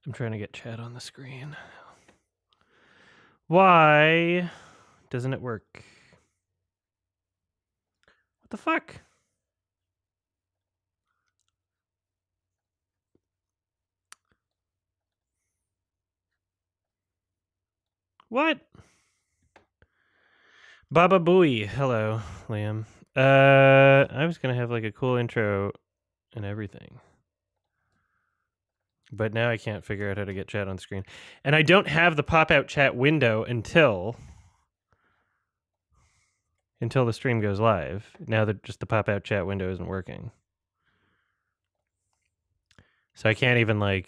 I'm trying to get chat on the screen. Why doesn't it work? What the fuck? What? Baba Booey. Hello, Liam. I was gonna have like a cool intro and everything. But now I can't figure out how to get chat on screen. And I don't have the pop-out chat window until the stream goes live. Now that just the pop-out chat window isn't working. So I can't even I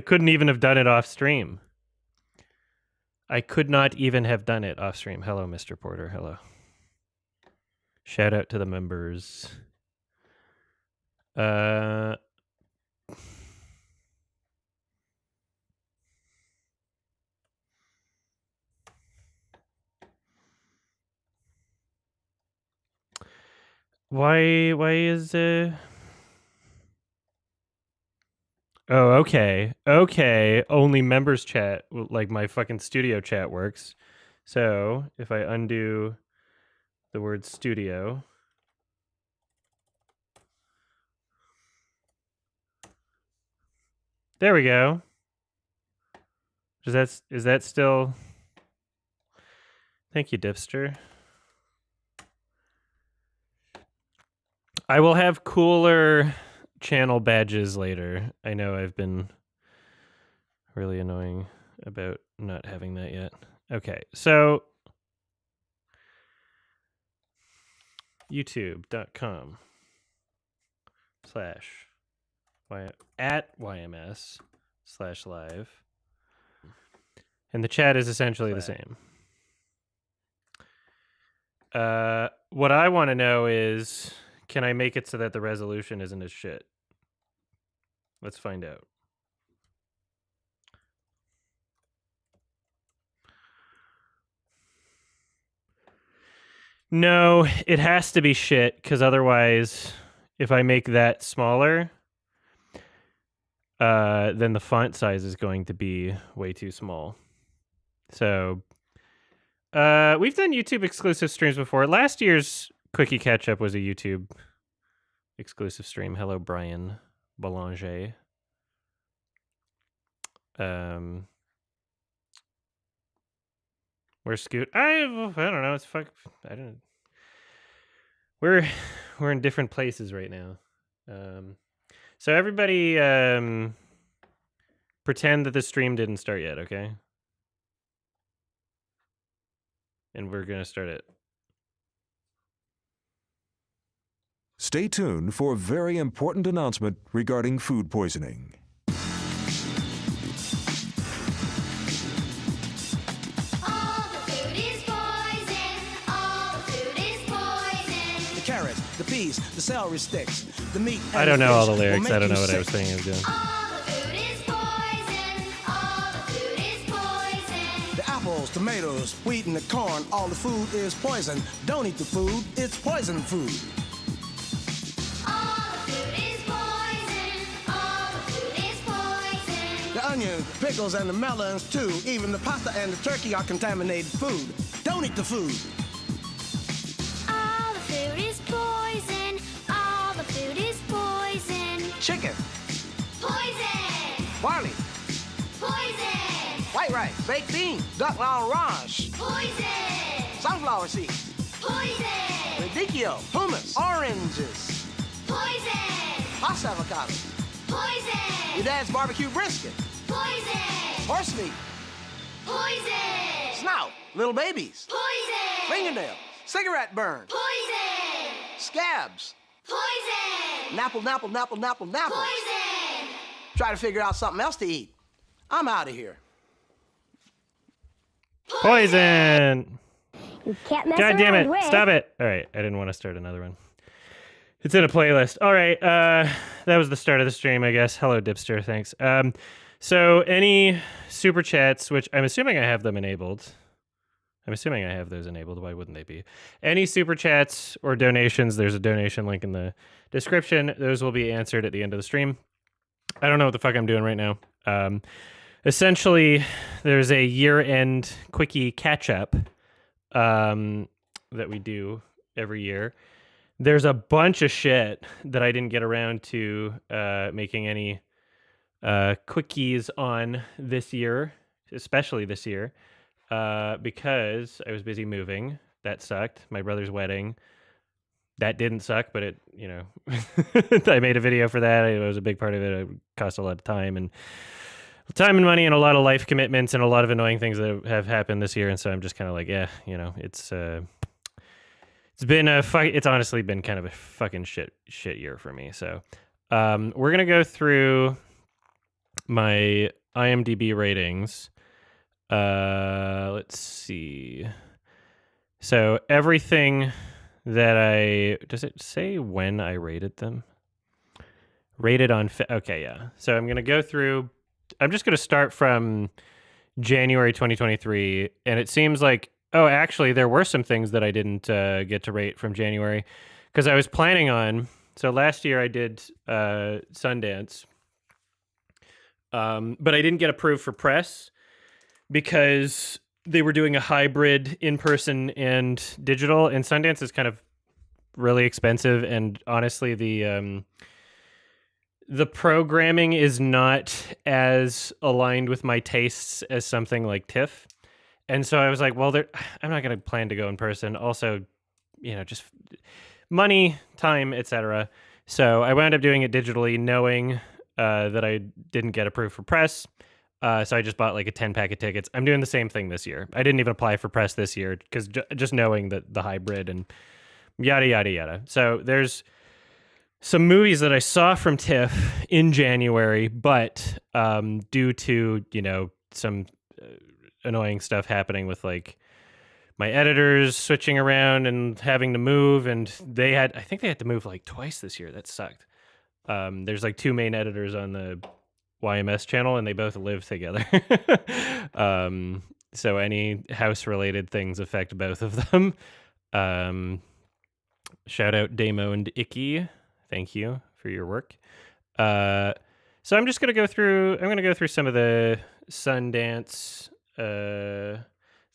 couldn't even have done it off stream. I could not even have done it off stream. Hello, Mr. Porter. Hello. Shout out to the members. Why is Oh, okay. Okay, only members chat, like my fucking studio chat works. So, if I undo the word studio, there we go. Is that still? Thank you, Dipster. I will have cooler channel badges later. I know I've been really annoying about not having that yet. Okay, so youtube.com/@YMS/live. And the chat is essentially the same. What I want to know is, can I make it so that the resolution isn't as shit? Let's find out. No, it has to be shit, because otherwise, if I make that smaller, then the font size is going to be way too small. So, we've done YouTube exclusive streams before. Last year's Quickie Catchup was a YouTube exclusive stream. Hello, Brian Boulanger. Where's Scoot? I don't know. It's fuck. I don't. We're in different places right now. So everybody, pretend that the stream didn't start yet, okay? And we're gonna start it. Stay tuned for a very important announcement regarding food poisoning. The peas, the celery sticks, the meat. I don't know all the lyrics. I don't know what I was thinking of doing. All the food is poison. All the food is poison. The apples, tomatoes, wheat, and the corn. All the food is poison. Don't eat the food. It's poison food. All the food is poison. All the food is poison. The onions, the pickles, and the melons too. Even the pasta and the turkey are contaminated food. Don't eat the food. Chicken. Poison. Barley. Poison. White rice. Baked beans. Duck l'orange. Poison. Sunflower seeds. Poison. Radicchio. Hummus. Oranges. Poison. Pasta avocado. Poison. Your dad's barbecue brisket. Poison. Horse meat. Poison. Snout. Little babies. Poison. Fingernails. Cigarette burn. Poison. Scabs. Poison! Napple. Poison! Try to figure out something else to eat. I'm out of here. Poison! You can't mess God damn it. around with. Stop it. All right. I didn't want to start another one. It's in a playlist. All right. That was the start of the stream, I guess. Hello, Dipster. Thanks. So any super chats, which I'm assuming I have them enabled. I'm assuming I have those enabled. Why wouldn't they be? Any super chats or donations, there's a donation link in the description. Those will be answered at the end of the stream. I don't know what the fuck I'm doing right now. Essentially, there's a year-end Quickie Catchup that we do every year. There's a bunch of shit that I didn't get around to making any quickies on this year, especially this year, because I was busy moving. That sucked. My brother's wedding. That didn't suck, but it, I made a video for that. It was a big part of it. It cost a lot of time and money and a lot of life commitments and a lot of annoying things that have happened this year. And so I'm just kind of like, it's been it's honestly been kind of a fucking shit year for me. So, we're going to go through my IMDb ratings. Let's see. So everything that does it say when I rated them? Rated on, okay, yeah. So I'm going to go through, I'm just going to start from January 2023, and it seems like, actually, there were some things that I didn't get to rate from January, because I was planning on, so last year I did Sundance, but I didn't get approved for press, because they were doing a hybrid in-person and digital, and Sundance is kind of really expensive, and honestly, the programming is not as aligned with my tastes as something like TIFF. And so I was like, well, I'm not going to plan to go in person. Also, just money, time, etc. So I wound up doing it digitally, knowing that I didn't get approved for press. So I just bought like a 10-pack of tickets. I'm doing the same thing this year. I didn't even apply for press this year because just knowing that the hybrid and yada, yada, yada. So there's some movies that I saw from TIFF in January, but due to, some annoying stuff happening with like my editors switching around and having to move, and I think they had to move like twice this year. That sucked. There's like two main editors on the YMS channel, and they both live together. So any house related things affect both of them. Shout out Damo and Icky. Thank you for your work. So I'm just going to go through some of the Sundance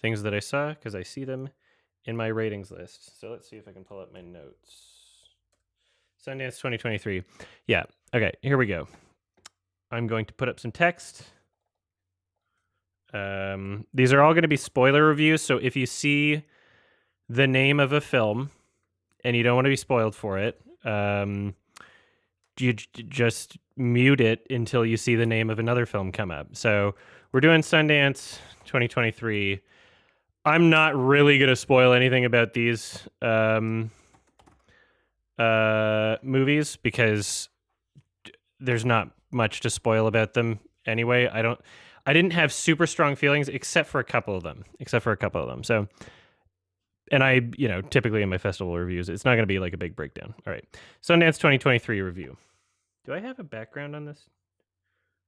things that I saw, because I see them in my ratings list. So let's see if I can pull up my notes. Sundance 2023. Yeah. Okay, here we go. I'm going to put up some text. These are all going to be spoiler reviews, so if you see the name of a film and you don't want to be spoiled for it, you just mute it until you see the name of another film come up. So we're doing Sundance 2023. I'm not really going to spoil anything about these movies, because there's not much to spoil about them anyway. I didn't have super strong feelings except for a couple of them. So, and I, typically in my festival reviews, it's not going to be like a big breakdown. All right. Sundance 2023 review. Do I have a background on this?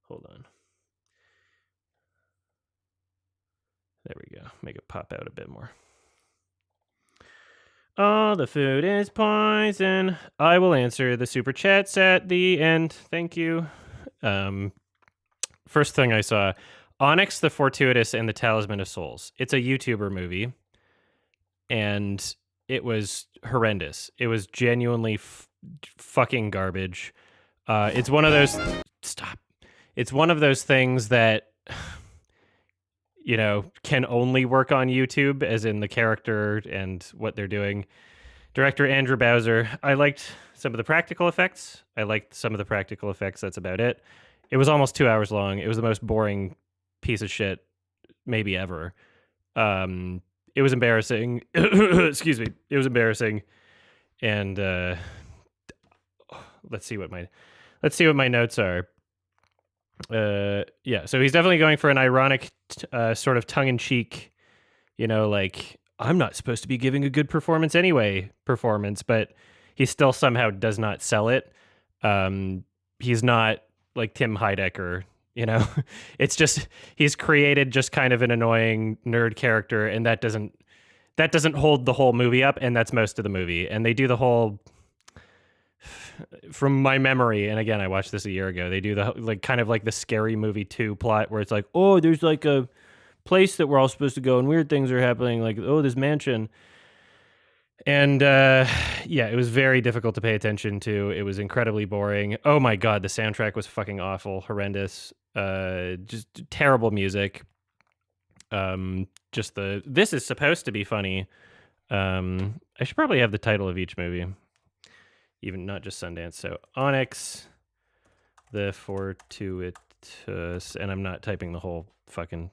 Hold on. There we go. Make it pop out a bit more. All the food is poison. I will answer the super chats at the end. Thank you. First thing I saw, Onyx the Fortuitous and the Talisman of Souls. It's a YouTuber movie, and it was horrendous. It was genuinely fucking garbage. It's one of those... Stop. It's one of those things that, can only work on YouTube, as in the character and what they're doing. Director Andrew Bowser. I liked some of the practical effects. That's about it. It was almost 2 hours long. It was the most boring piece of shit maybe ever. It was embarrassing. Excuse me. It was embarrassing. And let's see what my notes are. Yeah, so he's definitely going for an ironic sort of tongue-in-cheek, like, I'm not supposed to be giving a good performance anyway performance, but he still somehow does not sell it. He's not like Tim Heidecker, it's just, he's created just kind of an annoying nerd character, and that doesn't hold the whole movie up, and that's most of the movie. And they do the whole, from my memory, and again, I watched this a year ago, they do the like kind of like the Scary Movie 2 plot where it's like, oh, there's like a place that we're all supposed to go and weird things are happening, like, oh, this mansion. And yeah, it was very difficult to pay attention to. It was incredibly boring. Oh my god, the soundtrack was fucking awful, horrendous. Just terrible music. Just this is supposed to be funny. I should probably have the title of each movie, even not just Sundance. So Onyx the Fortuitous, and I'm not typing the whole fucking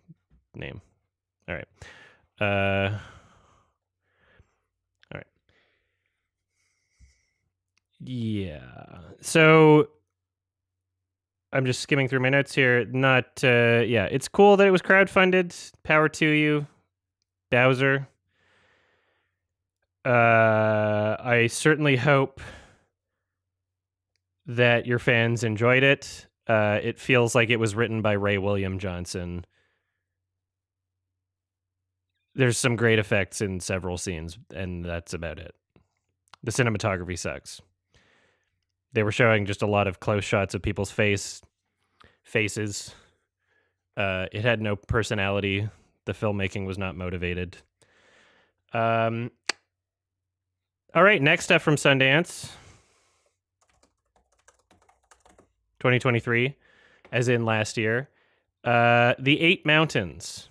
name. All right. All right. Yeah. So I'm just skimming through my notes here. Not yeah, it's cool that it was crowdfunded. Power to you, Bowser. I certainly hope that your fans enjoyed it. It feels like it was written by Ray William Johnson. There's some great effects in several scenes, and that's about it. The cinematography sucks. They were showing just a lot of close shots of people's faces. It had no personality. The filmmaking was not motivated. All right, next up from Sundance. 2023, as in last year. The Eight Mountains.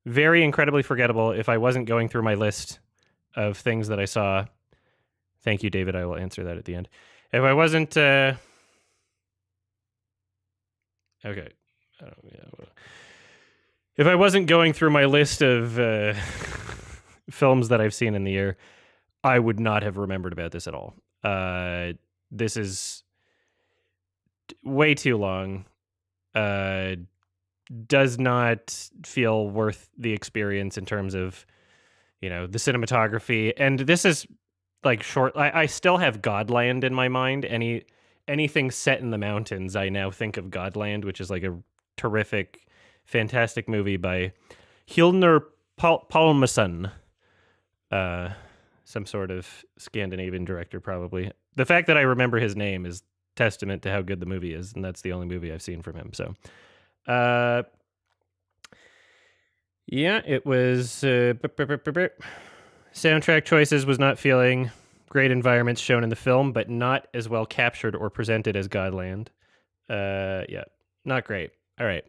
Very incredibly forgettable. If I wasn't going through my list of things that I saw. Thank you, David. I will answer that at the end. If I wasn't... okay. If I wasn't going through my list of films that I've seen in the year, I would not have remembered about this at all. This is way too long. Does not feel worth the experience in terms of, the cinematography. And this is like short. I still have Godland in my mind. Anything set in the mountains, I now think of Godland, which is like a terrific, fantastic movie by Hildur Palmason. Some sort of Scandinavian director, probably. The fact that I remember his name is testament to how good the movie is, and that's the only movie I've seen from him. So, yeah, it was soundtrack choices was not feeling great. Environments shown in the film, but not as well captured or presented as Godland. Yeah, not great. All right.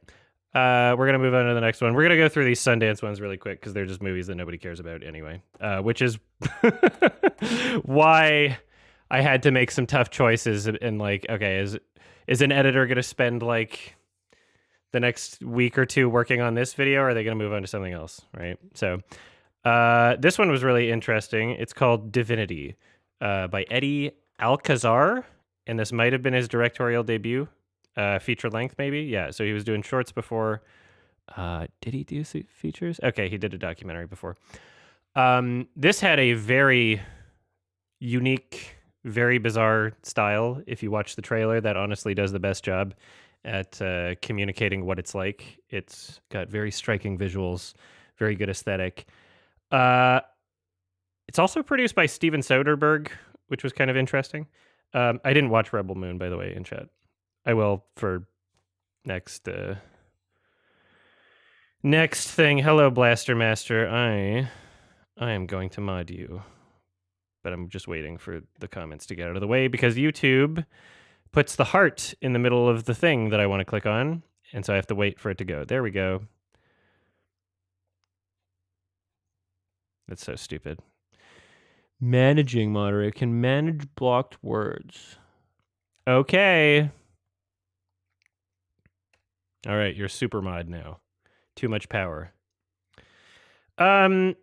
We're going to move on to the next one. We're going to go through these Sundance ones really quick because they're just movies that nobody cares about anyway, which is why I had to make some tough choices. And like, okay, is an editor going to spend like the next week or two working on this video, or are they going to move on to something else, right? So this one was really interesting. It's called Divinity by Eddie Alcazar, and this might have been his directorial debut. Feature length, maybe? Yeah, so he was doing shorts before. Did he do features? Okay, he did a documentary before. This had a very unique, very bizarre style. If you watch the trailer, that honestly does the best job at communicating what it's like. It's got very striking visuals, very good aesthetic. It's also produced by Steven Soderbergh, which was kind of interesting. I didn't watch Rebel Moon, by the way, in chat. I will for next thing. Hello, Blaster Master. I am going to mod you, but I'm just waiting for the comments to get out of the way because YouTube puts the heart in the middle of the thing that I want to click on, and so I have to wait for it to go. There we go. That's so stupid. Managing moderator can manage blocked words. Okay. All right, you're super mod now. Too much power. Yeah,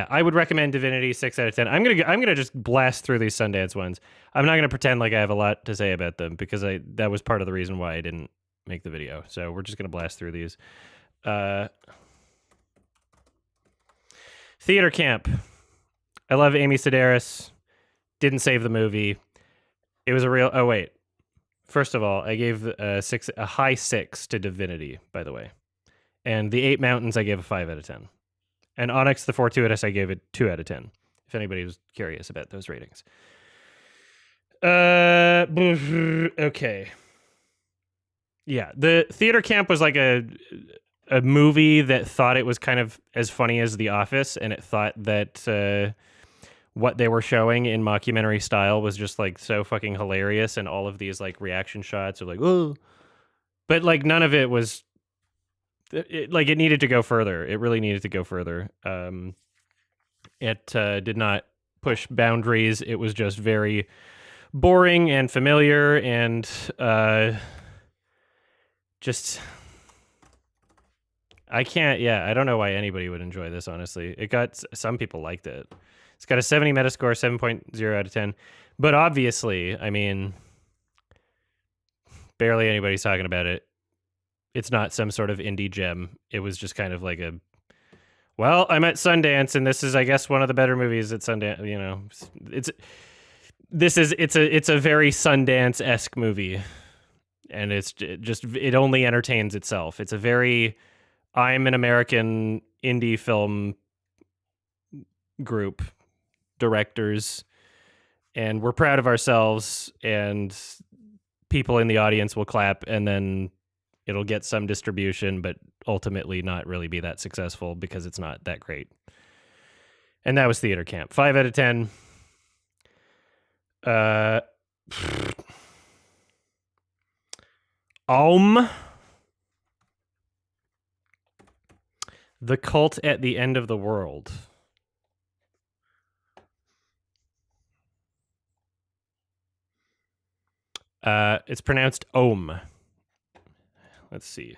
I would recommend Divinity 6 out of 10. I'm gonna just blast through these Sundance ones. I'm not gonna pretend like I have a lot to say about them because that was part of the reason why I didn't make the video. So we're just gonna blast through these. Theater Camp. I love Amy Sedaris. Didn't save the movie. It was a real. Oh wait. First of all, I gave a high 6 to Divinity, by the way. And The Eight Mountains, I gave a 5 out of 10. And Onyx the Fortuitous, I gave it 2 out of 10. if anybody was curious about those ratings. Okay. Yeah, the theater camp was like a movie that thought it was kind of as funny as The Office, and it thought that what they were showing in mockumentary style was just like so fucking hilarious, and all of these like reaction shots are like, oh, but like none of it was. It needed to go further. It really needed to go further. It did not push boundaries. It was just very boring and familiar, and just I can't. Yeah, I don't know why anybody would enjoy this. Honestly, it got some people liked it. It's got a 70 Metascore, 7.0 out of 10. But obviously, I mean, barely anybody's talking about it. It's not some sort of indie gem. It was just kind of like well, I'm at Sundance, and this is, I guess, one of the better movies at Sundance. You know, it's a very Sundance-esque movie, and it only entertains itself. It's a very, I'm an American indie film group, directors, and we're proud of ourselves, and people in the audience will clap, and then it'll get some distribution, but ultimately not really be that successful because it's not that great. And that was Theater Camp. 5 out of 10. The Cult at the End of the World. It's pronounced Om. Let's see.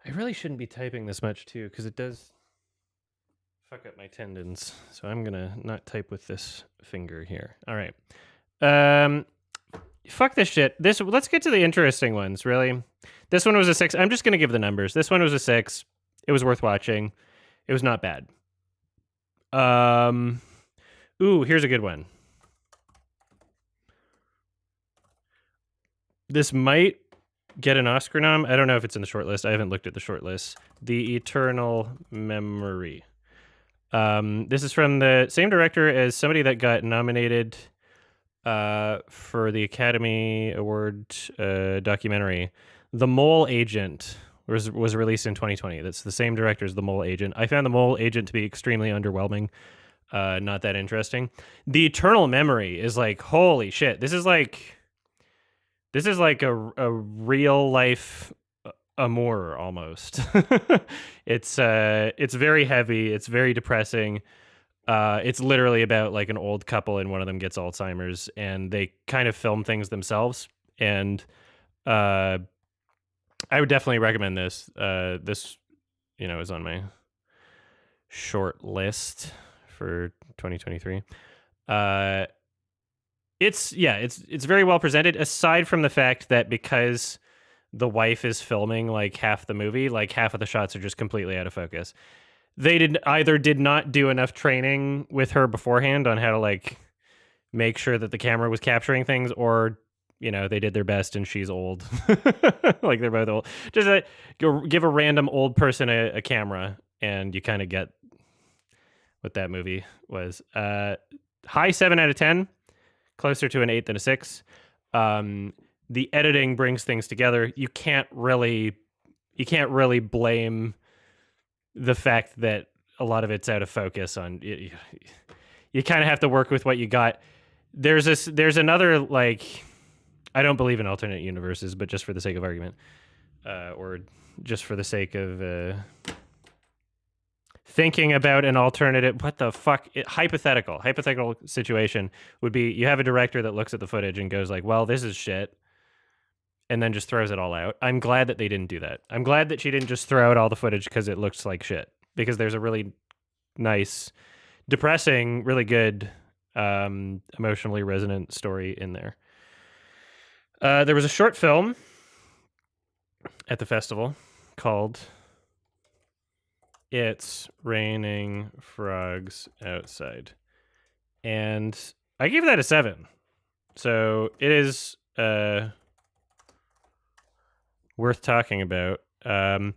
I really shouldn't be typing this much too, because it does fuck up my tendons. So I'm gonna not type with this finger here. All right. Fuck this shit. Let's get to the interesting ones, really. This one was a 6. I'm just gonna give the numbers. This one was a 6. It was worth watching. It was not bad. Ooh, here's a good one. This might get an Oscar nom. I don't know if it's in the shortlist. I haven't looked at the shortlist. The Eternal Memory. This is from the same director as somebody that got nominated for the Academy Award documentary. The Mole Agent was released in 2020. That's the same director as The Mole Agent. I found The Mole Agent to be extremely underwhelming. Not that interesting. The Eternal Memory is like, holy shit. This is like a real life amour almost. It's very heavy. It's very depressing. It's literally about like an old couple and one of them gets Alzheimer's, and they kind of film things themselves. And I would definitely recommend this. This, is on my short list for 2023. It's very well presented, aside from the fact that because the wife is filming like half the movie, like half of the shots are just completely out of focus. They did not do enough training with her beforehand on how to like make sure that the camera was capturing things, or they did their best and she's old. Like they're both old. Just give a random old person a camera and you kind of get what that movie was. High 7 out of 10. Closer to an 8 than a 6. The editing brings things together. You can't really blame the fact that a lot of it's out of focus on. You kind of have to work with what you got. There's another, like, I don't believe in alternate universes, but just for the sake of argument, or just for the sake of thinking about an alternative, hypothetical situation would be, you have a director that looks at the footage and goes like, well, this is shit, and then just throws it all out. I'm glad that they didn't do that. I'm glad that she didn't just throw out all the footage because it looks like shit, because there's a really nice, depressing, really good, emotionally resonant story in there. There was a short film at the festival called It's Raining Frogs Outside, and I gave that a 7. So it is worth talking about. On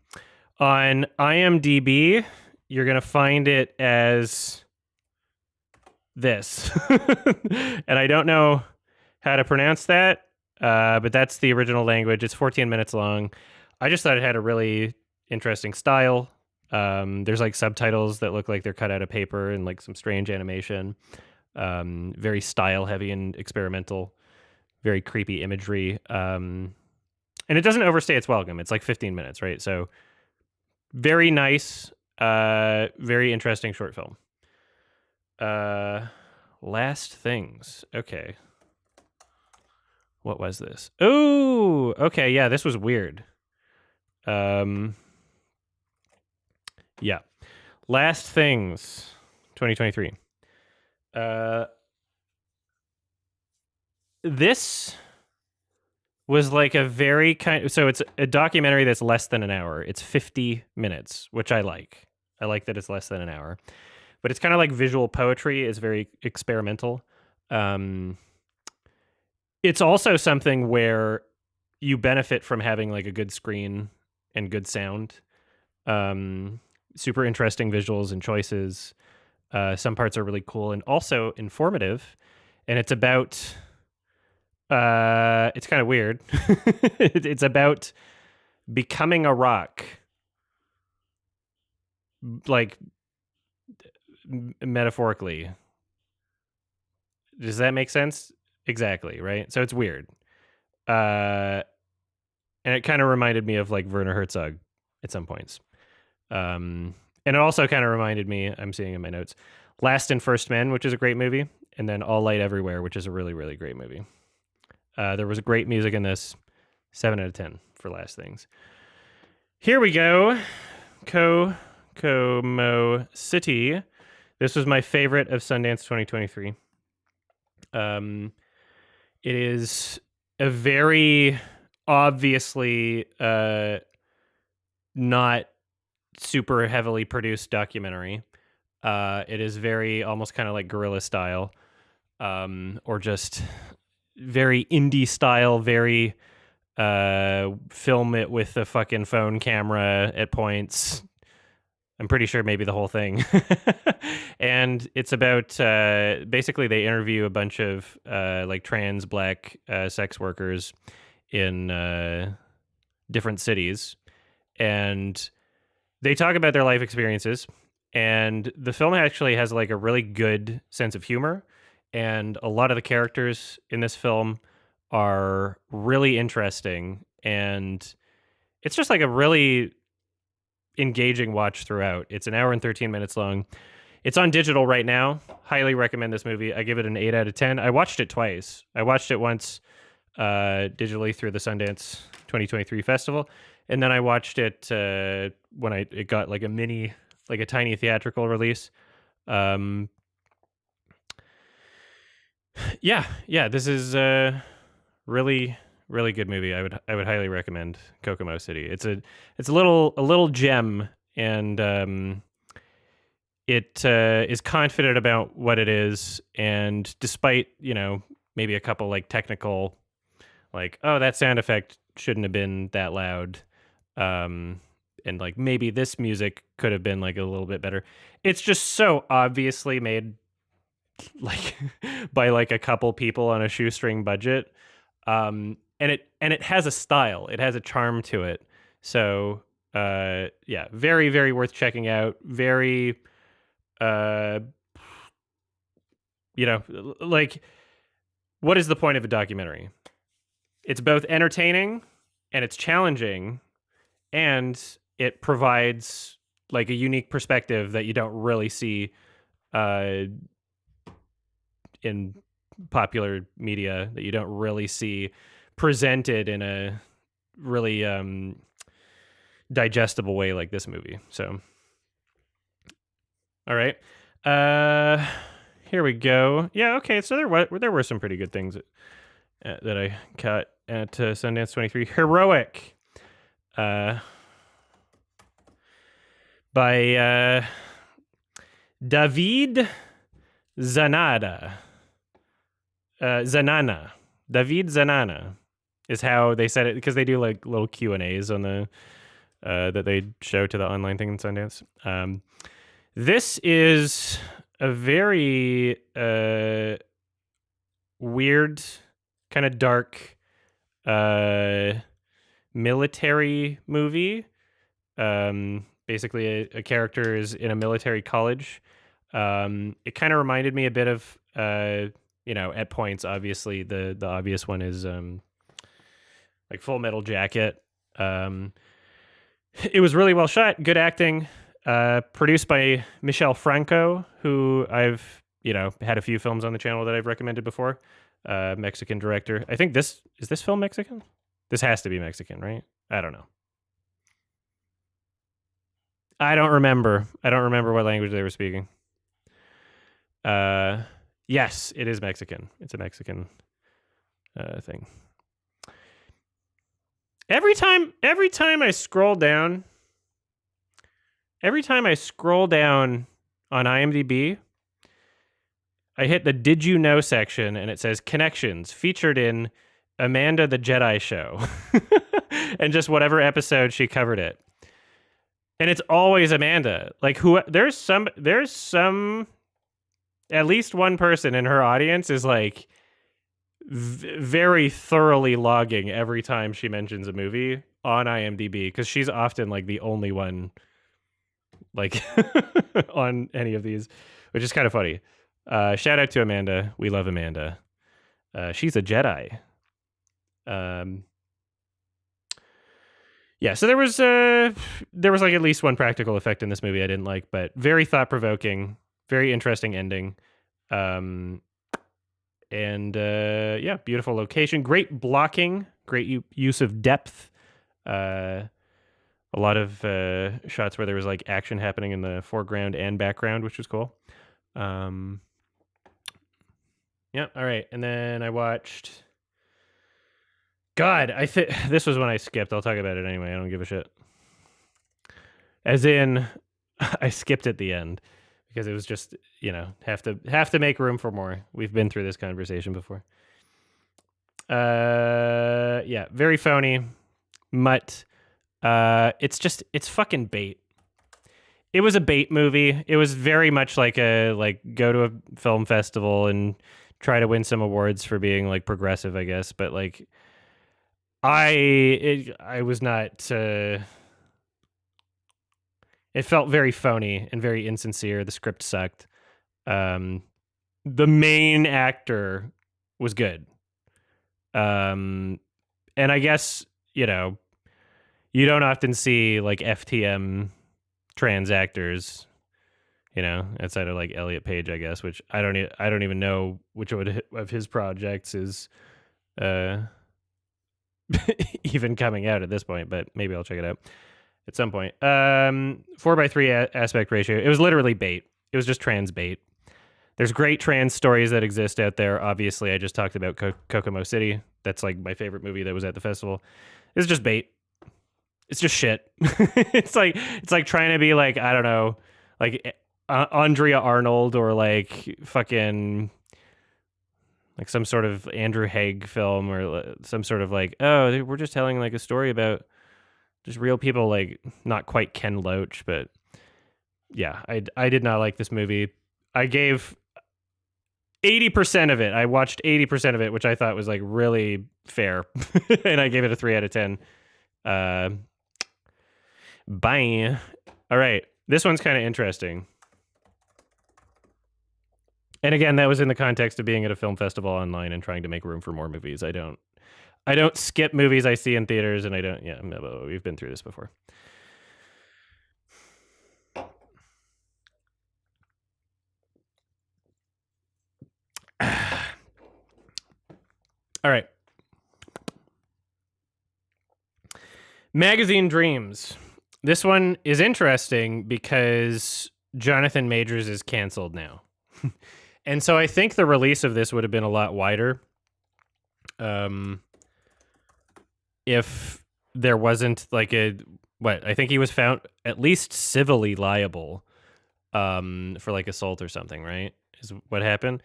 IMDb, you're going to find it as this. And I don't know how to pronounce that, but that's the original language. It's 14 minutes long. I just thought it had a really interesting style. There's like subtitles that look like they're cut out of paper and like some strange animation. Very style heavy and experimental, very creepy imagery. And it doesn't overstay its welcome. It's like 15 minutes, right? So very nice, very interesting short film. Last Things. Okay. What was this? Oh, okay. Yeah, this was weird. Yeah. Last Things, 2023. This was like a very so it's a documentary that's less than an hour. It's 50 minutes, which I like. I like that it's less than an hour. But it's kind of like visual poetry. It's very experimental. It's also something where you benefit from having like a good screen and good sound. Super interesting visuals and choices. Some parts are really cool and also informative. And it's about, it's kind of weird. It's about becoming a rock. Like, metaphorically. Does that make sense? Exactly, right? So it's weird. And it kind of reminded me of like Werner Herzog at some points. And it also kind of reminded me, I'm seeing in my notes, Last and First Men, which is a great movie, and then All Light Everywhere, which is a really, really great movie. There was great music in this. 7 out of 10 for Last Things. Here we go. CoCo City. This was my favorite of Sundance 2023. It is a very obviously not super heavily produced documentary. It is very almost kind of like guerrilla style, or just very indie style, very film it with a fucking phone camera at points. I'm pretty sure maybe the whole thing. And it's about basically they interview a bunch of like trans black sex workers in different cities, and they talk about their life experiences. And the film actually has like a really good sense of humor, and a lot of the characters in this film are really interesting, and it's just like a really engaging watch throughout. It's an hour and 13 minutes long. It's on digital right now. Highly recommend this movie. I give it an 8 out of 10. I watched it twice. I watched it once digitally through the Sundance 2023 festival, and then I watched it when it got like a tiny theatrical release. Yeah, this is a really, really good movie. I would highly recommend CoCo City. It's a little gem, and it is confident about what it is, and despite maybe a couple like technical, like, oh, that sound effect shouldn't have been that loud, and like maybe this music could have been like a little bit better. It's just so obviously made like by like a couple people on a shoestring budget, and it has a style. It has a charm to it. So yeah, very, very worth checking out. Very like, what is the point of a documentary? It's both entertaining and it's challenging, and it provides like a unique perspective that you don't really see in popular media, that you don't really see presented in a really digestible way like this movie. So, all right. Here we go. Yeah, okay. So there were some pretty good things that I caught at Sundance 23. Heroic, by David Zanada. Zanana. David Zanana is how they said it, because they do like little Q&As on the that they show to the online thing in Sundance. This is a very weird, kind of dark military movie. Basically, a character is in a military college. It kind of reminded me a bit of, at points, obviously, the obvious one is like Full Metal Jacket. It was really well shot, good acting, produced by Michel Franco, who I've, had a few films on the channel that I've recommended before. Mexican director. I think is this film Mexican? This has to be Mexican, right? I don't know. I don't remember what language they were speaking. Yes, it is Mexican. It's a Mexican thing. Every time I scroll down on IMDb, I hit the Did You Know section and it says connections featured in Amanda the Jedi Show. And just whatever episode she covered it. And it's always Amanda. Like there's some at least one person in her audience is like very thoroughly logging every time she mentions a movie on IMDb, because she's often like the only one like on any of these, which is kind of funny. Shout out to Amanda. We love Amanda. She's a Jedi. Yeah, so there was like at least one practical effect in this movie I didn't like, but very thought-provoking, very interesting ending. Beautiful location, great blocking, great use of depth. A lot of shots where there was like action happening in the foreground and background, which was cool. All right, and then I watched. God, this was when I skipped. I'll talk about it anyway. I don't give a shit. As in, I skipped at the end because it was just, have to make room for more. We've been through this conversation before. Very phony. Mutt. It's fucking bait. It was a bait movie. It was very much like go to a film festival and try to win some awards for being like progressive, I guess. But like, I was not. It felt very phony and very insincere. The script sucked. The main actor was good. And I guess you don't often see like FTM trans actors, outside of like Elliot Page, I guess, which I don't even know which of his projects is even coming out at this point, but maybe I'll check it out at some point. 4:3 aspect ratio. It was literally bait. It was just trans bait. There's great trans stories that exist out there. Obviously, I just talked about CoCo City. That's like my favorite movie that was at the festival. It's just bait. It's just shit. It's like trying to be like, I don't know, like Andrea Arnold or like fucking like some sort of Andrew Haig film or some sort of like, oh, we're just telling like a story about just real people, like not quite Ken Loach, but yeah, I did not like this movie. I gave 80% of it. I watched 80% of it, which I thought was like really fair. And I gave it a 3 out of 10. Bye. All right. This one's kind of interesting. And again, that was in the context of being at a film festival online and trying to make room for more movies. I don't skip movies I see in theaters, and we've been through this before. All right. Magazine Dreams. This one is interesting because Jonathan Majors is canceled now. And so I think the release of this would have been a lot wider if there wasn't like I think he was found at least civilly liable for like assault or something, right? Is what happened.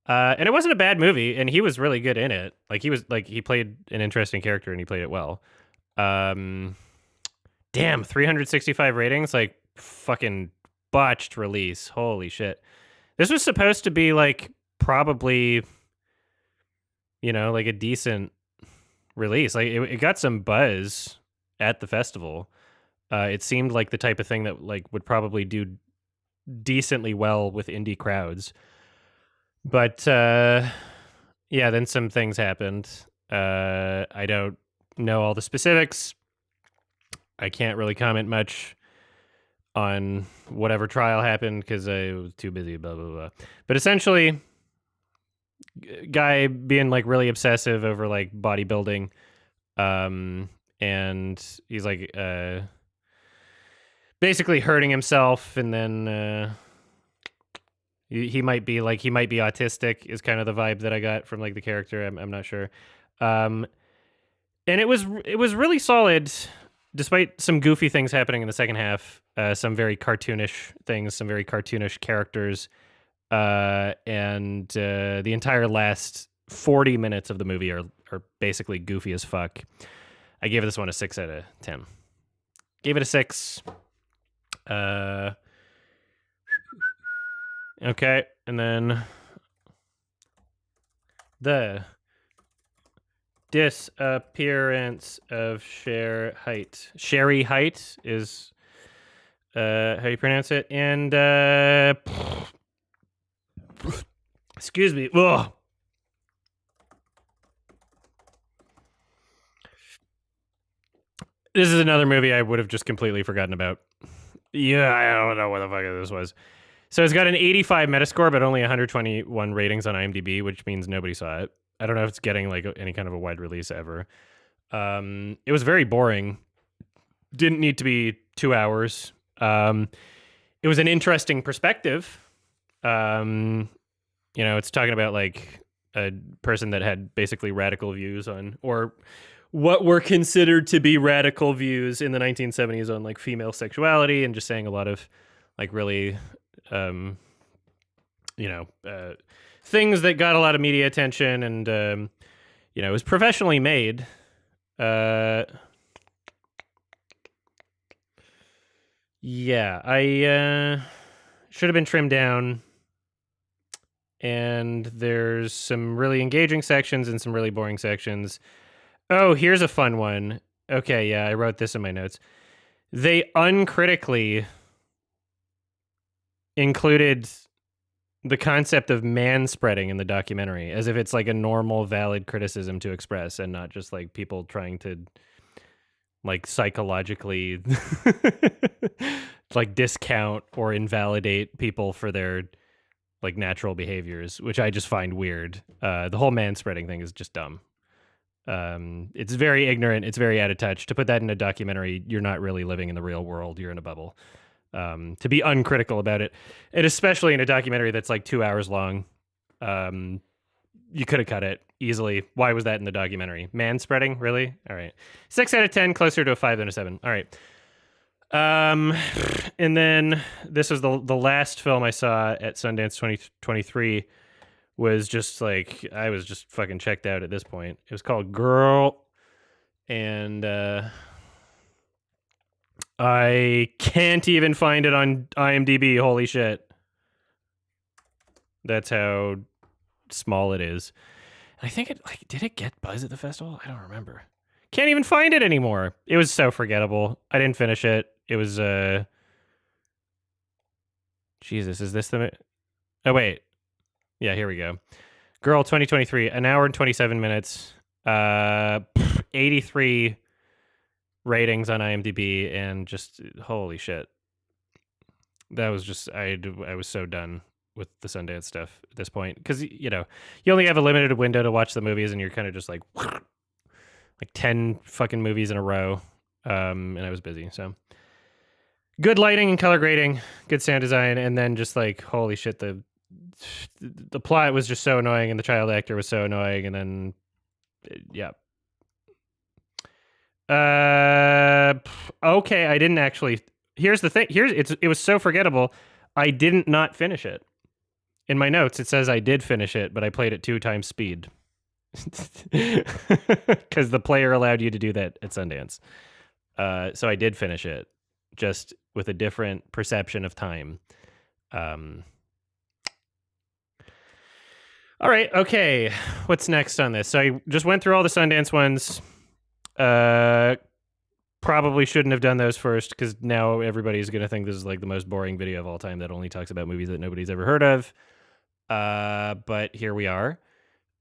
And it wasn't a bad movie, and he was really good in it. Like he played an interesting character and he played it well. Damn, 365 ratings, like fucking botched release. Holy shit. This was supposed to be like probably, like a decent release. Like it got some buzz at the festival. It seemed like the type of thing that like would probably do decently well with indie crowds. But then some things happened. I don't know all the specifics. I can't really comment much on whatever trial happened because I was too busy, blah, blah, blah. But essentially, guy being like really obsessive over like bodybuilding. And he's like basically hurting himself, and then he might be autistic is kind of the vibe that I got from like the character. I'm not sure. And it was really solid, despite some goofy things happening in the second half. Some very cartoonish things, some very cartoonish characters, and the entire last 40 minutes of the movie are basically goofy as fuck. I gave this one a 6 out of 10. Gave it a 6. Okay, and then the Disappearance of Shareh. Shareh is how you pronounce it. And excuse me. Ugh. This is another movie I would have just completely forgotten about. Yeah, I don't know what the fuck this was. So it's got an 85 Metascore, but only 121 ratings on IMDb, which means nobody saw it. I don't know if it's getting like any kind of a wide release ever. It was very boring. Didn't need to be 2 hours. It was an interesting perspective. It's talking about like a person that had basically radical views on, or what were considered to be radical views in the 1970s on like female sexuality, and just saying a lot of like really, things that got a lot of media attention, and it was professionally made. I should have been trimmed down. And there's some really engaging sections and some really boring sections. Oh, here's a fun one. Okay, yeah, I wrote this in my notes. They uncritically included the concept of manspreading in the documentary, as if it's like a normal, valid criticism to express, and not just like people trying to like psychologically like discount or invalidate people for their like natural behaviors, which I just find weird. The whole manspreading thing is just dumb. It's very ignorant. It's very out of touch. To put that in a documentary, you're not really living in the real world. You're in a bubble. To be uncritical about it, and especially in a documentary that's like 2 hours long, you could have cut it easily. Why was that in the documentary? Manspreading, really? All right, 6 out of 10, closer to a 5 than a 7. All right. And then this was the last film I saw at Sundance 2023. Was just like, I was just fucking checked out at this point. It was called Girl, and I can't even find it on IMDb. Holy shit. That's how small it is. I think did it get buzz at the festival? I don't remember. Can't even find it anymore. It was so forgettable. I didn't finish it. It was, Jesus, is this the... Oh, wait. Yeah, here we go. Girl 2023, an hour and 27 minutes, 83 ratings on IMDb, and just, holy shit. That was just, I was so done with the Sundance stuff at this point. Because, you only have a limited window to watch the movies, and you're kind of just like 10 fucking movies in a row. And I was busy, so... Good lighting and color grading, good sound design, and then just like, holy shit, the plot was just so annoying, and the child actor was so annoying, and then, yeah. Okay, I didn't actually... Here's the thing. It was so forgettable, I didn't not finish it. In my notes, it says I did finish it, but I played it 2 times speed. Because the player allowed you to do that at Sundance. So I did finish it, just with a different perception of time. All right, okay. What's next on this? So I just went through all the Sundance ones. Probably shouldn't have done those first because now everybody's going to think this is like the most boring video of all time that only talks about movies that nobody's ever heard of. But here we are.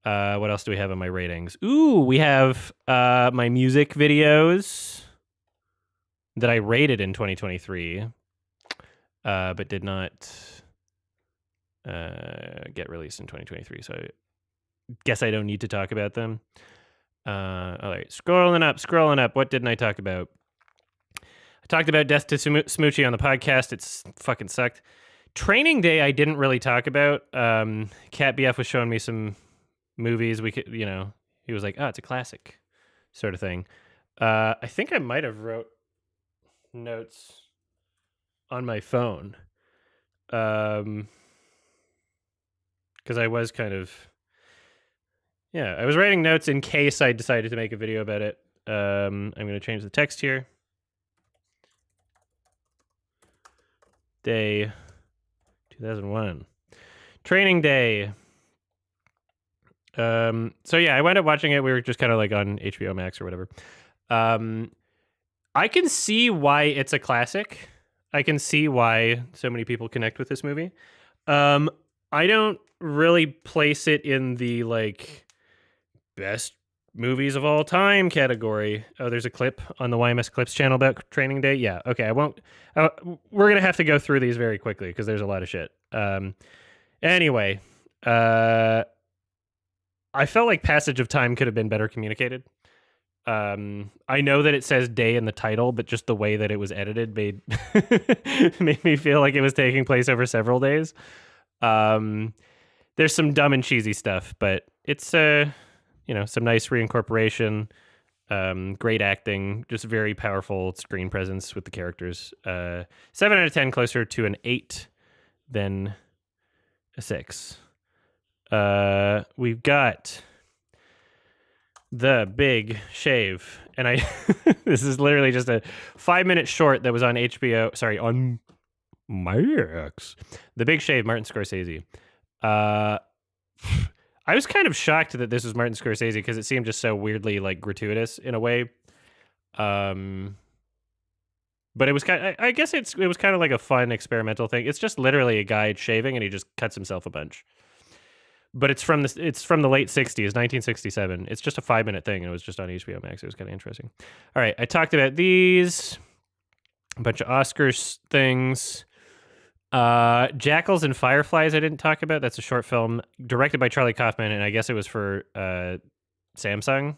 What else do we have on my ratings? Ooh, we have my music videos that I rated in 2023, but did not get released in 2023. So I guess I don't need to talk about them. All right, scrolling up. What didn't I talk about? I talked about Death to Smoochie on the podcast. It's fucking sucked. Training Day, I didn't really talk about. Cat BF was showing me some movies. We could, he was like, "Oh, it's a classic," sort of thing. I think I might have wrote notes on my phone, because I was kind of. Yeah, I was writing notes in case I decided to make a video about it. I'm going to change the text here. Day 2001. Training Day. So yeah, I wound up watching it. We were just kind of like on HBO Max or whatever. I can see why it's a classic. I can see why so many people connect with this movie. I don't really place it in the like best movies of all time category. Oh, there's a clip on the YMS Clips channel about Training Day. Yeah, okay. I won't. We're gonna have to go through these very quickly because there's a lot of shit. Anyway, I felt like Passage of Time could have been better communicated. I know that it says day in the title, but just the way that it was edited made made me feel like it was taking place over several days. There's some dumb and cheesy stuff, but it's some nice reincorporation, great acting, just very powerful screen presence with the characters. 7 out of 10, closer to an 8 than a 6. We've got The Big Shave, and I this is literally just a 5-minute short that was on HBO. Sorry, on Max. The Big Shave, Martin Scorsese. I was kind of shocked that this was Martin Scorsese because it seemed just so weirdly like gratuitous in a way. But it was I guess it was kind of like a fun experimental thing. It's just literally a guy shaving and he just cuts himself a bunch. But it's from the late 60s, 1967. It's just a 5-minute thing and it was just on HBO Max. It was kind of interesting. All right, I talked about these, a bunch of Oscars things. Jackals and Fireflies I didn't talk about. That's a short film directed by Charlie Kaufman, and I guess it was for Samsung.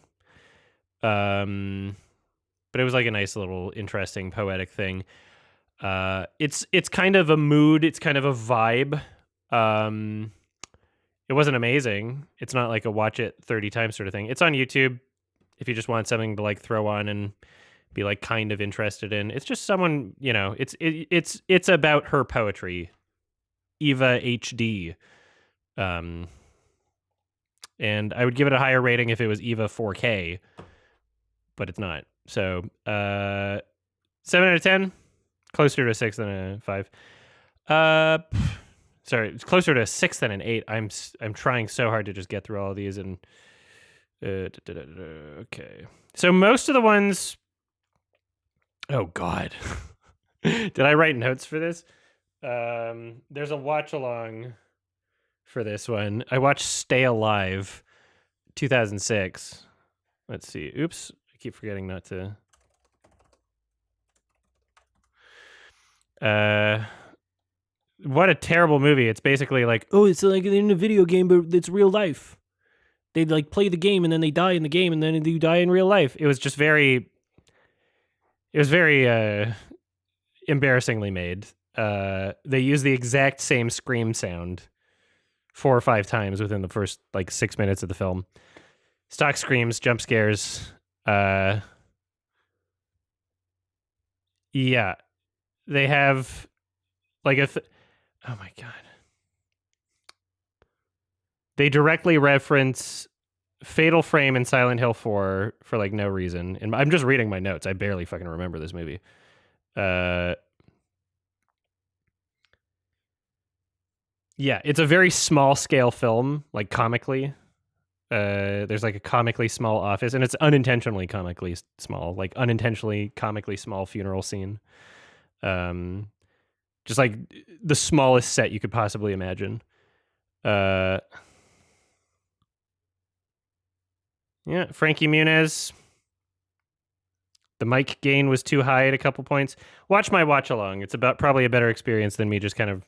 But it was like a nice little interesting poetic thing. It's kind of a mood, it's kind of a vibe. It wasn't amazing. It's not like a watch it 30 times sort of thing. It's on YouTube if you just want something to like throw on and be like kind of interested in. It's just someone, it's about her poetry. Eva HD. And I would give it a higher rating if it was Eva 4K, but it's not. So 7 out of 10, closer to a 6 than a 5. Sorry, it's closer to a 6 than an 8. I'm trying so hard to just get through all of these and okay. So most of the ones. Oh God, did I write notes for this? There's a watch along for this one. I watched Stay Alive, 2006. Let's see. Oops, I keep forgetting not to. What a terrible movie. It's basically like, oh, it's like in a video game, but it's real life. They like play the game and then they die in the game and then you die in real life. It was just very embarrassingly made. They use the exact same scream sound 4 or 5 times within the first like 6 minutes of the film. Stock screams, jump scares. Yeah. They have like oh my God. They directly reference Fatal Frame and Silent Hill 4 for like no reason. And I'm just reading my notes. I barely fucking remember this movie. Yeah, it's a very small scale film, like comically. There's like a comically small office, and it's unintentionally comically small, like unintentionally comically small funeral scene. Just like the smallest set you could possibly imagine. Yeah, Frankie Muniz. The mic gain was too high at a couple points. Watch my watch along. It's about probably a better experience than me just kind of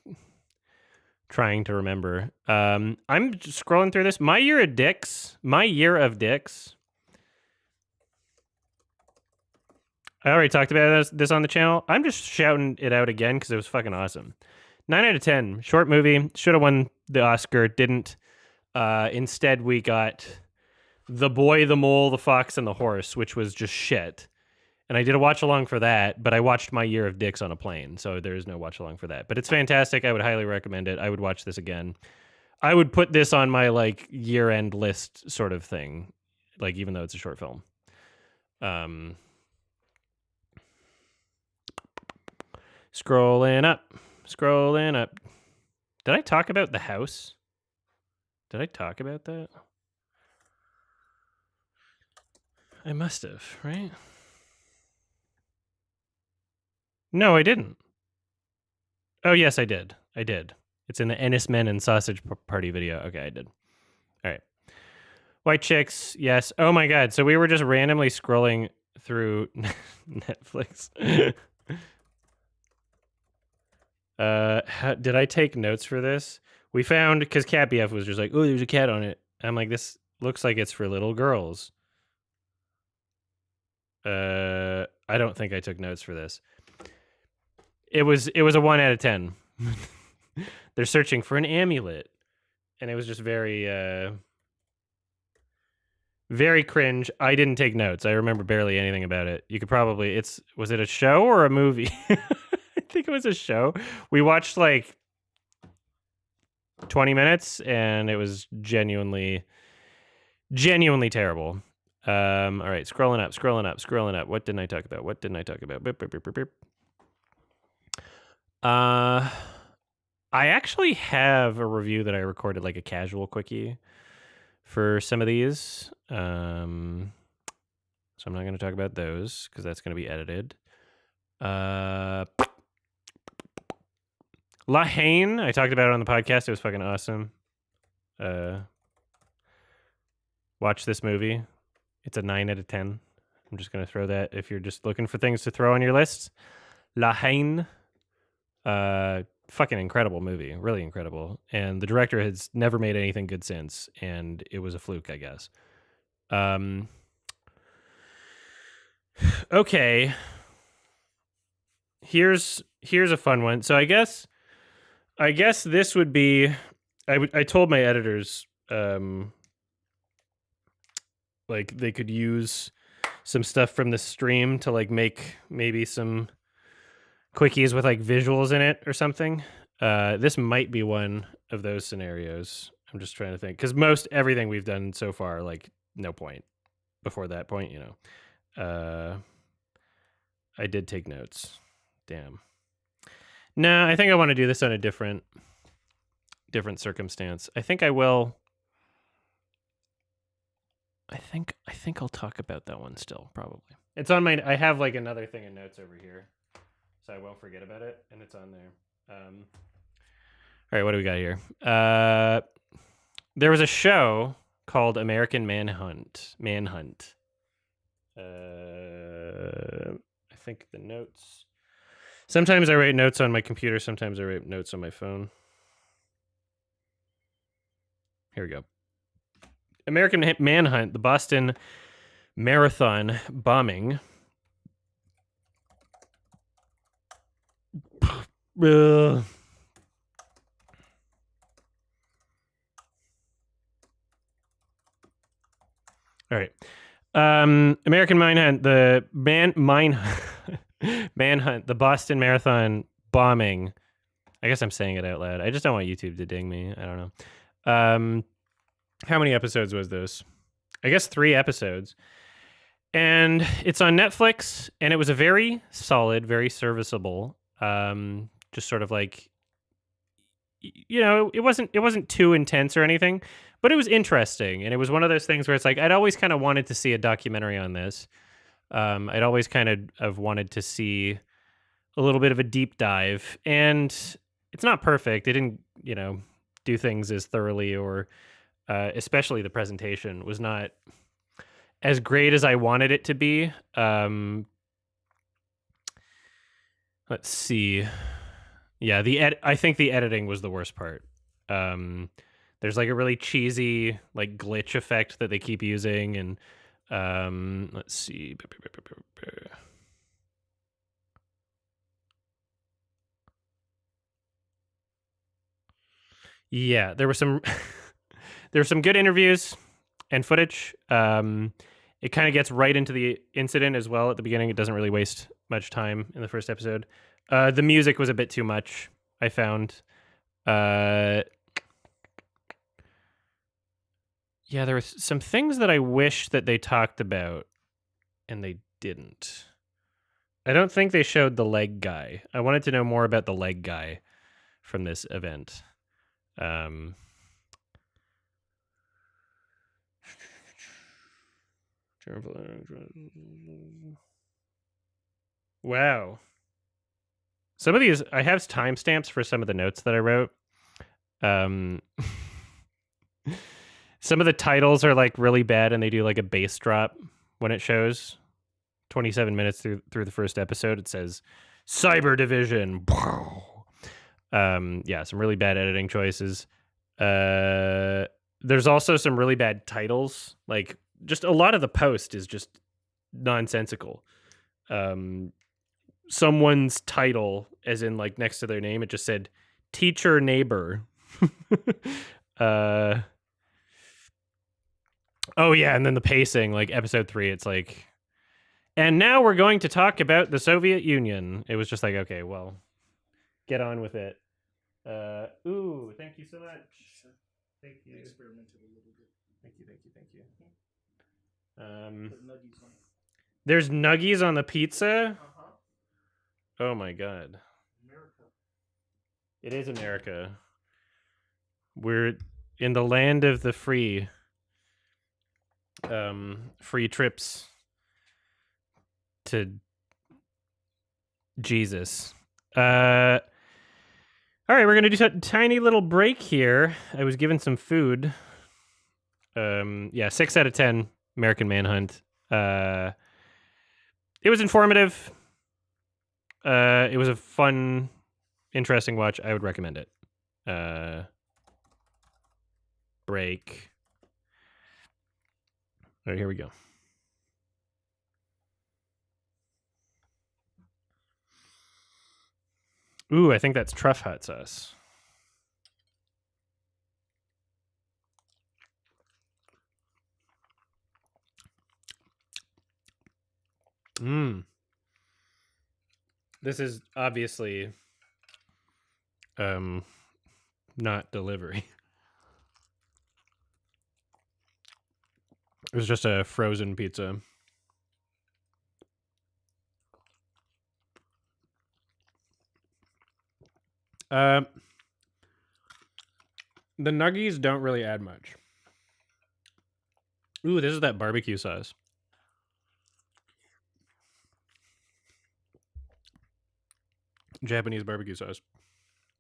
trying to remember. I'm just scrolling through this. My Year of Dicks. I already talked about this on the channel. I'm just shouting it out again because it was fucking awesome. 9 out of 10. Short movie. Should have won the Oscar. Didn't. Instead, we got The Boy, the Mole, the Fox, and the Horse, which was just shit. And I did a watch along for that, but I watched My Year of Dicks on a plane, so there is no watch along for that. But it's fantastic. I would highly recommend it. I would watch this again. I would put this on my like year-end list sort of thing, like even though it's a short film. Scrolling up. Did I talk about The House? Did I talk about that? I must have, right? No, I didn't. Oh, yes, I did. It's in the Ennis Men and Sausage Party video. Okay, I did. All right. White Chicks, yes. Oh my God. So we were just randomly scrolling through Netflix. Did I take notes for this? We found, because Cat BF was just like, oh, there's a cat on it. I'm like, this looks like it's for little girls. I don't think I took notes for this. It was a 1 out of 10. They're searching for an amulet, and it was just very very cringe. I didn't take notes. I remember barely anything about it. You could probably was it a show or a movie? I think it was a show. We watched like 20 minutes, and it was genuinely terrible. All right, scrolling up. What didn't I talk about? Beep, beep, beep, beep, beep. I actually have a review that I recorded, like a casual quickie for some of these. So I'm not going to talk about those because that's going to be edited. La Haine, I talked about it on the podcast. It was fucking awesome. Watch this movie. It's a 9 out of 10. I'm just going to throw that if you're just looking for things to throw on your list. La Haine. Fucking incredible movie. Really incredible. And the director has never made anything good since. And it was a fluke, I guess. Okay. Here's a fun one. So I guess this would be, I told my editors, like they could use some stuff from the stream to like make maybe some quickies with like visuals in it or something. This might be one of those scenarios. I'm just trying to think, because most everything we've done so far, like no point before that point, you know. I did take notes. Damn. No, I think I want to do this on a different circumstance. I think I will. I think I'll talk about that one still, probably. It's on my, I have like another thing in notes over here, so I won't forget about it, and it's on there. All right, what do we got here? There was a show called American Manhunt. I think the notes. Sometimes I write notes on my computer. Sometimes I write notes on my phone. Here we go. American Manhunt, the Boston Marathon bombing. All right. American Manhunt, the Manhunt, the Boston Marathon bombing. I guess I'm saying it out loud. I just don't want YouTube to ding me. I don't know. How many episodes was this? I guess 3 episodes. And it's on Netflix, and it was a very solid, very serviceable, just sort of like, it wasn't too intense or anything, but it was interesting. And it was one of those things where it's like, I'd always kind of wanted to see a documentary on this. I'd always kind of have wanted to see a little bit of a deep dive, and it's not perfect. It didn't, do things as thoroughly, or especially the presentation was not as great as I wanted it to be. Let's see. Yeah, I think the editing was the worst part. There's like a really cheesy like glitch effect that they keep using, and let's see. Yeah, there were some good interviews and footage. It kind of gets right into the incident as well at the beginning. It doesn't really waste much time in the first episode. The music was a bit too much, I found. Yeah, there were some things that I wish that they talked about, and they didn't. I don't think they showed the leg guy. I wanted to know more about the leg guy from this event. Wow. Some of these, I have timestamps for some of the notes that I wrote. Some of the titles are like really bad, and they do like a bass drop when it shows. 27 minutes through the first episode, it says Cyber Division. Yeah, some really bad editing choices. There's also some really bad titles. Like, just a lot of the post is just nonsensical. Someone's title, as in like next to their name, it just said teacher neighbor. Oh yeah, and then the pacing, like episode 3, it's like, and now we're going to talk about the Soviet Union. It was just like, okay, well, get on with it. Ooh, thank you so much. Sure. Thank you. I experimented a little bit. Thank you. Put nuggies on it. There's nuggies on the pizza? Uh-huh. Oh my god. America. It is America. We're in the land of the free. Free trips to Jesus. All right, we're gonna do a tiny little break here. I was given some food. Yeah, 6 out of 10. American Manhunt. It was informative. It was a fun, interesting watch. I would recommend it. Break. All right, here we go. Ooh, I think that's truff hot sauce. This is obviously not delivery. It was just a frozen pizza. The nuggies don't really add much. Ooh, this is that barbecue sauce. Japanese barbecue sauce,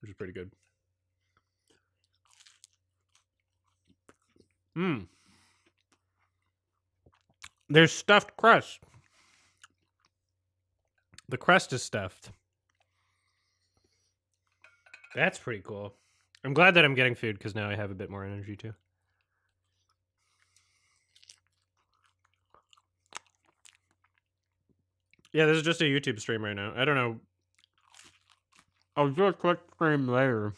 which is pretty good. There's stuffed crust. The crust is stuffed. That's pretty cool. I'm glad that I'm getting food because now I have a bit more energy too. Yeah, this is just a YouTube stream right now. I don't know. I'll do a quick stream later.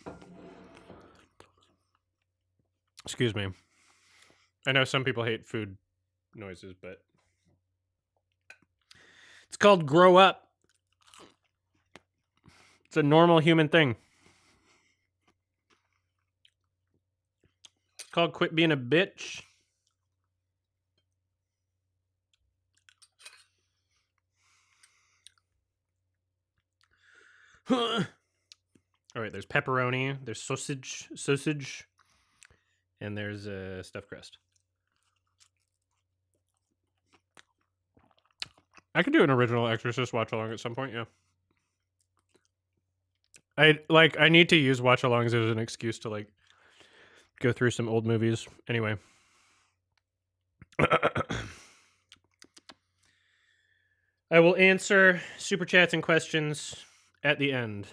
Excuse me. I know some people hate food noises, but it's called grow up. It's a normal human thing. It's called quit being a bitch. All right, there's pepperoni, there's sausage, and there's stuffed crust. I could do an original Exorcist watch along at some point, yeah. I need to use watch alongs as an excuse to like go through some old movies. Anyway. I will answer super chats and questions at the end.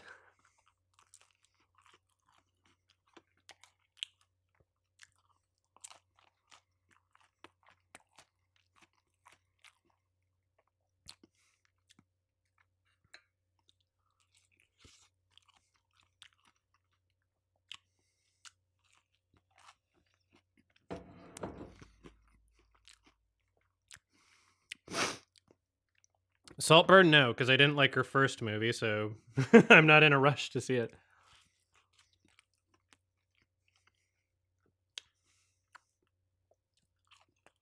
Saltburn, no, because I didn't like her first movie, so I'm not in a rush to see it.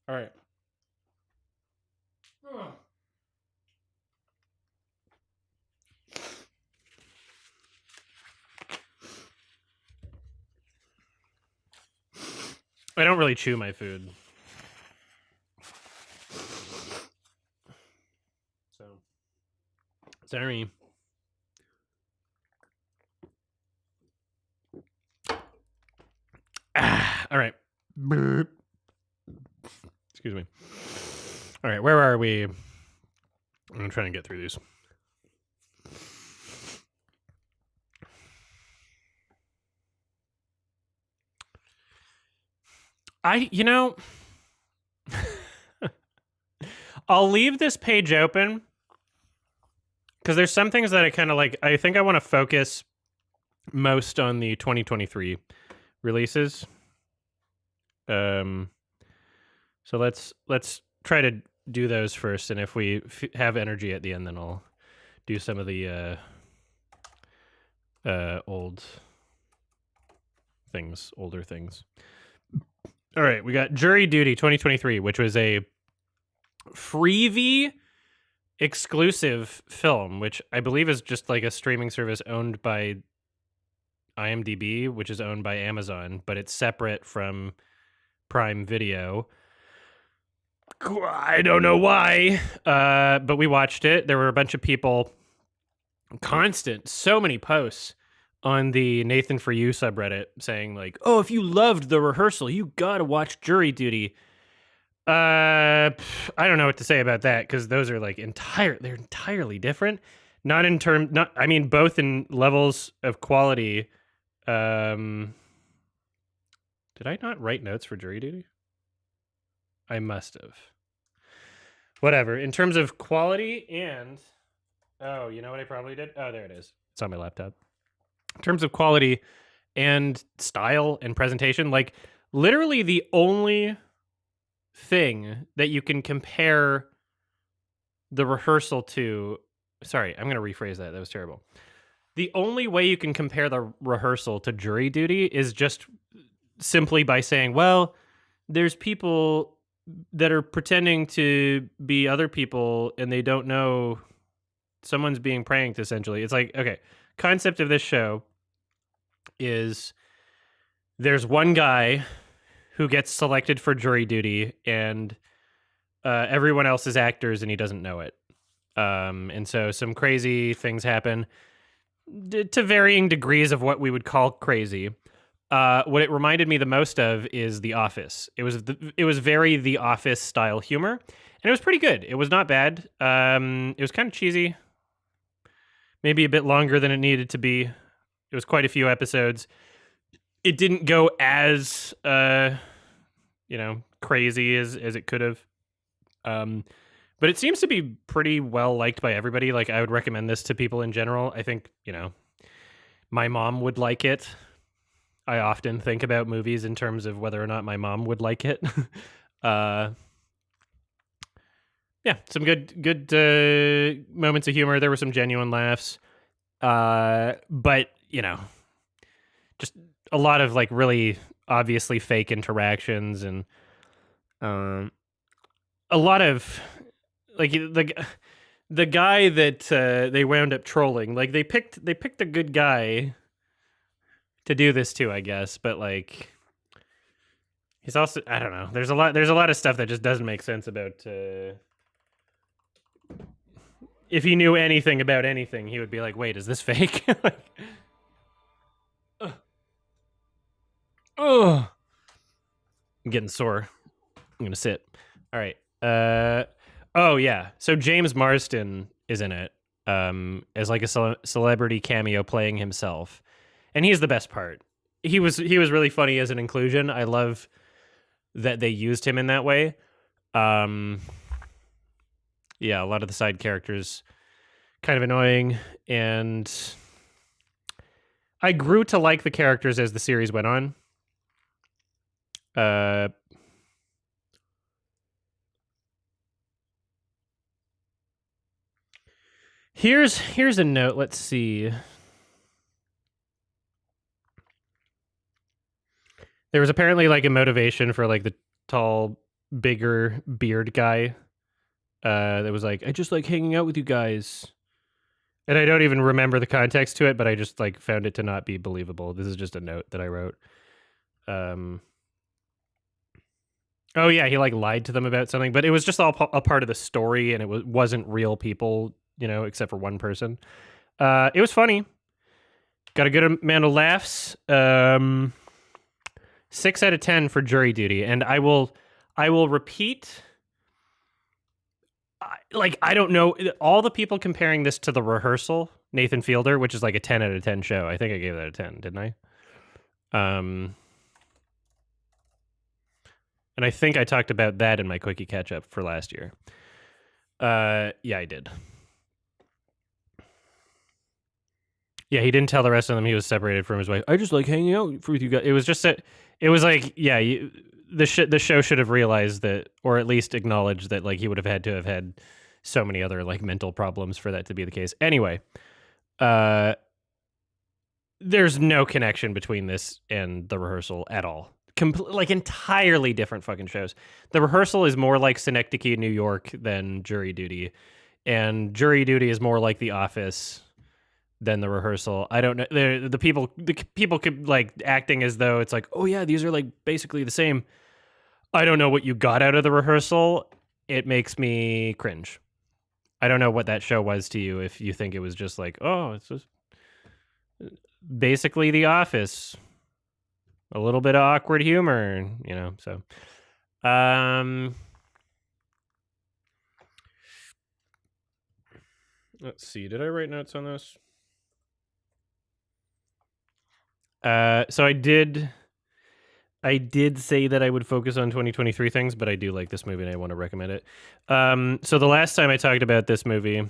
All right. I don't really chew my food. So, sorry. All right. Excuse me. All right, where are we? I'm trying to get through these. I'll leave this page open because there's some things that I kind of like. I think I want to focus most on the 2023 releases. So let's try to do those first, and if we have energy at the end, then I'll do some of the older things. All right, we got Jury Duty 2023, which was a Freevee exclusive film, which I believe is just like a streaming service owned by IMDb, which is owned by Amazon, but it's separate from Prime Video. I don't know why, but we watched it. There were a bunch of people, so many posts on the Nathan For You subreddit saying like, oh, if you loved The Rehearsal, you gotta watch Jury Duty. I don't know what to say about that, because those are like they're entirely different. I mean, both in levels of quality. Did I not write notes for Jury Duty? I must have. Whatever. In terms of quality and... Oh, you know what I probably did? Oh, there it is. It's on my laptop. In terms of quality and style and presentation, like literally the only thing that you can compare The Rehearsal to... Sorry, I'm going to rephrase that. That was terrible. The only way you can compare The Rehearsal to Jury Duty is just simply by saying, well, there's people that are pretending to be other people and they don't know someone's being pranked, essentially. It's like, okay, concept of this show is there's one guy who gets selected for jury duty and everyone else is actors and he doesn't know it. And so some crazy things happen to varying degrees of what we would call crazy. What it reminded me the most of is The Office. It was very The Office style humor, and it was pretty good. It was not bad. It was kind of cheesy, maybe a bit longer than it needed to be. It was quite a few episodes. It didn't go as crazy as it could have. But it seems to be pretty well liked by everybody. Like, I would recommend this to people in general. I think, my mom would like it. I often think about movies in terms of whether or not my mom would like it. Yeah, some good moments of humor. There were some genuine laughs. But, just a lot of like really obviously fake interactions and a lot of like the guy that they wound up trolling, like they picked a good guy to do this too, I guess, but like he's also, I don't know. There's a lot of stuff that just doesn't make sense about if he knew anything about anything, he would be like, "Wait, is this fake?" Like, oh, I'm getting sore. I'm gonna sit. All right. Oh yeah. So James Marsden is in it as like a celebrity cameo playing himself, and he's the best part. He was really funny as an inclusion. I love that they used him in that way. Yeah, a lot of the side characters kind of annoying, and I grew to like the characters as the series went on. Here's a note. Let's see. There was apparently like a motivation for like the tall, bigger beard guy. That was like, I just like hanging out with you guys. And I don't even remember the context to it, but I just like found it to not be believable. This is just a note that I wrote. Oh yeah, he like lied to them about something, but it was just all a part of the story, and it wasn't real people, you know, except for one person. It was funny. Got a good amount of laughs. 6 out of 10 for Jury Duty, and I will repeat. I don't know, all the people comparing this to The Rehearsal, Nathan Fielder, which is like a 10 out of 10 show. I think I gave that a 10, didn't I? And I think I talked about that in my Quickie Catchup for last year. Yeah, I did. Yeah, he didn't tell the rest of them he was separated from his wife. I just like hanging out with you guys. It was just it was like, yeah, the show should have realized that, or at least acknowledged that, like, he would have had to have had so many other like mental problems for that to be the case. Anyway, there's no connection between this and The Rehearsal at all. Like entirely different fucking shows. The Rehearsal is more like Synecdoche, New York than Jury Duty, and Jury Duty is more like The Office than The Rehearsal. I don't know. The people could like acting as though it's like, oh yeah, these are like basically the same. I don't know what you got out of The Rehearsal. It makes me cringe. I don't know what that show was to you. If you think it was just like, oh, it's just basically The Office, a little bit of awkward humor, you know. So, let's see. Did I write notes on this? So I did say that I would focus on 2023 things, but I do like this movie and I want to recommend it. So the last time I talked about this movie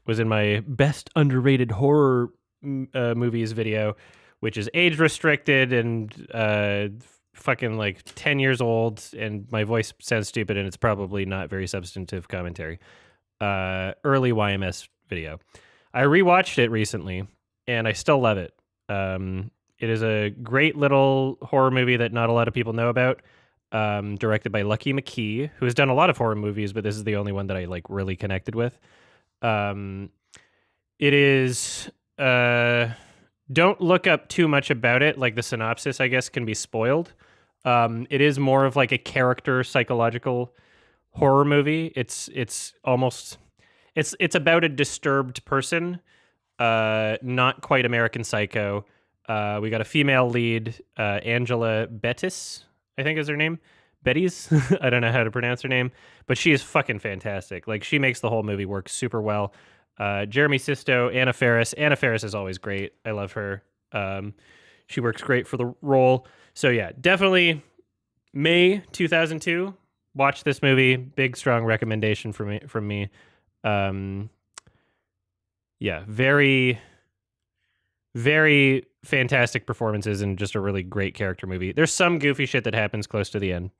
was in my best underrated horror movies video, which is age restricted and fucking like 10 years old, and my voice sounds stupid and it's probably not very substantive commentary. Early YMS video. I rewatched it recently and I still love it. It is a great little horror movie that not a lot of people know about. Directed by Lucky McKee, who has done a lot of horror movies, but this is the only one that I like really connected with. It is. Don't look up too much about it. Like the synopsis, I guess, can be spoiled. It is more of like a character psychological horror movie. It's about a disturbed person. Not quite American Psycho. We got a female lead, Angela Bettis, I think is her name. Betty's? I don't know how to pronounce her name, but she is fucking fantastic. Like, she makes the whole movie work super well. Jeremy Sisto, Anna Faris. Anna Faris is always great. I love her. She works great for the role. So yeah, definitely May 2002. Watch this movie. Big, strong recommendation from me. Yeah, very, very fantastic performances and just a really great character movie. There's some goofy shit that happens close to the end.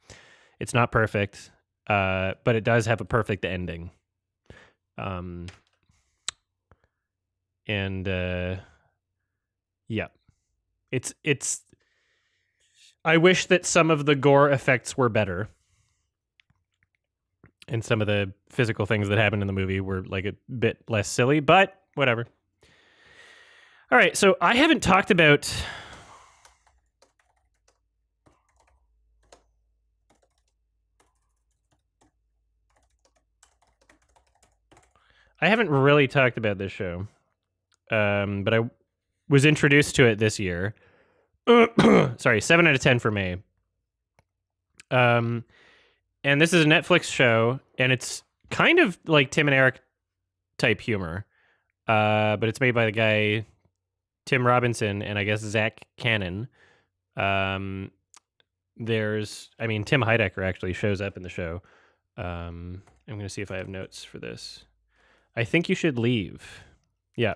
It's not perfect, but it does have a perfect ending. Yeah, it's. I wish that some of the gore effects were better. and some of the physical things that happened in the movie were like a bit less silly, but whatever. All right, so I haven't talked about really talked about this show, but I was introduced to it this year. Sorry, 7 out of 10 for me. And this is a Netflix show, and it's kind of like Tim and Eric type humor, but it's made by the guy Tim Robinson and I guess Zach Cannon. Tim Heidecker actually shows up in the show. I'm going to see if I have notes for this. I think you should leave. Yeah.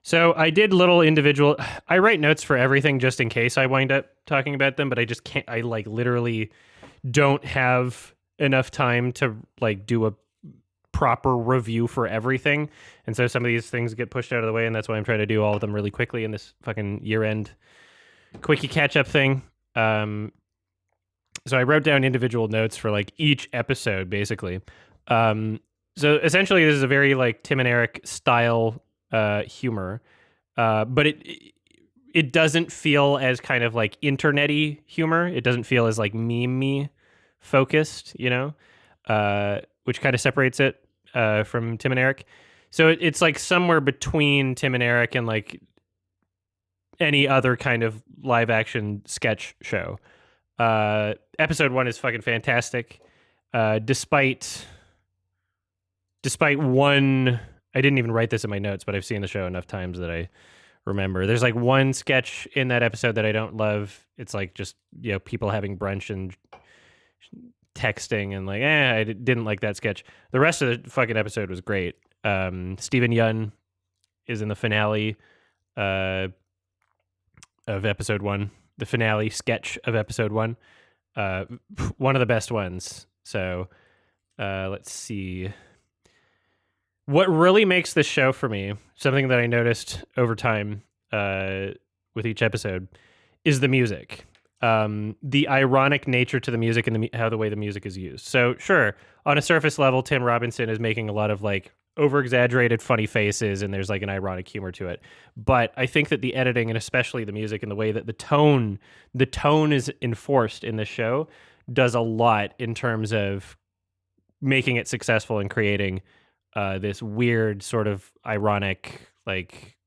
So I did little individual. I write notes for everything just in case I wind up talking about them, but I just can't. I like literally don't have enough time to like do a proper review for everything, and so some of these things get pushed out of the way, and that's why I'm trying to do all of them really quickly in this fucking year-end quickie catch-up thing. So I wrote down individual notes for like each episode, basically. So essentially, this is a very like Tim and Eric style humor, but it doesn't feel as kind of like internet-y humor. It doesn't feel as like meme-y focused, you know, which kind of separates it from Tim and Eric. So it's like somewhere between Tim and Eric and like any other kind of live action sketch show. Episode 1 is fucking fantastic. Despite one, I didn't even write this in my notes, but I've seen the show enough times that I remember. There's like one sketch in that episode that I don't love. It's like just, you know, people having brunch and texting and like, I didn't like that sketch. The rest of the fucking episode was great. Steven Yeun is in the finale of episode 1, the finale sketch of episode 1. One of the best ones. So let's see. What really makes this show for me, something that I noticed over time with each episode, is the music. The ironic nature to the music and how the way the music is used. So sure, on a surface level, Tim Robinson is making a lot of like over-exaggerated funny faces, and there's like an ironic humor to it. But I think that the editing, and especially the music and the way that the tone is enforced in the show, does a lot in terms of making it successful and creating this weird sort of ironic like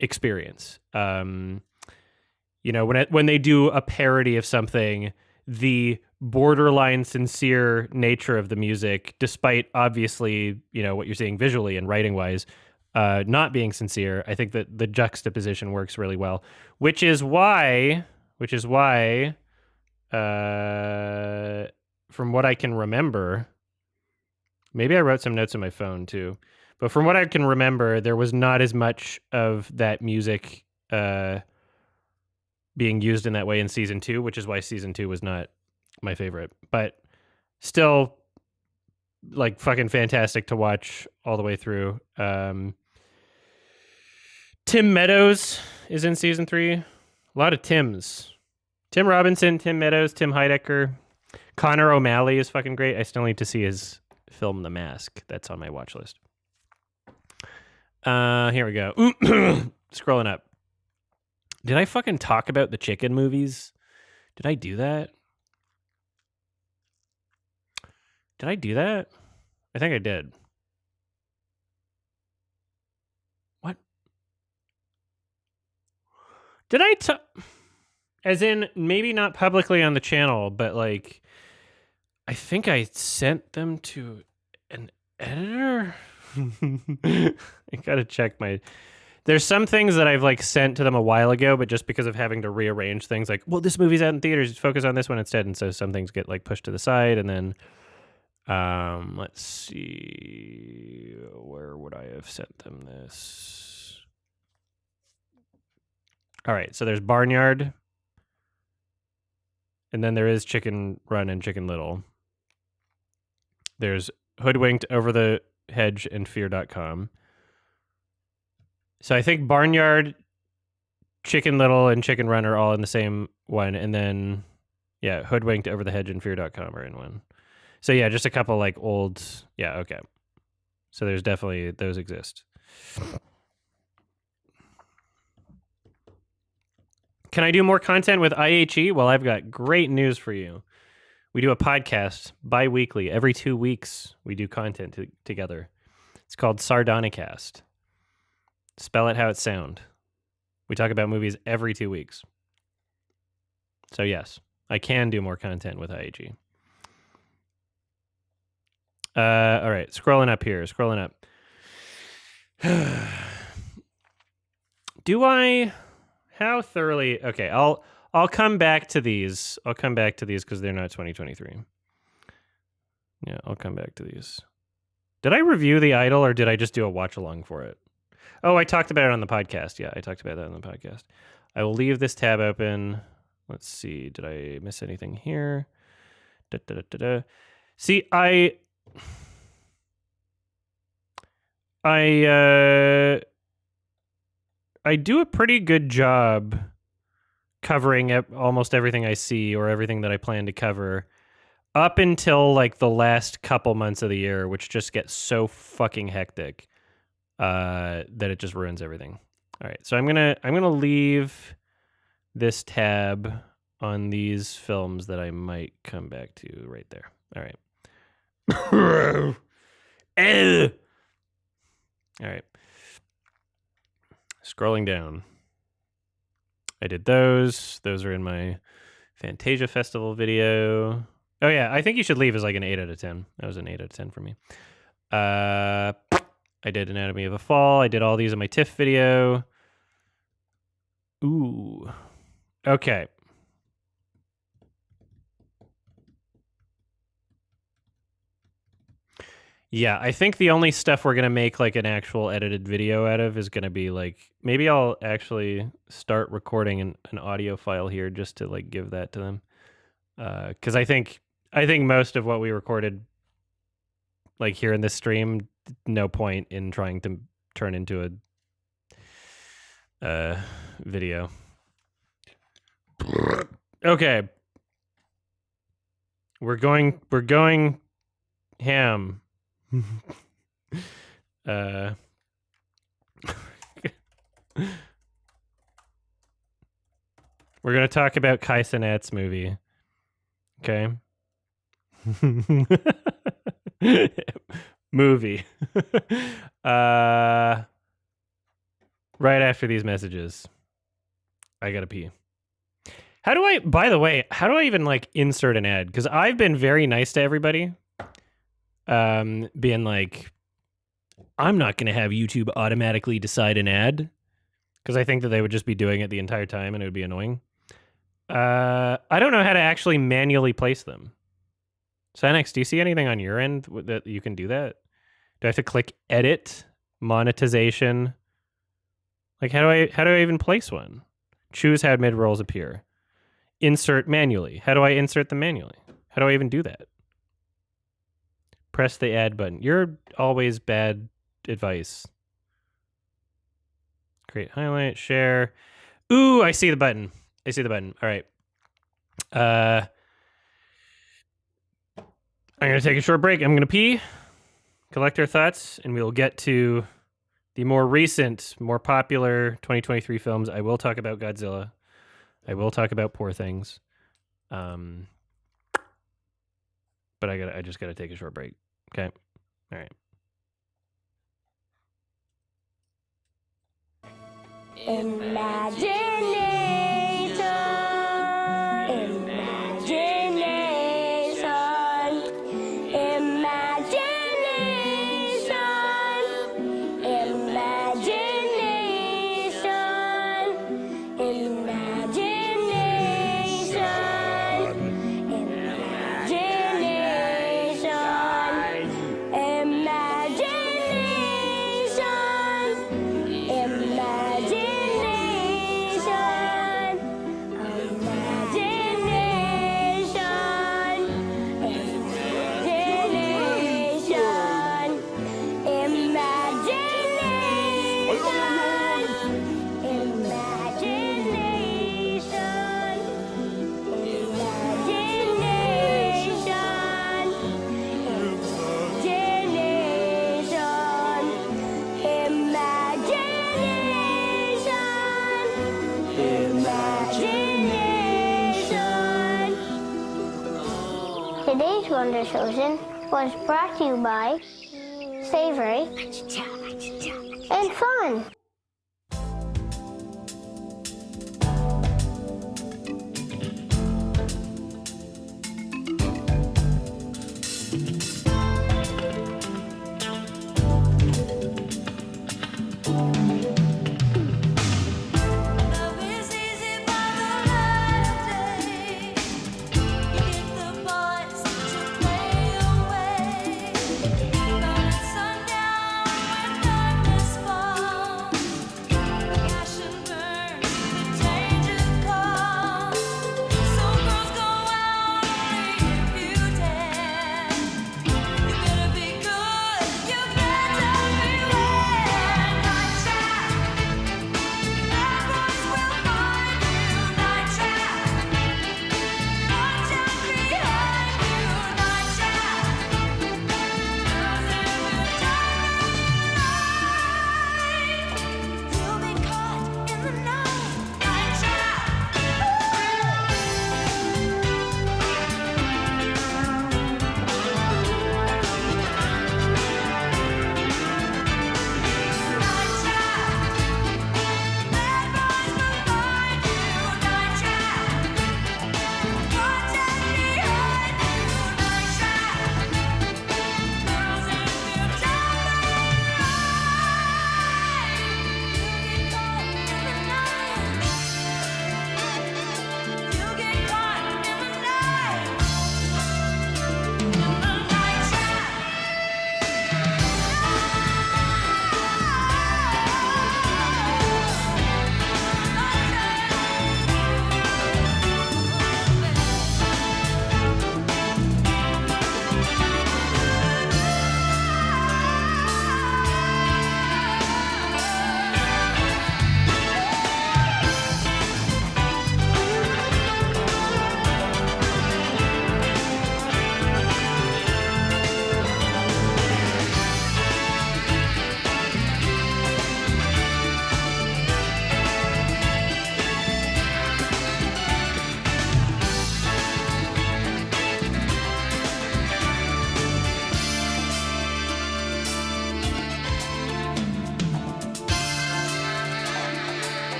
experience. You know, when they do a parody of something, the borderline sincere nature of the music, despite obviously, you know, what you're seeing visually and writing wise, not being sincere, I think that the juxtaposition works really well, which is why, from what I can remember, maybe I wrote some notes on my phone too, but from what I can remember, there was not as much of that music being used in that way in season 2, which is why season 2 was not my favorite, but still like fucking fantastic to watch all the way through. Tim Meadows is in season 3. A lot of Tims. Tim Robinson, Tim Meadows, Tim Heidecker. Connor O'Malley is fucking great. I still need to see his film The Mask. That's on my watch list. Here we go. Scrolling up. Did I fucking talk about the chicken movies? Did I do that? I think I did. What? Did I as in, maybe not publicly on the channel, but like, I think I sent them to an editor? I gotta check my... There's some things that I've like sent to them a while ago, but just because of having to rearrange things, like, well, this movie's out in theaters, focus on this one instead, and so some things get like pushed to the side, and then let's see, where would I have sent them this? All right, so there's Barnyard, and then there is Chicken Run and Chicken Little. There's Hoodwinked, Over the Hedge, and Fear.com. So I think Barnyard, Chicken Little, and Chicken Run are all in the same one. And then, yeah, Hoodwinked, Over the Hedge, and Fear.com are in one. So yeah, just a couple like old. Yeah, okay. So there's definitely those exist. Can I do more content with IHE? Well, I've got great news for you. We do a podcast bi-weekly. Every 2 weeks, we do content together. It's called Sardonicast. Spell it how it sounds. We talk about movies every 2 weeks. So yes, I can do more content with IHE. All right, scrolling up here, scrolling up. Do I? How thoroughly? Okay, I'll come back to these. I'll come back to these because they're not 2023. Yeah, I'll come back to these. Did I review The Idol or did I just do a watch along for it? Oh, I talked about it on the podcast. Yeah, I talked about that on the podcast. I will leave this tab open. Let's see. Did I miss anything here? See, I do a pretty good job covering almost everything I see or everything that I plan to cover up until like the last couple months of the year, which just gets so fucking hectic that it just ruins everything. All right, so I'm gonna leave this tab on these films that I might come back to right there. All right. All right. Scrolling down. I did those. Those are in my Fantasia Festival video. Oh yeah, I think you should leave as like an 8 out of 10. That was an 8 out of 10 for me. I did Anatomy of a Fall. I did all these in my TIFF video. Ooh. Okay. Yeah, I think the only stuff we're going to make like an actual edited video out of is going to be like, maybe I'll actually start recording an audio file here just to like give that to them. Because I think most of what we recorded like here in this stream, no point in trying to turn into a video. Okay. We're going ham. We're gonna talk about Kai Cenat's movie. Okay. Movie. Right after these messages. I gotta pee. By the way, how do I even like insert an ad? Because I've been very nice to everybody. Being like, I'm not going to have YouTube automatically decide an ad because I think that they would just be doing it the entire time and it would be annoying. I don't know how to actually manually place them. Synex, do you see anything on your end that you can do that? Do I have to click edit, monetization? Like, how do I even place one? Choose how mid-rolls appear. Insert manually. How do I insert them manually? How do I even do that? Press the add button. You're always bad advice. Create highlight, share. Ooh, I see the button. I see the button. All right. I'm going to take a short break. I'm going to pee, collect our thoughts, and we'll get to the more recent, more popular 2023 films. I will talk about Godzilla. I will talk about Poor Things. But I just got to take a short break. Okay. All right. Imagination. Today's Wonder Chosen was brought to you by Savory and Fun.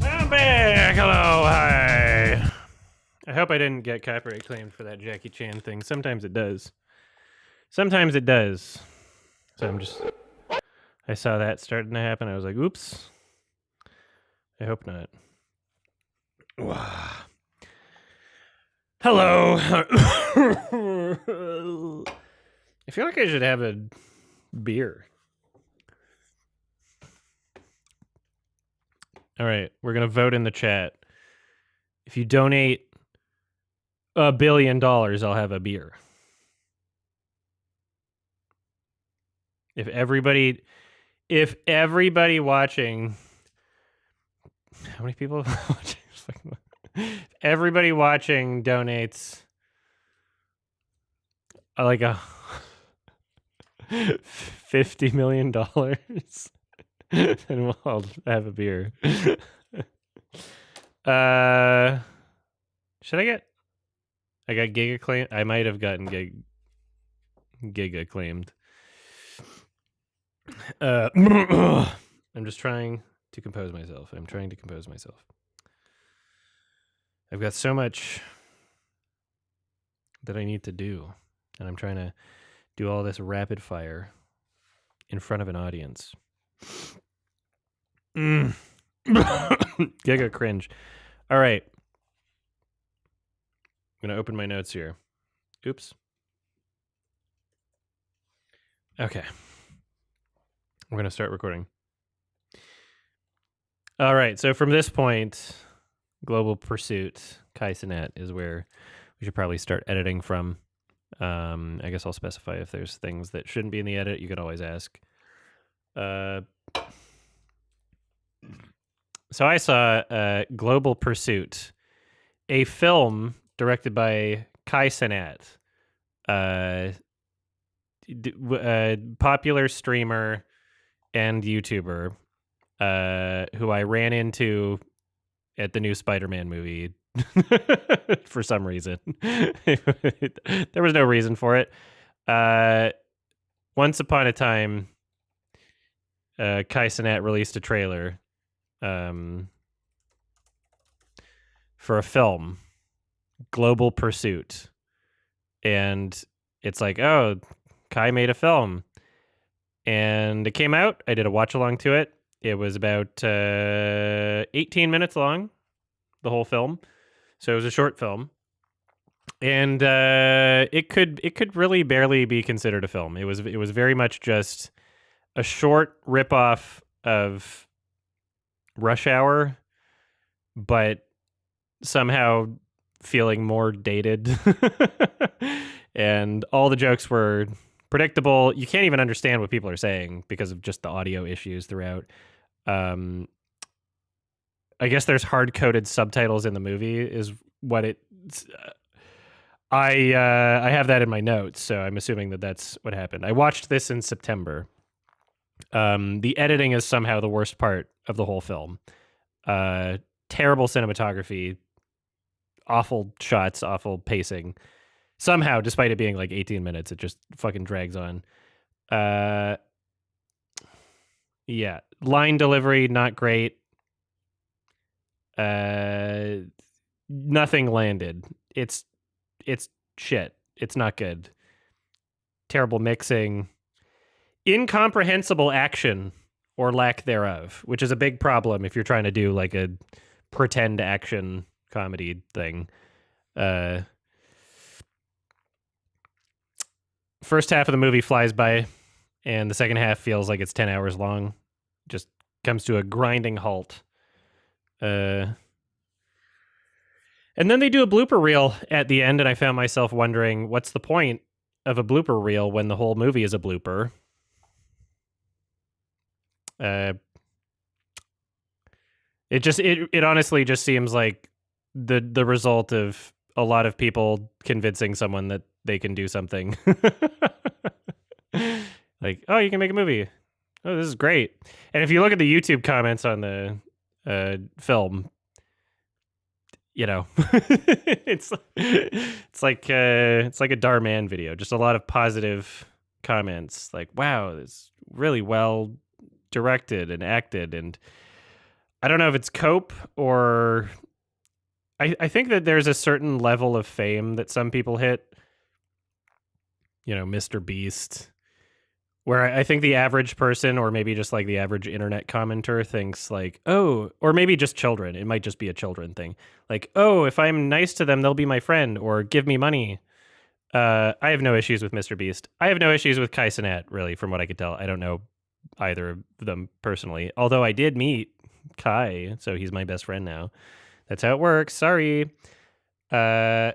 I'm back. Hello. Hi. I hope I didn't get copyright claimed for that Jackie Chan thing. Sometimes it does. Sometimes it does. So I saw that starting to happen. I was like, oops. I hope not. Hello. I feel like I should have a beer. All right, we're going to vote in the chat. If you donate $1 billion, I'll have a beer. If everybody watching, how many people are watching? If everybody watching donates like $50 million, then we'll all have a beer. Should I get? I got Giga claimed. I might have gotten Giga claimed. I'm just trying to compose myself. I've got so much that I need to do, and I'm trying to do all this rapid fire in front of an audience. Giga cringe. All right. I'm going to open my notes here. Oops. Okay. We're going to start recording. All right. So from this point, Global Pursuit, Kai Cenat is where we should probably start editing from. I guess I'll specify if there's things that shouldn't be in the edit. You can always ask. So I saw Global Pursuit a film directed by Kai Cenat, popular streamer and YouTuber, who I ran into at the new Spider-Man movie for some reason. There was no reason for it. Once upon a time, Kai Cenat released a trailer for a film, Global Pursuit. And it's like, oh, Kai made a film. And it came out. I did a watch along to it. It was about 18 minutes long, the whole film. So it was a short film. And it could really barely be considered a film. It was very much just a short ripoff of Rush Hour, but somehow feeling more dated. And all the jokes were predictable. You can't even understand what people are saying because of just the audio issues throughout. I guess there's hard-coded subtitles in the movie is what it... I have that in my notes, so I'm assuming that that's what happened. I watched this in September. The editing is somehow the worst part of the whole film. Terrible cinematography, awful shots, awful pacing. Somehow, despite it being like 18 minutes, it just fucking drags on. Yeah, line delivery, not great. Nothing landed. It's shit. It's not good. Terrible mixing. Incomprehensible action or lack thereof, which is a big problem if you're trying to do like a pretend action comedy thing. First half of the movie flies by, and the second half feels like it's 10 hours long. Just comes to a grinding halt. And then they do a blooper reel at the end, and I found myself wondering, what's the point of a blooper reel when the whole movie is a blooper? It honestly just seems like the result of a lot of people convincing someone that they can do something. Like, oh, you can make a movie. Oh, this is great. And if you look at the YouTube comments on the film, you know, it's like a Darman video. Just a lot of positive comments. Like, wow, it's really well directed and acted. And I don't know if it's cope or I think that there's a certain level of fame that some people hit. You know, Mr. Beast, where I think the average person, or maybe just like the average internet commenter, thinks like, oh, or maybe just children. It might just be a children thing. Like, oh, if I'm nice to them, they'll be my friend or give me money. I have no issues with Mr. Beast. I have no issues with Kai Cenat, really, from what I could tell. I don't know either of them personally, although I did meet Kai, so he's my best friend now. That's how it works. Sorry. There's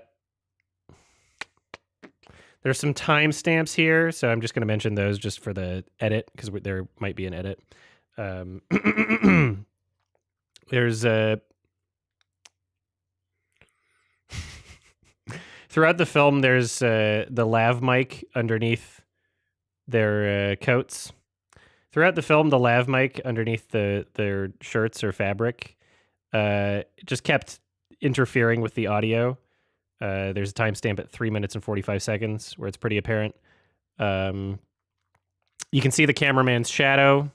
some timestamps here, so I'm just going to mention those just for the edit, because there might be an edit. There's a... Throughout the film, there's the lav mic underneath their coats. Throughout the film, the lav mic underneath their shirts or fabric just kept interfering with the audio. There's a timestamp at 3 minutes and 45 seconds where it's pretty apparent. You can see the cameraman's shadow.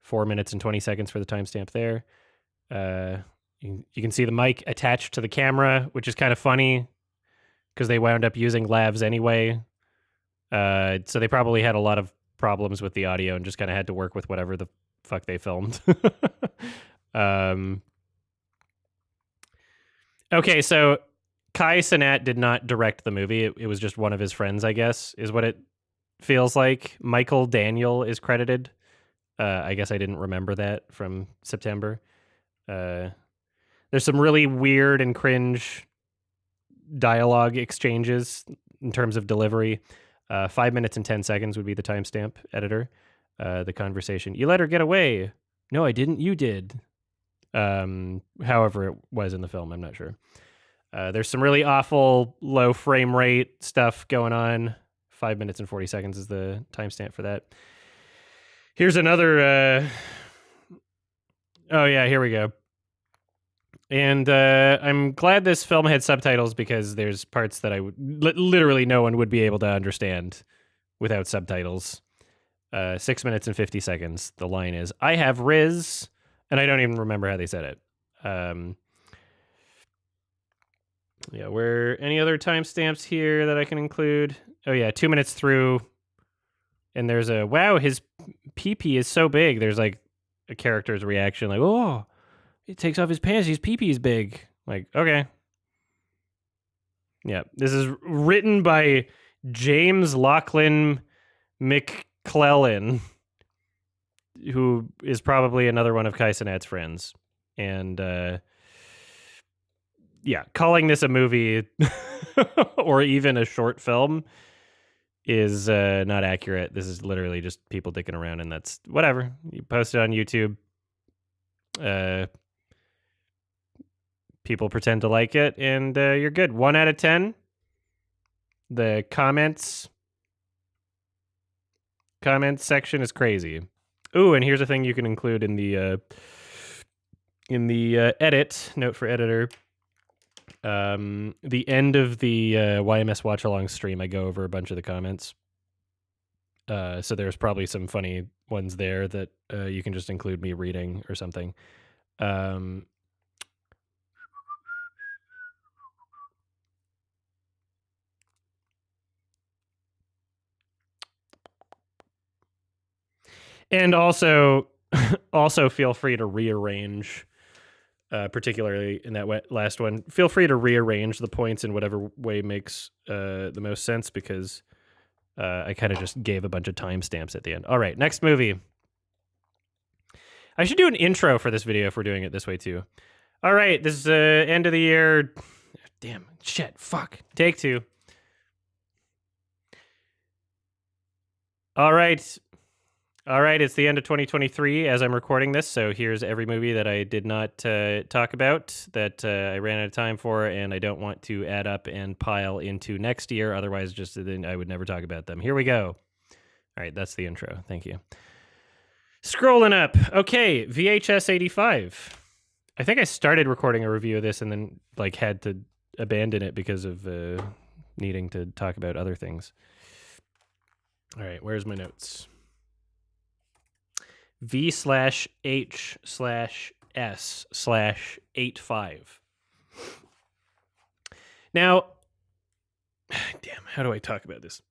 4 minutes and 20 seconds for the timestamp there. You can see the mic attached to the camera, which is kind of funny because they wound up using lavs anyway. So they probably had a lot of problems with the audio and just kind of had to work with whatever the fuck they filmed. Okay, so Kai Cenat did not direct the movie. It was just one of his friends, I guess, is what it feels like. Michael Daniel is credited. I guess I didn't remember that from September. There's some really weird and cringe dialogue exchanges in terms of delivery. 5 minutes and 10 seconds would be the timestamp, editor. The conversation. You let her get away. No, I didn't. You did. However it was in the film, I'm not sure. There's some really awful low frame rate stuff going on. 5 minutes and 40 seconds is the timestamp for that. Here's another. Oh, yeah, here we go. And I'm glad this film had subtitles because there's parts that I would literally no one would be able to understand without subtitles. 6 minutes and 50 seconds. The line is, "I have Riz," and I don't even remember how they said it. Yeah, where any other timestamps here that I can include? Oh yeah, 2 minutes through, and there's a wow, his pee-pee is so big. There's like a character's reaction, like, "Oh, he takes off his pants. His pee-pee is big." Like, okay. Yeah, this is written by James Lachlan McClellan, who is probably another one of Kaisenat's friends. And yeah, calling this a movie or even a short film is not accurate. This is literally just people dicking around, and that's whatever. You post it on YouTube. People pretend to like it, and you're good. 1 out of 10. The comments section is crazy. Ooh, and here's a thing you can include in the edit note for editor. The end of the YMS watch along stream, I go over a bunch of the comments. So there's probably some funny ones there that you can just include me reading or something. And also feel free to rearrange, particularly in that last one. Feel free to rearrange the points in whatever way makes the most sense, because I kind of just gave a bunch of timestamps at the end. All right, next movie. I should do an intro for this video if we're doing it this way too. All right, this is end of the year. Damn, shit, fuck. Take 2. All right, it's the end of 2023 as I'm recording this, so here's every movie that I did not talk about that I ran out of time for, and I don't want to add up and pile into next year, otherwise just then I would never talk about them. Here we go. All right, that's the intro. Thank you. Scrolling up. Okay, VHS 85. I think I started recording a review of this and then like had to abandon it because of needing to talk about other things. All right, where's my notes? V/H/S/85. Now, damn, how do I talk about this?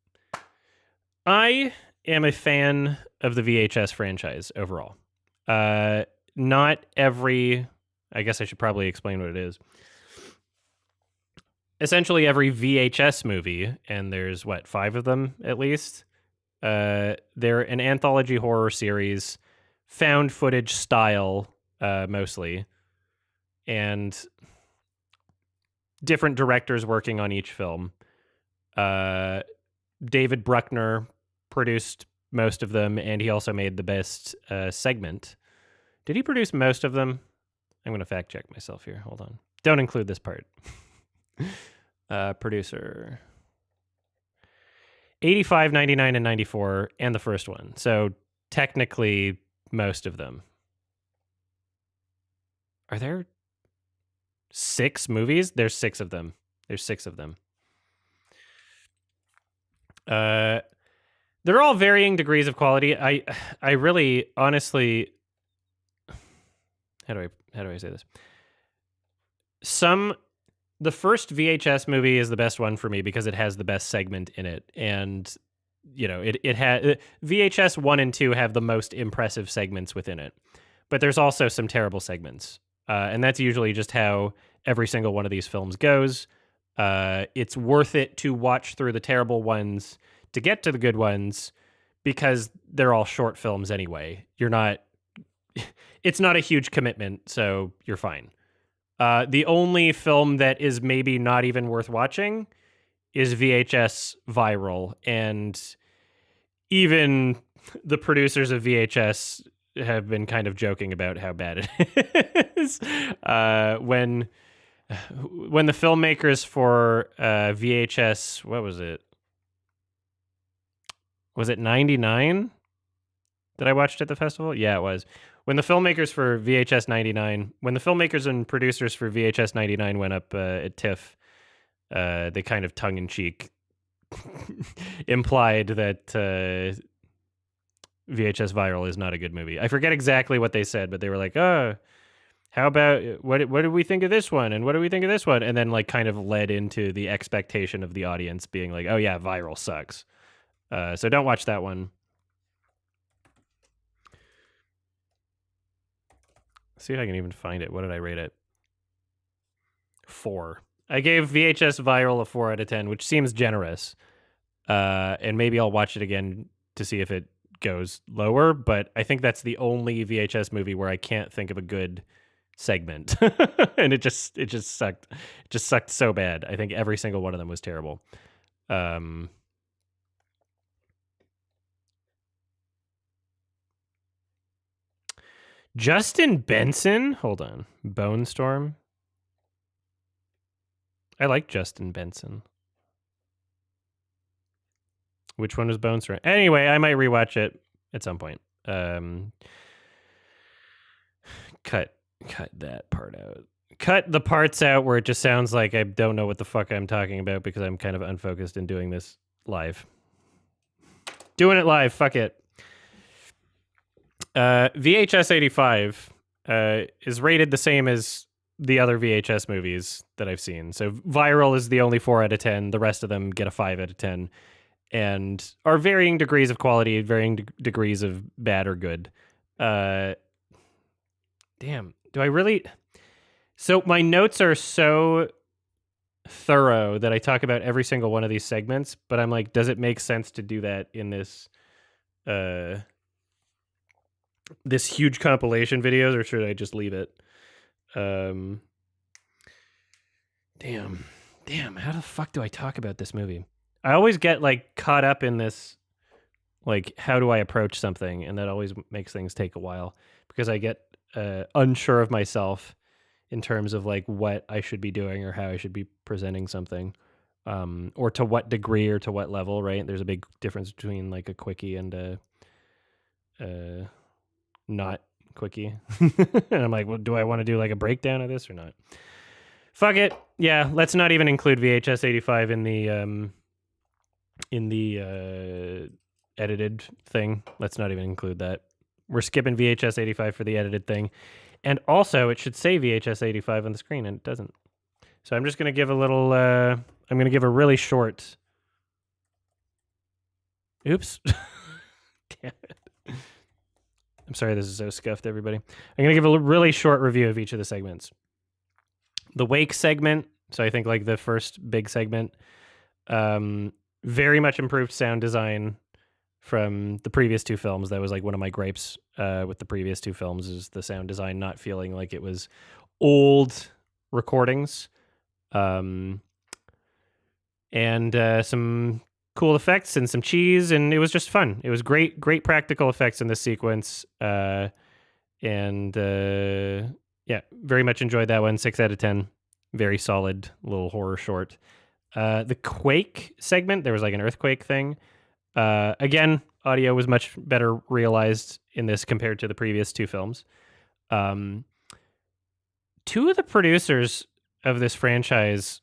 I am a fan of the VHS franchise overall. Not every, I guess I should probably explain what it is. Essentially every VHS movie, and there's 5 of them at least, they're an anthology horror series, found footage style mostly, and different directors working on each film. David Bruckner produced most of them, and he also made the best segment. Did he produce most of them? I'm going to fact check myself here. Hold on. Don't include this part. Producer. 85, 99, and 94, and the first one. So technically, most of them. Are there 6 movies? There's 6 of them. There's 6 of them. They're all varying degrees of quality. I really, honestly, how do I say this? The first VHS movie is the best one for me because it has the best segment in it, and you know, it had VHS 1 and 2 have the most impressive segments within it, but there's also some terrible segments, and that's usually just how every single one of these films goes. It's worth it to watch through the terrible ones to get to the good ones because they're all short films anyway. It's not a huge commitment, so you're fine. The only film that is maybe not even worth watching is VHS Viral, and even the producers of VHS have been kind of joking about how bad it is. When when the filmmakers for VHS, what was it? Was it 99 that I watched at the festival? Yeah, it was. When the filmmakers for VHS 99, when the filmmakers and producers for VHS 99 went up at TIFF, they kind of tongue-in-cheek implied that VHS Viral is not a good movie. I forget exactly what they said, but they were like, "Oh, how about what do we think of this one? And what do we think of this one?" And then like kind of led into the expectation of the audience being like, "Oh yeah, Viral sucks." So don't watch that one. See if I can even find it. What did I rate it? 4. I gave VHS Viral a 4 out of 10, which seems generous. And maybe I'll watch it again to see if it goes lower. But I think that's the only VHS movie where I can't think of a good segment, and it just sucked. It just sucked so bad. I think every single one of them was terrible. Justin Benson. Hold on. Bone Storm. I like Justin Benson. Which one was Bone Storm? Anyway, I might rewatch it at some point. Cut that part out. Cut the parts out where it just sounds like I don't know what the fuck I'm talking about because I'm kind of unfocused in doing this live. Doing it live. Fuck it. VHS 85 is rated the same as the other VHS movies that I've seen. So Viral is the only 4 out of 10. The rest of them get a 5 out of 10 and are varying degrees of quality, varying degrees of bad or good. Damn. Do I really... So my notes are so thorough that I talk about every single one of these segments, but I'm like, does it make sense to do that in this this huge compilation videos, or should I just leave it? Damn, how the fuck do I talk about this movie? I always get like caught up in this, like, how do I approach something? And that always makes things take a while because I get unsure of myself in terms of like what I should be doing or how I should be presenting something, or to what degree or to what level, right? There's a big difference between like a quickie and a not quickie. And I'm like, well, do I want to do like a breakdown of this or not? Fuck it. Yeah, let's not even include VHS 85 in the edited thing. Let's not even include that. We're skipping VHS 85 for the edited thing. And also, it should say VHS 85 on the screen, and it doesn't. So I'm just going to give a little... I'm going to give a really short... Oops. Damn it. I'm sorry this is so scuffed, everybody. I'm going to give a really short review of each of the segments. The Wake segment, so I think like the first big segment, very much improved sound design from the previous 2 films. That was like one of my gripes with the previous 2 films, is the sound design not feeling like it was old recordings. And some cool effects and some cheese, and it was just fun. It was great practical effects in this sequence. Yeah, very much enjoyed that one. 6 out of 10. Very solid little horror short. The Quake segment, there was like an earthquake thing. Again, audio was much better realized in this compared to the previous 2 films. 2 of the producers of this franchise,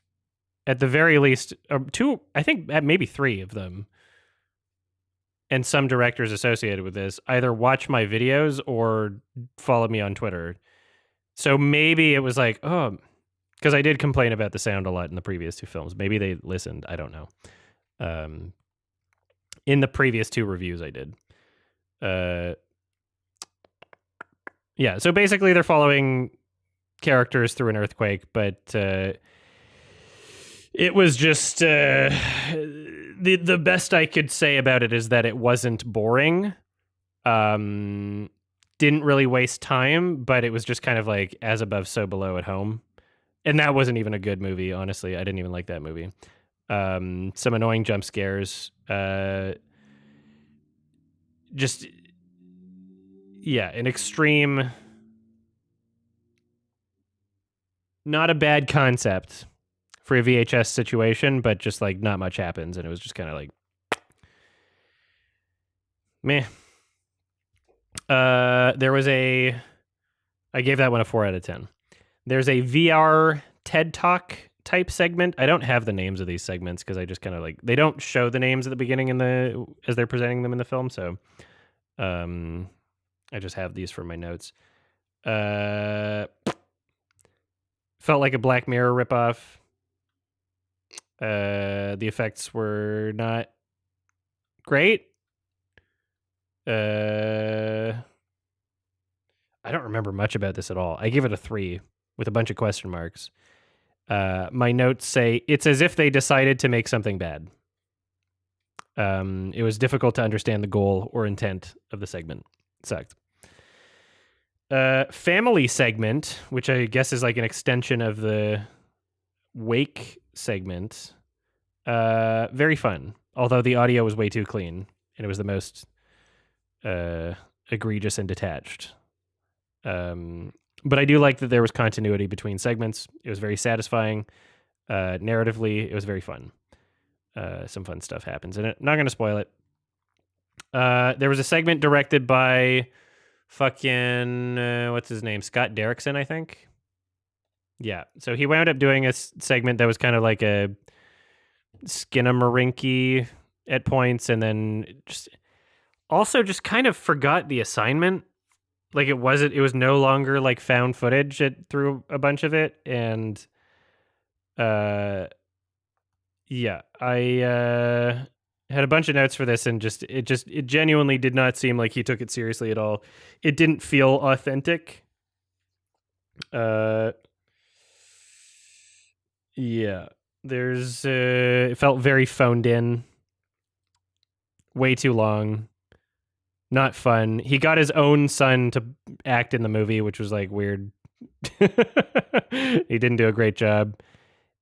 at the very least, 2, I think maybe 3 of them, and some directors associated with this, either watch my videos or follow me on Twitter. So maybe it was like, oh, because I did complain about the sound a lot in the previous 2 films. Maybe they listened. I don't know. In the previous 2 reviews I did. Yeah, so basically they're following characters through an earthquake, but it was just... the best I could say about it is that it wasn't boring. Didn't really waste time, but it was just kind of like as above, so below at home. And that wasn't even a good movie, honestly. I didn't even like that movie. Some annoying jump scares. Just, yeah, an extreme not a bad concept for a VHS situation, but just like not much happens, and it was just kind of like meh. There was I gave that one a 4 out of 10. There's a VR TED Talk type segment. I don't have the names of these segments because I just kind of like, they don't show the names at the beginning as they're presenting them in the film. So I just have these for my notes. Felt like a Black Mirror ripoff. The effects were not great. I don't remember much about this at all. I gave it a 3 with a bunch of question marks. My notes say it's as if they decided to make something bad. It was difficult to understand the goal or intent of the segment. It sucked. Family segment, which I guess is like an extension of the Wake segment. Very fun, although the audio was way too clean and it was the most egregious and detached. But I do like that there was continuity between segments. It was very satisfying. Narratively, it was very fun. Some fun stuff happens in it. Not going to spoil it. There was a segment directed by fucking, what's his name? Scott Derrickson, I think. Yeah. So he wound up doing a segment that was kind of like a Skinamarinky at points, and then just kind of forgot the assignment. Like it was no longer like found footage through a bunch of it. And yeah, I had a bunch of notes for this, and it genuinely did not seem like he took it seriously at all. It didn't feel authentic. Yeah, it felt very phoned in, way too long, not fun. He got his own son to act in the movie, which was like weird. He didn't do a great job.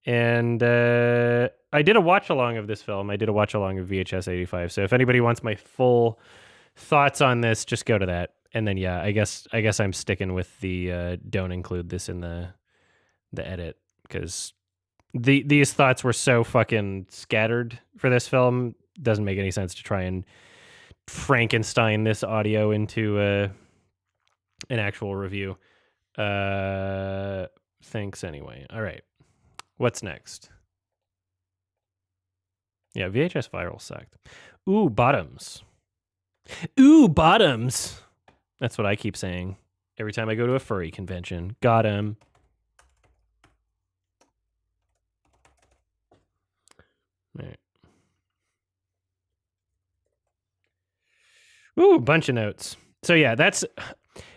And I did a watch along of this film. I did a watch along of VHS 85. So if anybody wants my full thoughts on this, just go to that. And then yeah, I guess I'm sticking with the don't include this in the edit, because these thoughts were so fucking scattered for this film. Doesn't make any sense to try and Frankenstein this audio into an actual review. Thanks anyway. All right. What's next? Yeah, VHS Viral sucked. Ooh, bottoms. Ooh, bottoms. That's what I keep saying every time I go to a furry convention. Got him. All right. Ooh, bunch of notes. So yeah,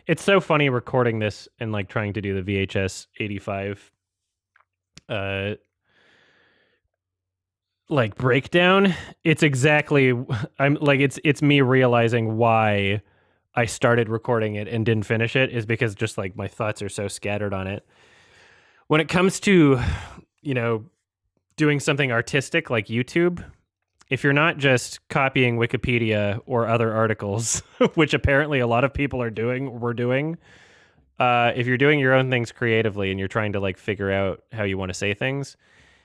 it's so funny recording this and like trying to do the VHS 85 like breakdown. It's exactly, it's me realizing why I started recording it and didn't finish it, is because just like my thoughts are so scattered on it. When it comes to, doing something artistic like YouTube, if you're not just copying Wikipedia or other articles, which apparently a lot of people we're doing, if you're doing your own things creatively and you're trying to like figure out how you want to say things,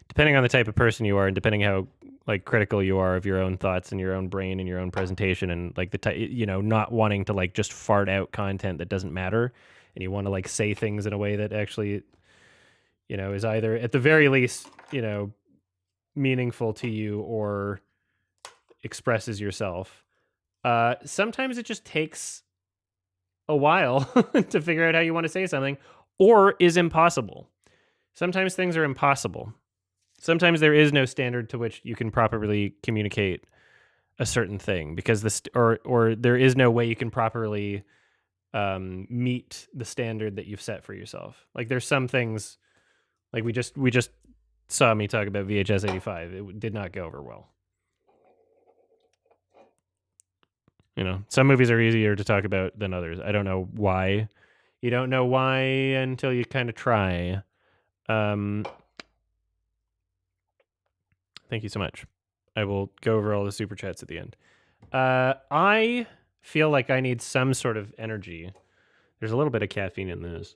depending on the type of person you are and depending how like critical you are of your own thoughts and your own brain and your own presentation, and like not wanting to like just fart out content that doesn't matter, and you want to like say things in a way that actually, is either at the very least, meaningful to you or expresses yourself. Sometimes it just takes a while to figure out how you want to say something, or is impossible. Sometimes things are impossible. Sometimes there is no standard to which you can properly communicate a certain thing, because or there is no way you can properly meet the standard that you've set for yourself. Like there's some things, like we just saw me talk about VHS 85. It did not go over well. Some movies are easier to talk about than others. I don't know why. You don't know why until you kind of try. Thank you so much. I will go over all the super chats at the end. I feel like I need some sort of energy. There's a little bit of caffeine in this.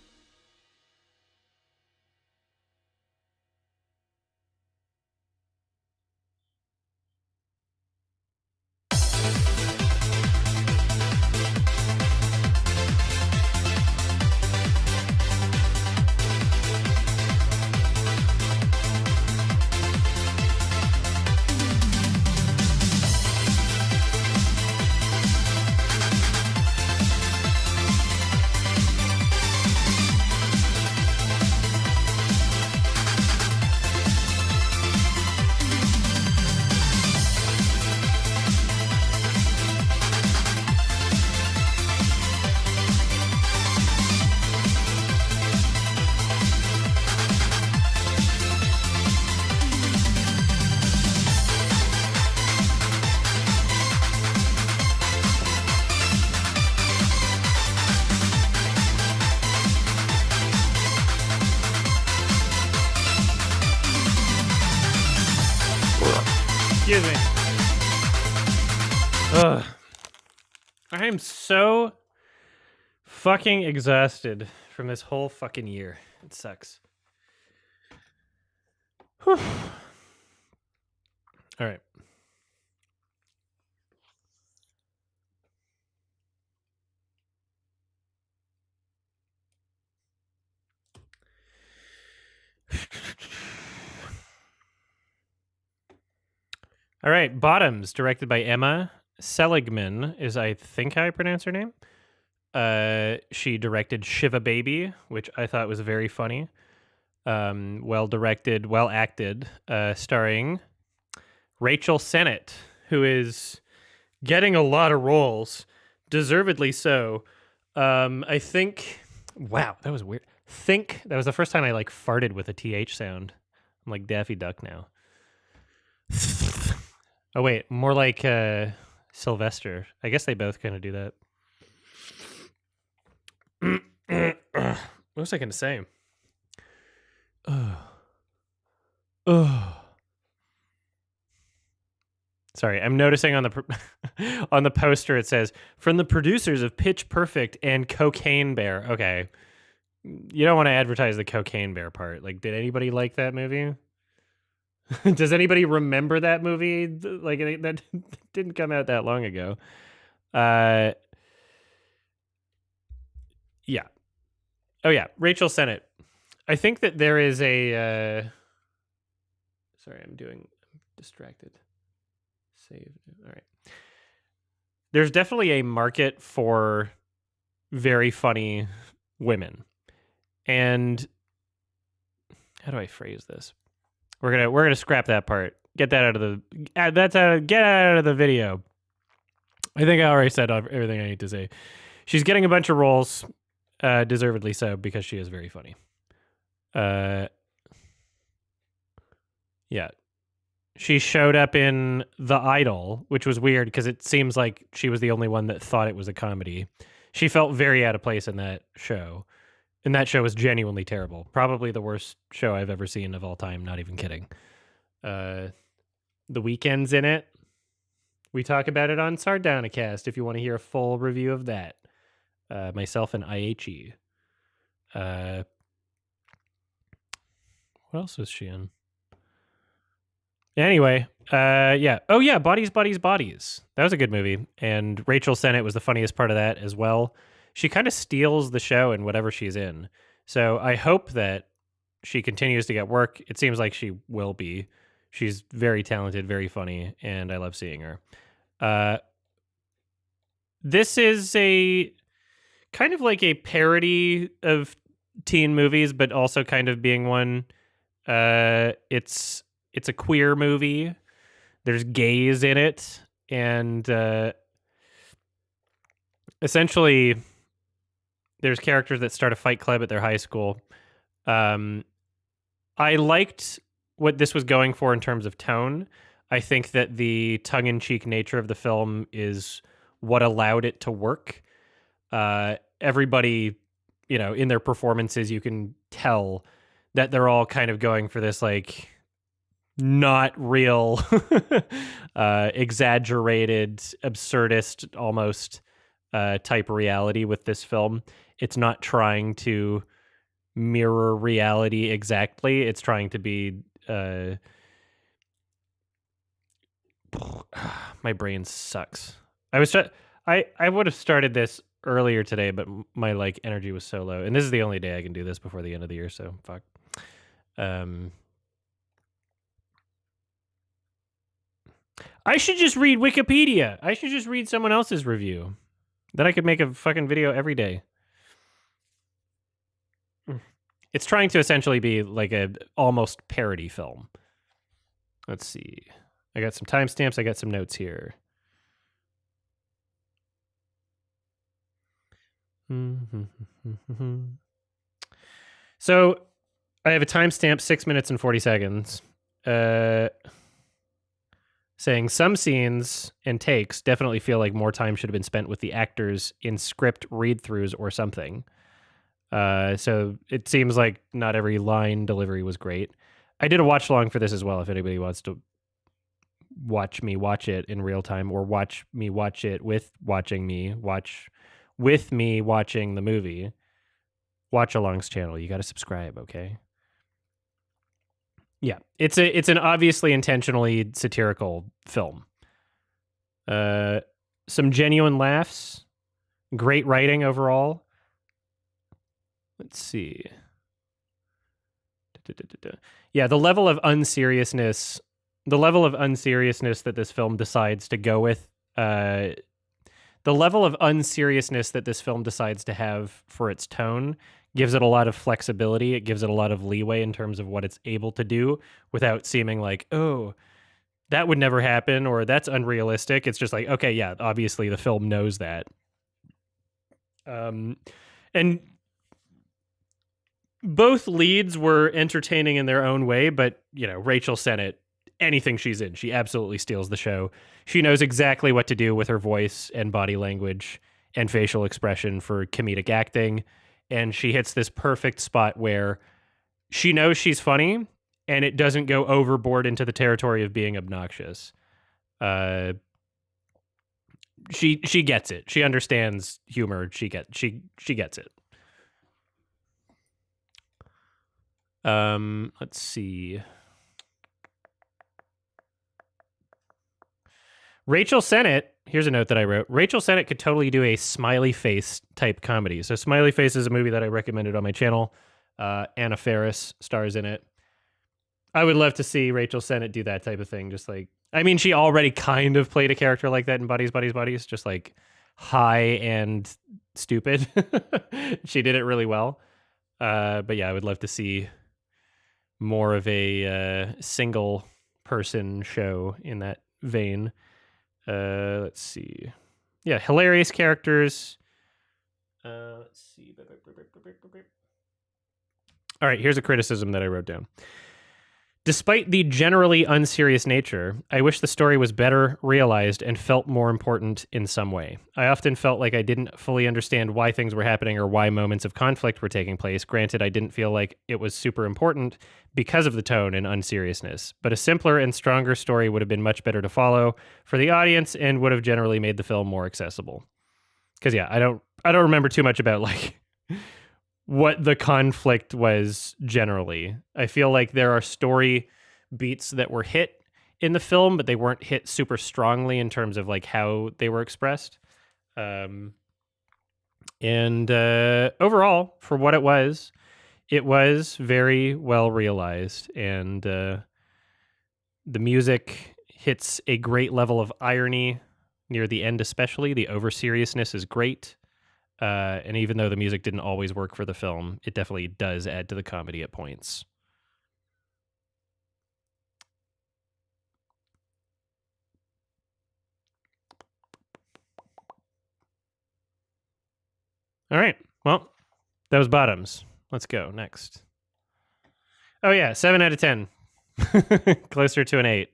Excuse me. Ugh. I am so fucking exhausted from this whole fucking year. It sucks. Whew. All right. All right, Bottoms, directed by Emma Seligman, is I think how I pronounce her name. She directed Shiva Baby, which I thought was very funny. Well directed, well acted, starring Rachel Sennett, who is getting a lot of roles, deservedly so. I think, wow, that was weird. Think, that was the first time I like farted with a TH sound. I'm like Daffy Duck now. Oh wait, more like Sylvester. I guess they both kind of do that. What was I going to say? Sorry, I'm noticing on the on the poster it says from the producers of Pitch Perfect and Cocaine Bear. Okay, you don't want to advertise the Cocaine Bear part. Like, did anybody like that movie? Does anybody remember that movie? Like, that didn't come out that long ago. Yeah. Oh yeah, Rachel Sennett. I think that there is a. Sorry, I'm distracted. Save. All right. There's definitely a market for very funny women, and how do I phrase this? We're gonna scrap that part. Get that out of the. Get out of the video. I think I already said everything I need to say. She's getting a bunch of roles, deservedly so, because she is very funny. Yeah. She showed up in The Idol, which was weird because it seems like she was the only one that thought it was a comedy. She felt very out of place in that show. And that show was genuinely terrible. Probably the worst show I've ever seen of all time, not even kidding. The Weeknd's in it. We talk about it on Sardonicast if you want to hear a full review of that. Myself and IHE. What else was she in? Anyway, yeah. Oh, yeah, Bodies, Bodies, Bodies. That was a good movie. And Rachel Sennett was the funniest part of that as well. She kind of steals the show in whatever she's in. So I hope that she continues to get work. It seems like she will be. She's very talented, very funny, and I love seeing her. This is a kind of like a parody of teen movies, but also kind of being one. It's a queer movie. There's gays in it, and essentially, there's characters that start a fight club at their high school. I liked what this was going for in terms of tone. I think that the tongue-in-cheek nature of the film is what allowed it to work. Everybody, in their performances, you can tell that they're all kind of going for this, like, not real, exaggerated, absurdist, almost type reality with this film. It's not trying to mirror reality exactly. It's trying to be... my brain sucks. I would have started this earlier today, but my energy was so low. And this is the only day I can do this before the end of the year, so fuck. I should just read Wikipedia. I should just read someone else's review. Then I could make a fucking video every day. It's trying to essentially be like a almost parody film. Let's see. I got some timestamps. I got some notes here. So I have a timestamp, 6 minutes and 40 seconds. Saying some scenes and takes definitely feel like more time should have been spent with the actors in script read-throughs or something. So it seems like not every line delivery was great. I did a watch along for this as well if anybody wants to watch me watch it in real time, or watch me watch it with watching me watch with me watching the movie, Watch Along's channel. You got to subscribe, okay? Yeah, it's an obviously intentionally satirical film. Some genuine laughs, great writing overall. Let's see. Yeah, the level of unseriousness that this film decides to go with, the level of unseriousness that this film decides to have for its tone gives it a lot of flexibility. It gives it a lot of leeway in terms of what it's able to do without seeming like, oh, that would never happen or that's unrealistic. It's just like, okay, yeah, obviously the film knows that. And both leads were entertaining in their own way, but, you know, Rachel Sennett, anything she's in, she absolutely steals the show. She knows exactly what to do with her voice and body language and facial expression for comedic acting. And she hits this perfect spot where she knows she's funny and it doesn't go overboard into the territory of being obnoxious. She gets it. She understands humor. She gets it. Let's see. Rachel Sennett, here's a note that I wrote. Rachel Sennett could totally do a smiley face type comedy. So Smiley Face is a movie that I recommended on my channel. Anna Faris stars in it. I would love to see Rachel Sennett do that type of thing. Just like, I mean, she already kind of played a character like that in Buddies, just like high and stupid. She did it really well. But yeah, I would love to see more of a single person show in that vein. Let's see. Yeah, hilarious characters. Let's see. All right, here's a criticism that I wrote down. Despite the generally unserious nature, I wish the story was better realized and felt more important in some way. I often felt like I didn't fully understand why things were happening or why moments of conflict were taking place. Granted, I didn't feel like it was super important because of the tone and unseriousness, but a simpler and stronger story would have been much better to follow for the audience and would have generally made the film more accessible. Because yeah, I don't remember too much about like what the conflict was generally. I feel like there are story beats that were hit in the film, but they weren't hit super strongly in terms of like how they were expressed. And overall, for what it was very well realized. And the music hits a great level of irony near the end, especially. The over-seriousness is great. And even though the music didn't always work for the film, it definitely does add to the comedy at points. All right. Well, that was bottoms. Let's go next. Oh yeah, 7 out of 10. Closer to an 8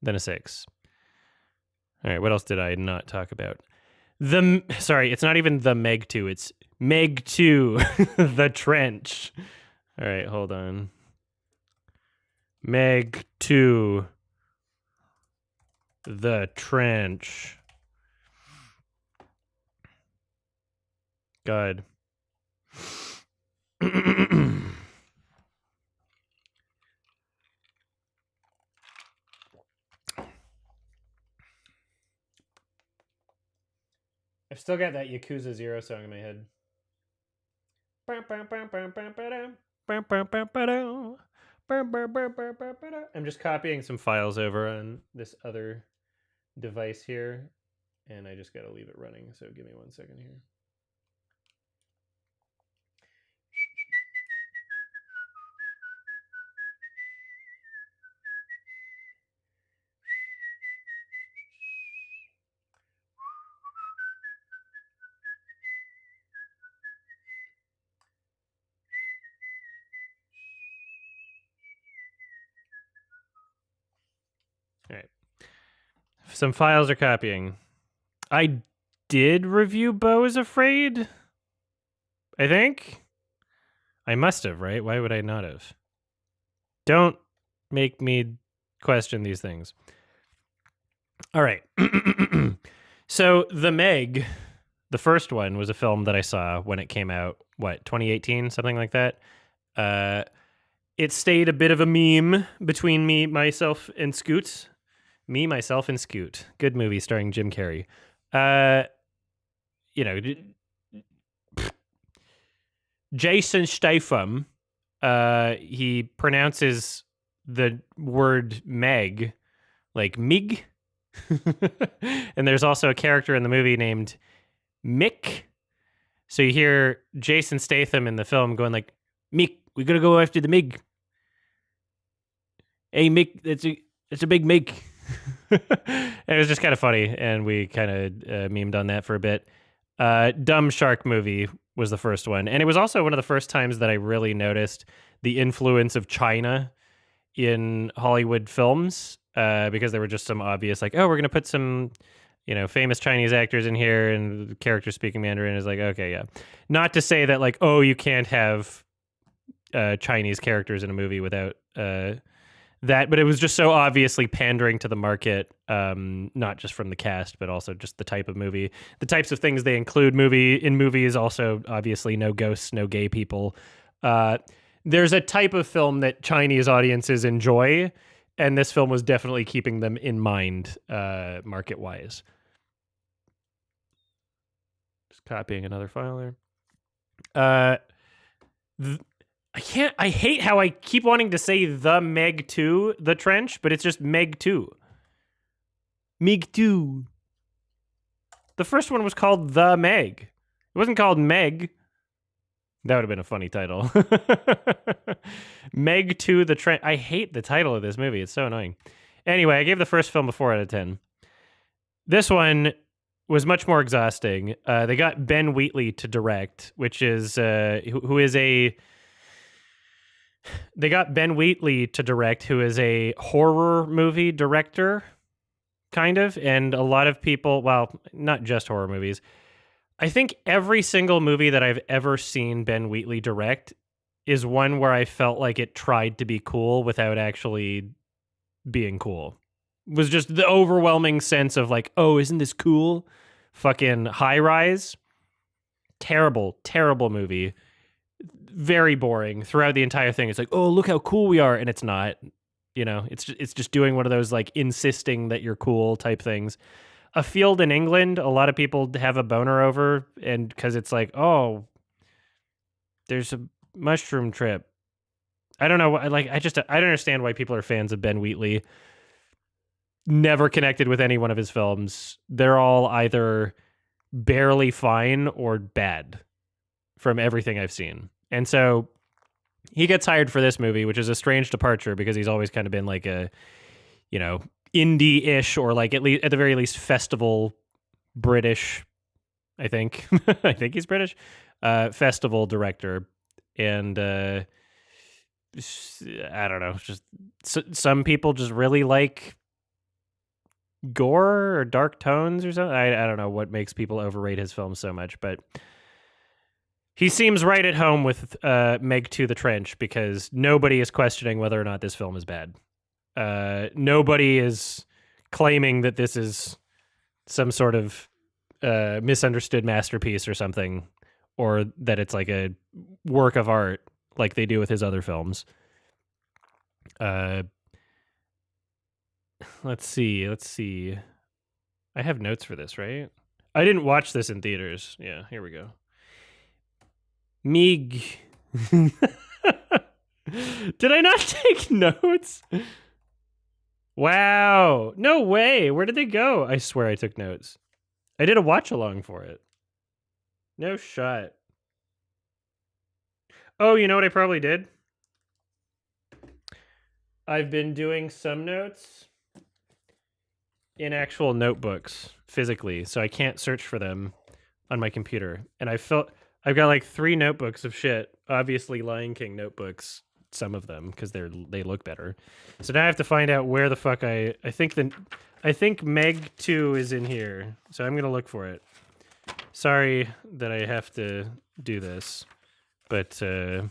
than a 6. All right, what else did I not talk about? Sorry, it's not even the Meg 2, it's Meg 2, The Trench. All right, hold on. Meg 2, The Trench. God. I've still got that Yakuza 0 song in my head. I'm just copying some files over on this other device here, and I just got to leave it running, so give me 1 second here. All right. Some files are copying. I did review Beau is Afraid, I think. I must have, right? Why would I not have? Don't make me question these things. All right. So The Meg, the first one, was a film that I saw when it came out, 2018, something like that. It stayed a bit of a meme between me, myself, and Scoot. Me, myself, and Scoot. Good movie starring Jim Carrey. Jason Statham, he pronounces the word Meg like Mig. And there's also a character in the movie named Mick. So you hear Jason Statham in the film going like, Mick, we gotta go after the Mig. Hey, Mick, it's a big Mig. And it was just kind of funny, and we kind of memed on that for a bit. Dumb Shark Movie was the first one. And it was also one of the first times that I really noticed the influence of China in Hollywood films, because there were just some obvious, like, oh, we're going to put some, famous Chinese actors in here and the character speaking Mandarin is like, okay, yeah. Not to say that, like, oh, you can't have Chinese characters in a movie without that, but it was just so obviously pandering to the market, not just from the cast, but also just the type of movie, the types of things they include in movies. Also, obviously, no ghosts, no gay people. There's a type of film that Chinese audiences enjoy, and this film was definitely keeping them in mind, market-wise. Just copying another file there. I hate how I keep wanting to say The Meg 2, The Trench, but it's just Meg 2. Meg 2. The first one was called The Meg. It wasn't called Meg. That would have been a funny title. Meg 2, The Trench. I hate the title of this movie. It's so annoying. Anyway, I gave the first film a 4 out of 10. This one was much more exhausting. They got Ben Wheatley to direct, which is who is a... They got Ben Wheatley to direct, who is a horror movie director, kind of. And a lot of people, well, not just horror movies. I think every single movie that I've ever seen Ben Wheatley direct is one where I felt like it tried to be cool without actually being cool. It was just the overwhelming sense of like, oh, isn't this cool? Fucking High Rise. Terrible, terrible movie. Very boring throughout the entire thing. It's like, oh, look how cool we are, and it's not. It's just doing one of those like insisting that you're cool type things. A Field in England, a lot of people have a boner over, and because it's like, oh, there's a mushroom trip. I don't know. I don't understand why people are fans of Ben Wheatley. Never connected with any one of his films. They're all either barely fine or bad from everything I've seen. And so he gets hired for this movie, which is a strange departure because he's always kind of been like a, indie-ish or like at the very least festival British, I think. I think he's British. Festival director. And I don't know, just some people just really like gore or dark tones or something. I don't know what makes people overrate his films so much, but he seems right at home with Meg 2, The Trench, because nobody is questioning whether or not this film is bad. Nobody is claiming that this is some sort of misunderstood masterpiece or something, or that it's like a work of art like they do with his other films. Let's see. I have notes for this, right? I didn't watch this in theaters. Yeah, here we go. Mig. Did I not take notes? Wow. No way. Where did they go? I swear I took notes. I did a watch along for it. No shot. Oh, you know what I probably did? I've been doing some notes in actual notebooks physically, so I can't search for them on my computer. And I've got like 3 notebooks of shit. Obviously Lion King notebooks, some of them, because they look better. So now I have to find out where the fuck I think Meg 2 is in here. So I'm gonna look for it. Sorry that I have to do this, but all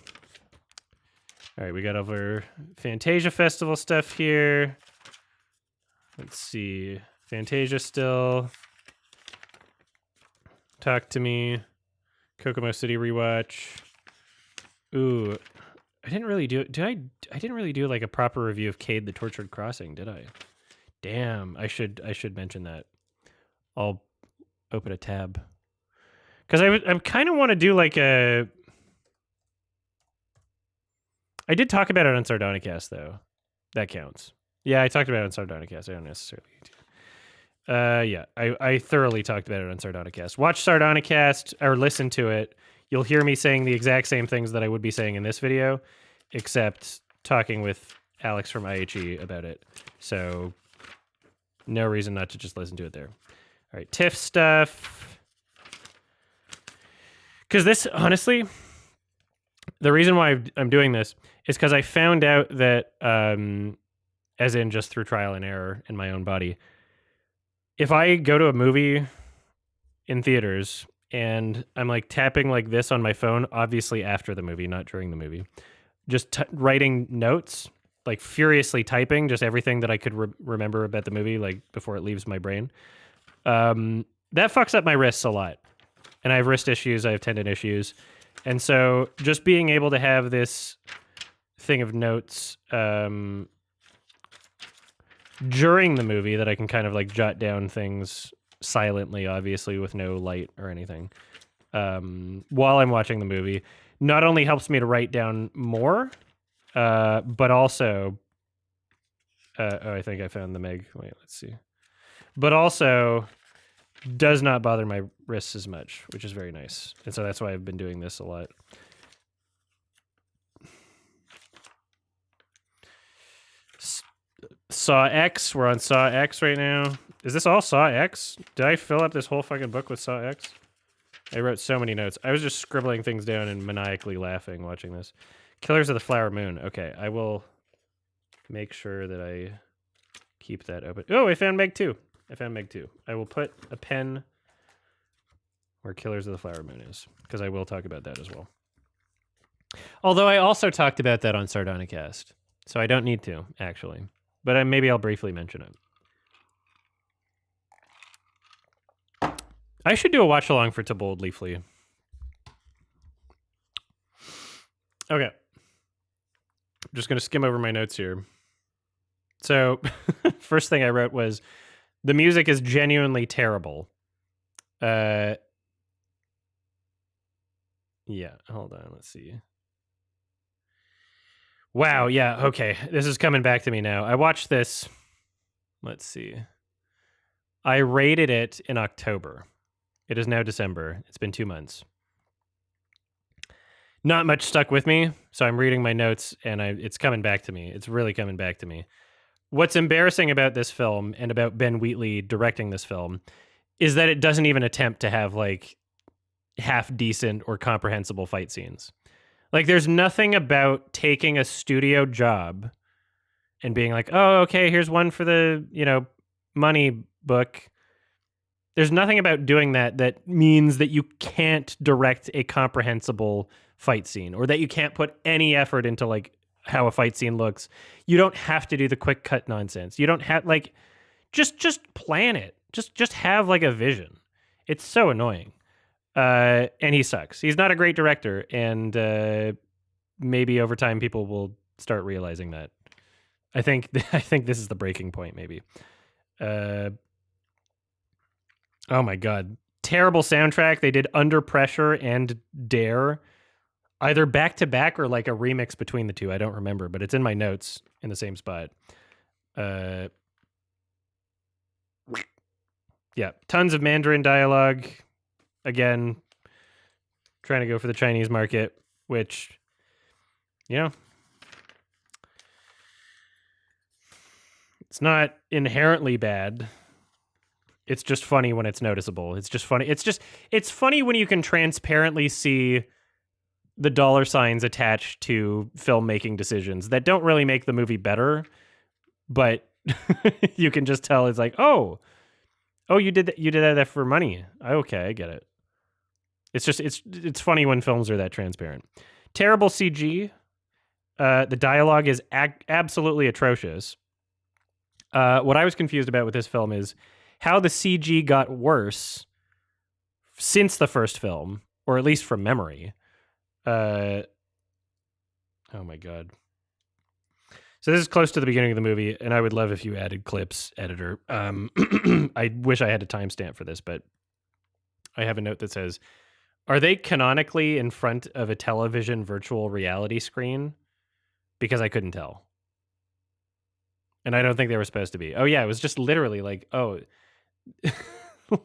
right, we got over Fantasia Festival stuff here. Let's see. Fantasia still. Talk to Me. CoCo City rewatch. Ooh, I didn't really do it. I didn't really do like a proper review of Cade the Tortured Crossing, did I? Damn, I should mention that. I'll open a tab. Because I kind of want to do like a... I did talk about it on Sardonicast, though. That counts. Yeah, I talked about it on Sardonicast. I don't necessarily need to. Yeah, I thoroughly talked about it on Sardonicast. Watch Sardonicast or listen to it. You'll hear me saying the exact same things that I would be saying in this video, except talking with Alex from IHE about it. So no reason not to just listen to it there. All right, TIFF stuff. Because this, honestly, the reason why I'm doing this is because I found out that, as in just through trial and error in my own body, if I go to a movie in theaters and I'm like tapping like this on my phone, obviously after the movie, not during the movie, just writing notes, like furiously typing, just everything that I could remember about the movie, like before it leaves my brain, that fucks up my wrists a lot. And I have wrist issues, I have tendon issues. And so just being able to have this thing of notes during the movie that I can kind of like jot down things silently, obviously with no light or anything, while I'm watching the movie, not only helps me to write down more, but also, oh, I think I found the Meg. Wait, let's see. But also does not bother my wrists as much, which is very nice. And so that's why I've been doing this a lot. Saw X. We're on Saw X right now. Is this all Saw X? Did I fill up this whole fucking book with Saw X? I wrote so many notes. I was just scribbling things down and maniacally laughing watching this. Killers of the Flower Moon. Okay, I will make sure that I keep that open. Oh, I found Meg 2. I found Meg 2. I will put a pen where Killers of the Flower Moon is, because I will talk about that as well. Although I also talked about that on Sardonicast, so I don't need to, actually. But maybe I'll briefly mention it. I should do a watch-along for To Boldly Flee. Okay. I'm just going to skim over my notes here. So, first thing I wrote was, the music is genuinely terrible. Yeah, hold on, let's see. Wow, yeah, okay. This is coming back to me now. I watched this, let's see. I rated it in October. It is now December. It's been 2 months. Not much stuck with me, so I'm reading my notes, and it's coming back to me. It's really coming back to me. What's embarrassing about this film, and about Ben Wheatley directing this film, is that it doesn't even attempt to have, like, half-decent or comprehensible fight scenes. Like, there's nothing about taking a studio job and being like, oh, okay, here's one for the, money book. There's nothing about doing that means that you can't direct a comprehensible fight scene, or that you can't put any effort into, like, how a fight scene looks. You don't have to do the quick cut nonsense. You don't have, like, just plan it. Just have, like, a vision. It's so annoying. And he sucks. He's not a great director, and maybe over time people will start realizing that. I think this is the breaking point, maybe. Oh my god. Terrible soundtrack. They did Under Pressure and Dare, either back to back or like a remix between the two. I don't remember, but it's in my notes in the same spot. Yeah, tons of Mandarin dialogue. Again, trying to go for the Chinese market, which, it's not inherently bad. It's just funny when it's noticeable. It's just funny. It's funny when you can transparently see the dollar signs attached to filmmaking decisions that don't really make the movie better, but you can just tell it's like, oh, you did that for money. Okay, I get it. It's just it's funny when films are that transparent. Terrible CG. The dialogue is absolutely atrocious. What I was confused about with this film is how the CG got worse since the first film, or at least from memory. Oh my God. So this is close to the beginning of the movie, and I would love if you added clips, editor. I wish I had a timestamp for this, but I have a note that says, are they canonically in front of a television virtual reality screen? Because I couldn't tell. And I don't think they were supposed to be. Oh yeah, it was just literally like, oh,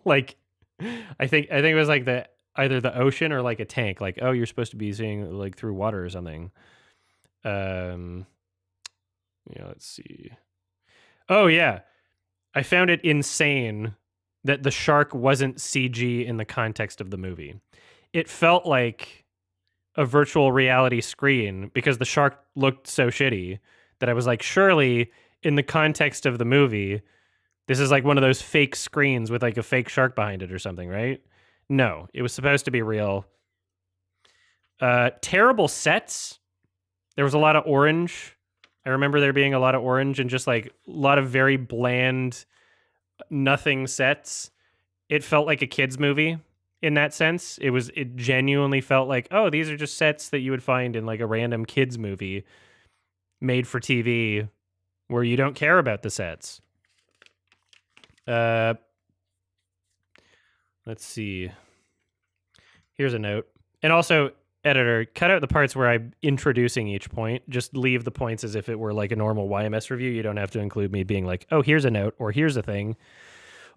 like I think it was like either the ocean or like a tank. Like, oh, you're supposed to be seeing like through water or something. Yeah, let's see. Oh yeah, I found it insane that the shark wasn't CG in the context of the movie. It felt like a virtual reality screen because the shark looked so shitty that I was like, surely in the context of the movie, this is like one of those fake screens with like a fake shark behind it or something, right? No, it was supposed to be real. Terrible sets. There was a lot of orange. I remember there being a lot of orange and just like a lot of very bland, nothing sets. It felt like a kid's movie in that sense. It genuinely felt like, oh, these are just sets that you would find in like a random kids movie made for TV where you don't care about the sets. Let's see. Here's a note. And also, editor, cut out the parts where I'm introducing each point. Just leave the points as if it were like a normal YMS review. You don't have to include me being like, oh, here's a note or here's a thing.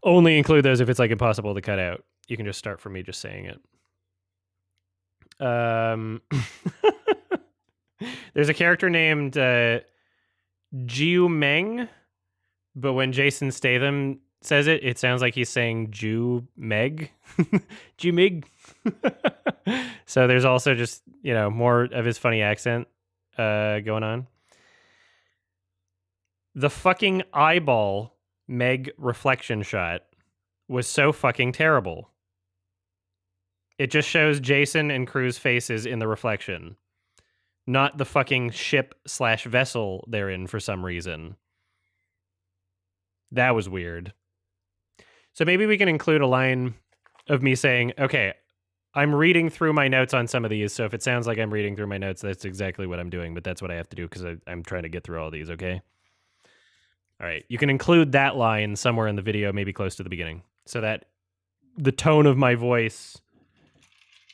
Only include those if it's like impossible to cut out. You can just start from me just saying it. There's a character named Jiu Meng, but when Jason Statham says it, it sounds like he's saying Jew Meg. Jew Meg. So there's also just, more of his funny accent going on. The fucking eyeball Meg reflection shot was so fucking terrible. It just shows Jason and Crew's faces in the reflection, not the fucking ship/vessel they're in for some reason. That was weird. So maybe we can include a line of me saying, okay, I'm reading through my notes on some of these, so if it sounds like I'm reading through my notes, that's exactly what I'm doing, but that's what I have to do because I'm trying to get through all these, okay? All right, you can include that line somewhere in the video, maybe close to the beginning, so that the tone of my voice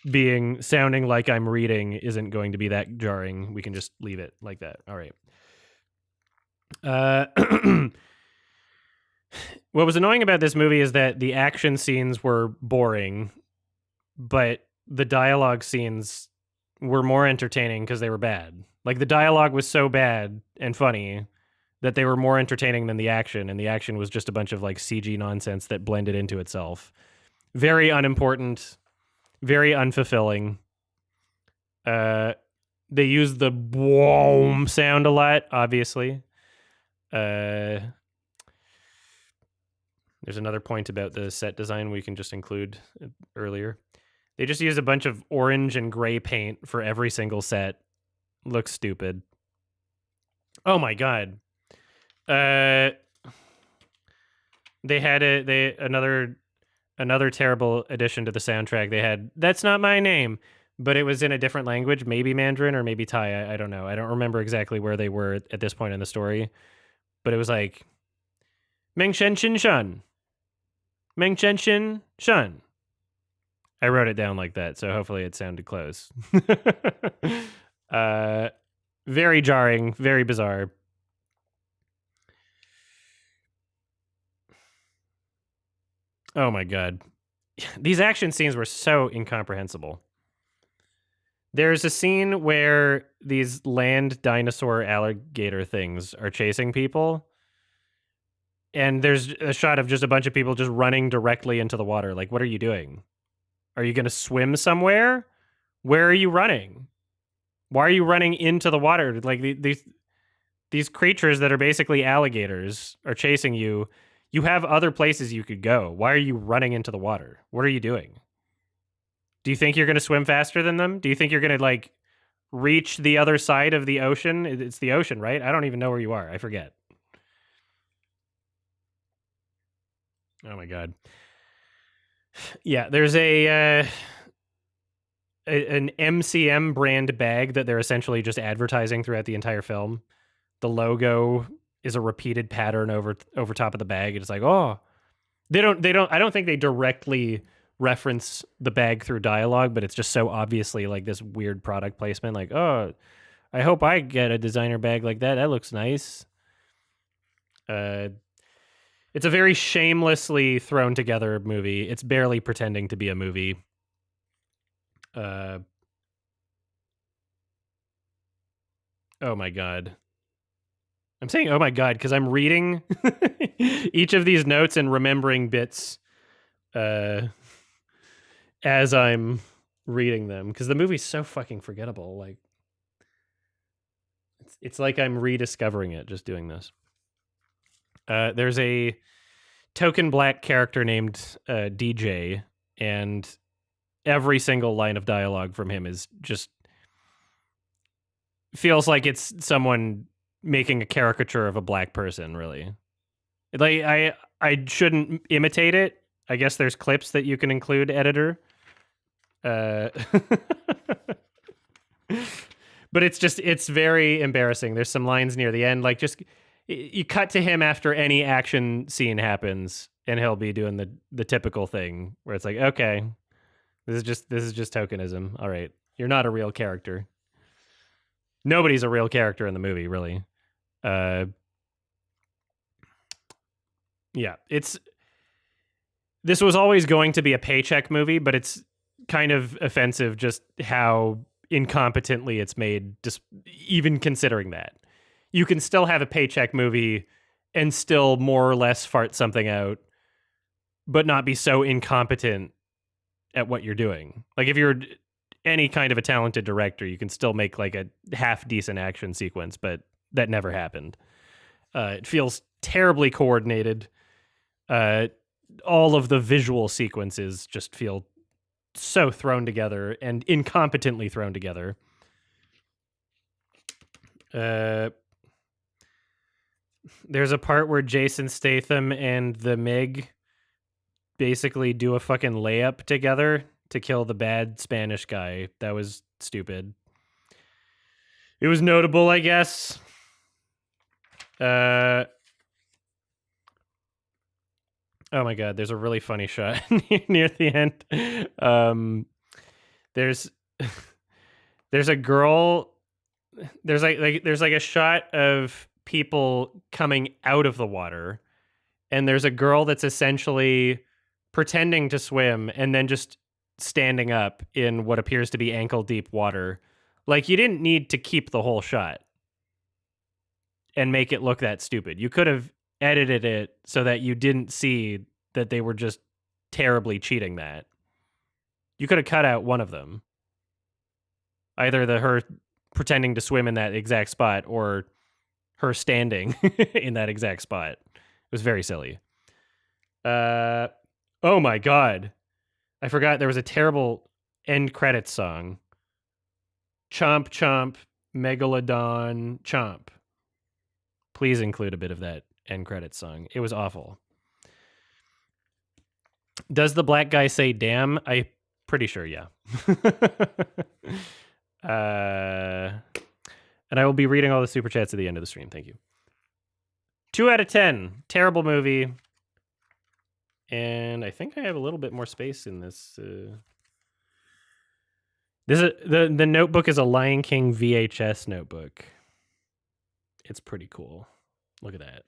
sounding like I'm reading isn't going to be that jarring. We can just leave it like that. All right. What was annoying about this movie is that the action scenes were boring, but the dialogue scenes were more entertaining because they were bad. Like, the dialogue was so bad and funny that they were more entertaining than the action, and the action was just a bunch of like CG nonsense that blended into itself. Very unimportant, very unfulfilling. They used the boom sound a lot, obviously. There's another point about the set design we can just include earlier. They just used a bunch of orange and gray paint for every single set. Looks stupid. Oh my god. They had another terrible addition to the soundtrack. They had "That's Not My Name," but it was in a different language, maybe Mandarin or maybe Thai. I don't know. I don't remember exactly where they were at this point in the story, but it was like Meng Shen Shin Shun. Meng Shen Shin Shun. I wrote it down like that, so hopefully it sounded close. Very jarring, very bizarre. Oh my god. These action scenes were so incomprehensible. There's a scene where these land dinosaur alligator things are chasing people, and there's a shot of just a bunch of people just running directly into the water. Like, what are you doing? Are you going to swim somewhere? Where are you running? Why are you running into the water? Like, these creatures that are basically alligators are chasing you. You have other places you could go. Why are you running into the water? What are you doing? Do you think you're going to swim faster than them? Do you think you're going to, like, reach the other side of the ocean? It's the ocean, right? I don't even know where you are. I forget. Oh my god. Yeah, there's an MCM brand bag that they're essentially just advertising throughout the entire film. The logo is a repeated pattern over top of the bag. It's like, oh, they don't. I don't think they directly reference the bag through dialogue, but it's just so obviously like this weird product placement. Like, oh, I hope I get a designer bag like that. That looks nice. It's a very shamelessly thrown together movie. It's barely pretending to be a movie. Oh my god. I'm saying oh my god because I'm reading each of these notes and remembering bits as I'm reading them because the movie's so fucking forgettable. Like it's like I'm rediscovering it just doing this. There's a token black character named DJ, and every single line of dialogue from him is just feels like it's someone making a caricature of a black person, really. Like I shouldn't imitate it. I guess there's clips that you can include, editor. But it's very embarrassing. There's some lines near the end, like just you cut to him after any action scene happens, and he'll be doing the typical thing where it's like, okay, this is just tokenism. All right, you're not a real character. Nobody's a real character in the movie, really. Yeah, this was always going to be a paycheck movie, but it's kind of offensive just how incompetently it's made, just even considering that. You can still have a paycheck movie and still more or less fart something out, but not be so incompetent at what you're doing. Like if you're any kind of a talented director, you can still make like a half decent action sequence, but that never happened. It feels terribly coordinated. All of the visual sequences just feel so thrown together and incompetently thrown together. There's a part where Jason Statham and the Mig basically do a fucking layup together to kill the bad Spanish guy. That was stupid. It was notable, I guess. Oh my god, there's a really funny shot near the end. There's a girl. There's like a shot of people coming out of the water, and there's a girl that's essentially pretending to swim and then just standing up in what appears to be ankle deep water. Like, you didn't need to keep the whole shot and make it look that stupid. You could have edited it so that you didn't see that they were just terribly cheating that. You could have cut out one of them. Either her pretending to swim in that exact spot or her standing in that exact spot. It was very silly. Oh my god. I forgot there was a terrible end credits song. Chomp Chomp Megalodon Chomp. Please include a bit of that end credits song. It was awful. Does the black guy say damn? I'm pretty sure, yeah. And I will be reading all the super chats at the end of the stream. Thank you. 2 out of 10. Terrible movie. And I think I have a little bit more space in this. The notebook is a Lion King VHS notebook. It's pretty cool. Look at that.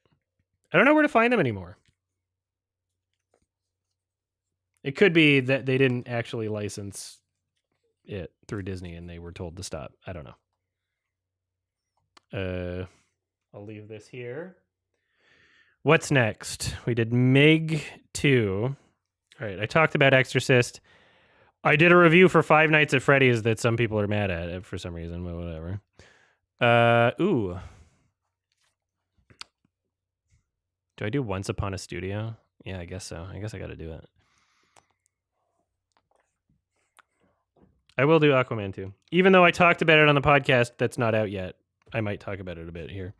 I don't know where to find them anymore. It could be that they didn't actually license it through Disney and they were told to stop. I don't know. I'll leave this here. What's next? We did Mig 2. All right, I talked about Exorcist. I did a review for Five Nights at Freddy's that some people are mad at for some reason, but whatever. Ooh. Do I do Once Upon a Studio? Yeah, I guess so. I guess I got to do it. I will do Aquaman 2. Even though I talked about it on the podcast that's not out yet, I might talk about it a bit here.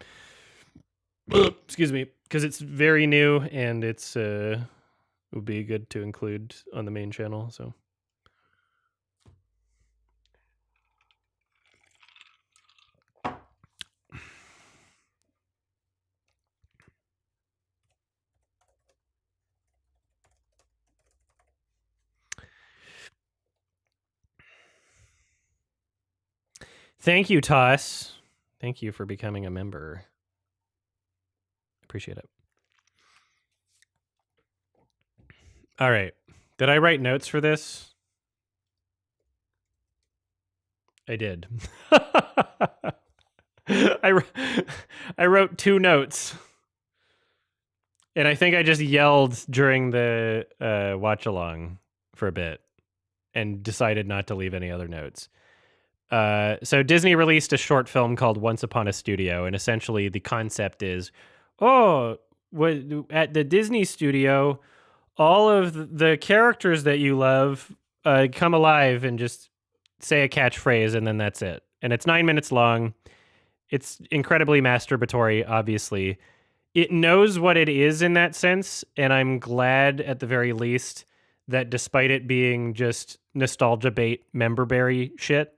Excuse me, because it's very new and it's would be good to include on the main channel. So. Thank you, Toss. Thank you for becoming a member. Appreciate it. All right. Did I write notes for this? I did. I wrote 2 notes. And I think I just yelled during the watch along for a bit and decided not to leave any other notes. So Disney released a short film called Once Upon a Studio, and essentially the concept is, at the Disney studio, all of the characters that you love come alive and just say a catchphrase, and then that's it. And it's 9 minutes long. It's incredibly masturbatory, obviously. It knows what it is in that sense, and I'm glad at the very least that despite it being just nostalgia bait memberberry shit,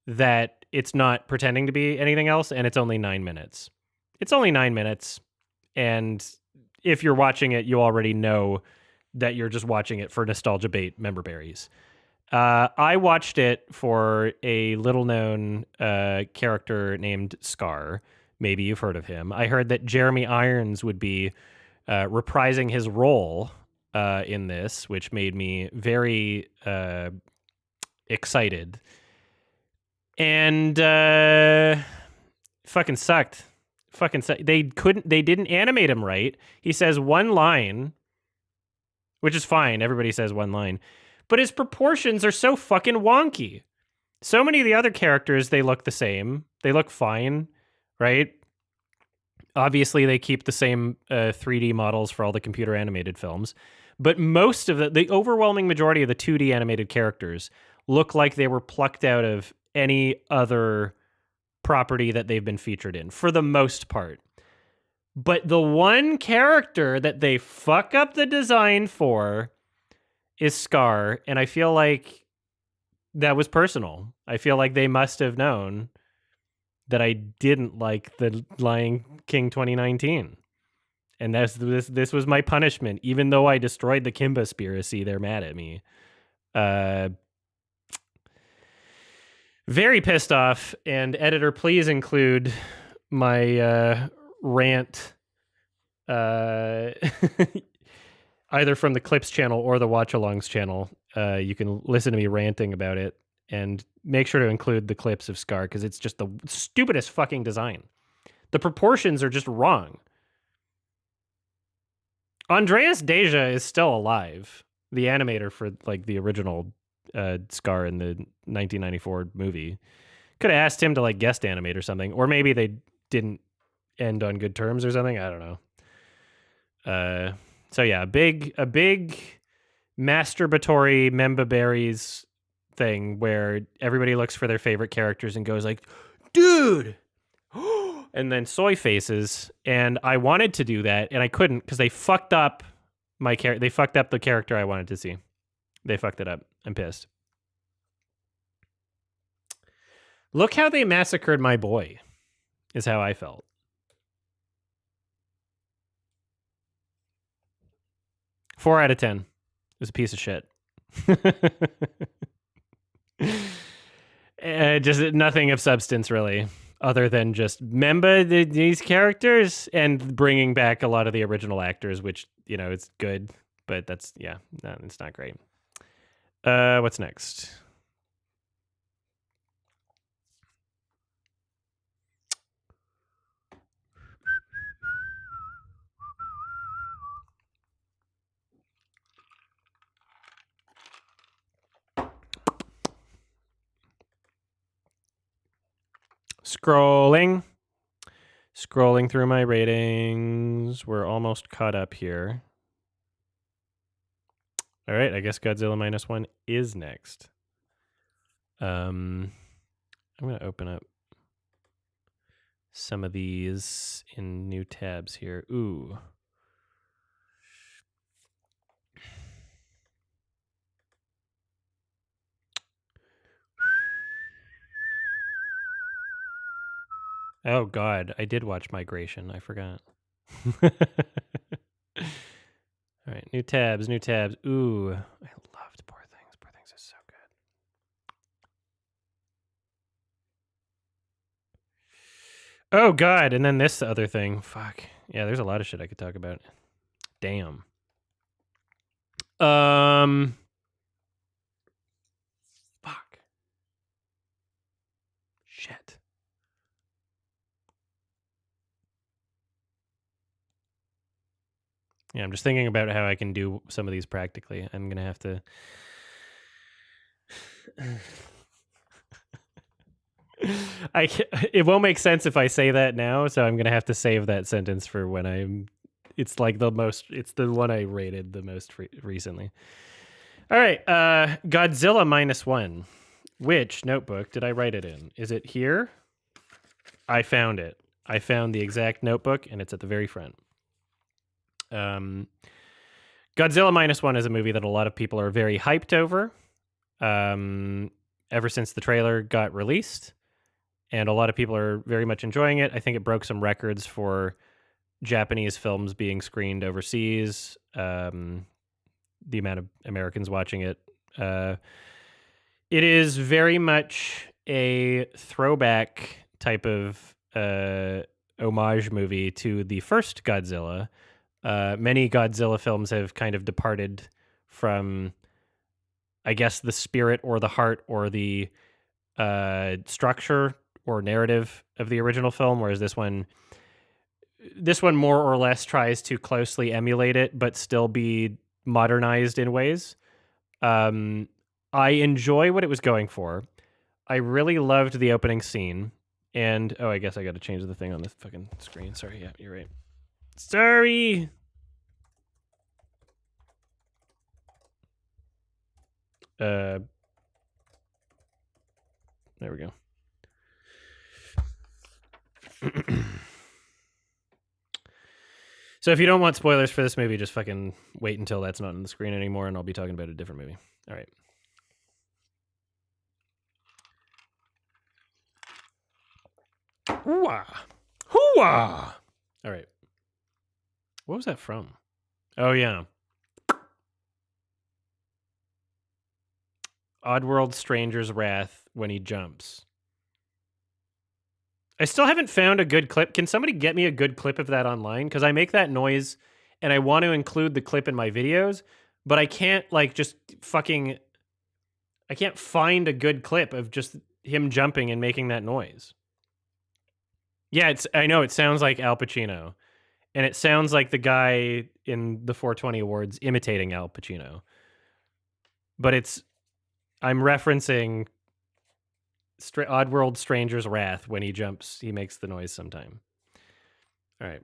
that it's not pretending to be anything else, and it's only 9 minutes. It's only 9 minutes, and if you're watching it, you already know that you're just watching it for nostalgia bait memberberries. I watched it for a little-known character named Scar. Maybe you've heard of him. I heard that Jeremy Irons would be reprising his role in this, which made me very excited. And fucking sucked. They didn't animate him right. He says one line, which is fine. Everybody says one line. But his proportions are so fucking wonky. So many of the other characters, they look the same. They look fine, right? Obviously, they keep the same 3D models for all the computer animated films. But most of the overwhelming majority of the 2D animated characters look like they were plucked out of any other property that they've been featured in, for the most part. But the one character that they fuck up the design for is Scar, and I feel like that was personal. I feel like they must have known that I didn't like the Lion King 2019. And this was my punishment. Even though I destroyed the Kimbaspiracy, they're mad at me. Very pissed off. And editor, please include my rant either from the Clips channel or the Watch Alongs channel. You can listen to me ranting about it, and make sure to include the clips of Scar, because it's just the stupidest fucking design. The proportions are just wrong. Andreas Deja is still alive, the animator for like the original Scar in the 1994 movie. Could have asked him to like guest animate or something, or maybe they didn't end on good terms or something. I don't know. So yeah, a big masturbatory memberberries thing where everybody looks for their favorite characters and goes like, dude, and then soy faces. And I wanted to do that, and I couldn't because they fucked up my character. They fucked up the character I wanted to see. They fucked it up. I'm pissed. Look how they massacred my boy, is how I felt. Four out of 10. It was a piece of shit. Just nothing of substance, really, other than just remember these characters and bringing back a lot of the original actors, which, you know, it's good, but that's, yeah, no, it's not great. What's next? Scrolling through my ratings. We're almost caught up here. All right, I guess Godzilla -1 is next. I'm going to open up some of these in new tabs here. Ooh. Oh God, I did watch Migration. I forgot. All right, new tabs, new tabs. Ooh, I loved Poor Things. Poor Things is so good. Oh God, and then this other thing. Fuck. Yeah, there's a lot of shit I could talk about. Damn. Fuck. Shit. Yeah, I'm just thinking about how I can do some of these practically. I'm gonna have to. It won't make sense if I say that now, so I'm gonna have to save that sentence for when I'm. It's like the most. It's the one I rated the most recently. All right, Godzilla -1. Which notebook did I write it in? Is it here? I found it. I found the exact notebook, and it's at the very front. Godzilla -1 is a movie that a lot of people are very hyped over. Ever since the trailer got released, and a lot of people are very much enjoying it. I think it broke some records for Japanese films being screened overseas. The amount of Americans watching it. It is very much a throwback type of homage movie to the first Godzilla. Many Godzilla films have kind of departed from, I guess, the spirit or the heart or the structure or narrative of the original film, whereas this one more or less tries to closely emulate it, but still be modernized in ways. I enjoy what it was going for. I really loved the opening scene. And, I guess I got to change the thing on the fucking screen. Sorry, yeah, you're right. Sorry! There we go. So if you don't want spoilers for this movie, just fucking wait until that's not on the screen anymore, and I'll be talking about a different movie. All right. Hoo-ah! Hoo-ah! All right. What was that from? Oh, yeah. Oddworld Stranger's Wrath when he jumps. I still haven't found a good clip. Can somebody get me a good clip of that online? Because I make that noise and I want to include the clip in my videos, but I can't just fucking... I can't find a good clip of just him jumping and making that noise. Yeah, I know it sounds like Al Pacino. And it sounds like the guy in the 420 Awards imitating Al Pacino. But I'm referencing Oddworld Stranger's Wrath. When he jumps, he makes the noise sometime. All right.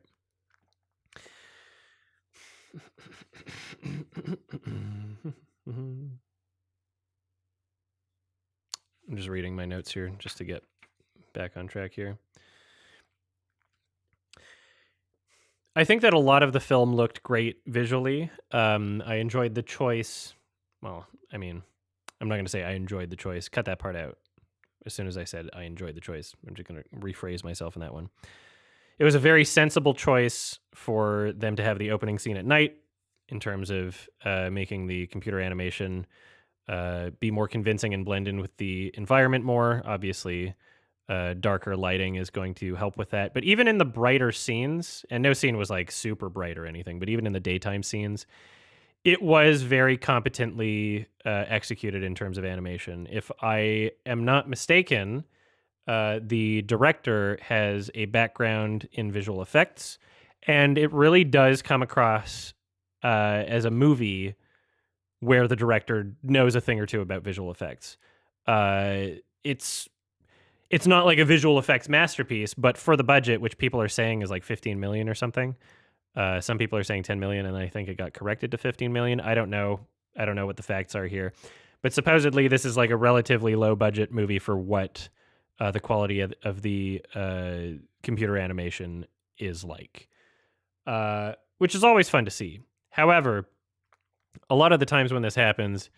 I'm just reading my notes here just to get back on track here. I think that a lot of the film looked great visually. I enjoyed the choice. Well, I mean, I'm not going to say I enjoyed the choice. Cut that part out. As soon as I said I enjoyed the choice, I'm just going to rephrase myself in that one. It was a very sensible choice for them to have the opening scene at night in terms of making the computer animation be more convincing and blend in with the environment more. Obviously, darker lighting is going to help with that. But even in the brighter scenes, and no scene was super bright or anything, but even in the daytime scenes, it was very competently executed in terms of animation. If I am not mistaken, the director has a background in visual effects, and it really does come across as a movie where the director knows a thing or two about visual effects. It's not like a visual effects masterpiece, but for the budget, which people are saying is 15 million or something. Some people are saying 10 million, and I think it got corrected to 15 million. I don't know what the facts are here. But supposedly this is a relatively low budget movie for what the quality of the computer animation is like, which is always fun to see. However, a lot of the times when this happens,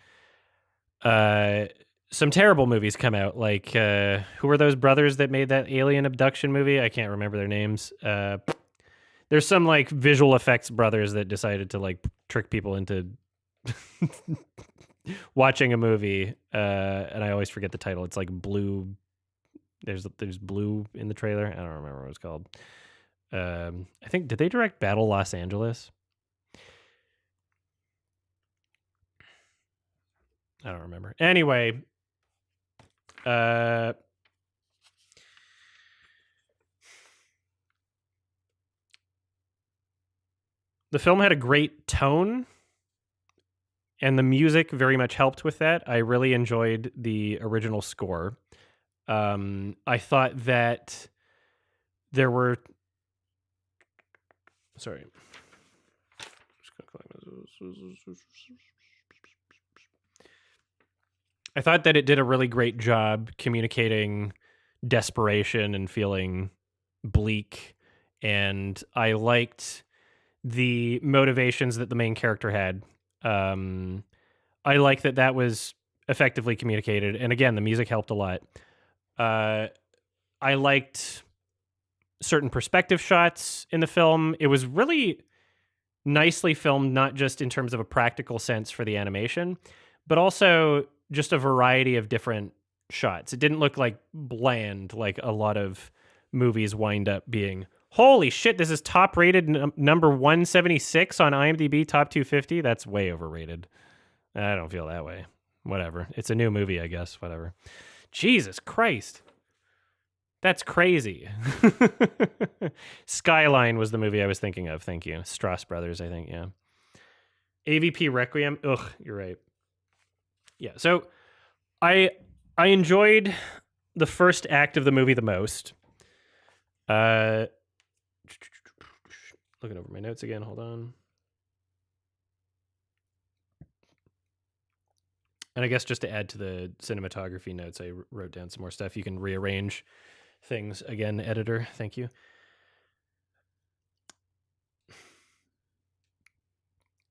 some terrible movies come out. Like, who were those brothers that made that alien abduction movie? I can't remember their names. There's some like visual effects brothers that decided to like trick people into watching a movie, and I always forget the title. It's like Blue. There's Blue in the trailer. I don't remember what it's called. I think, did they direct Battle Los Angeles? I don't remember. Anyway, the film had a great tone, and the music very much helped with that. I really enjoyed the original score. I thought that there were... Sorry. I thought that it did a really great job communicating desperation and feeling bleak, and I liked the motivations that the main character had. I like that that was effectively communicated, and again, the music helped a lot. I liked certain perspective shots in the film. It was really nicely filmed, not just in terms of a practical sense for the animation, but also just a variety of different shots. It didn't look like bland, like a lot of movies wind up being. Holy shit, this is top rated number 176 on IMDb, top 250. That's way overrated. I don't feel that way. Whatever. It's a new movie, I guess. Whatever. Jesus Christ. That's crazy. Skyline was the movie I was thinking of. Thank you. Strauss Brothers, I think. Yeah. AVP Requiem. Ugh, you're right. Yeah. So I enjoyed the first act of the movie the most. Looking over my notes again. Hold on. And I guess just to add to the cinematography notes, I wrote down some more stuff. You can rearrange things again, editor. Thank you.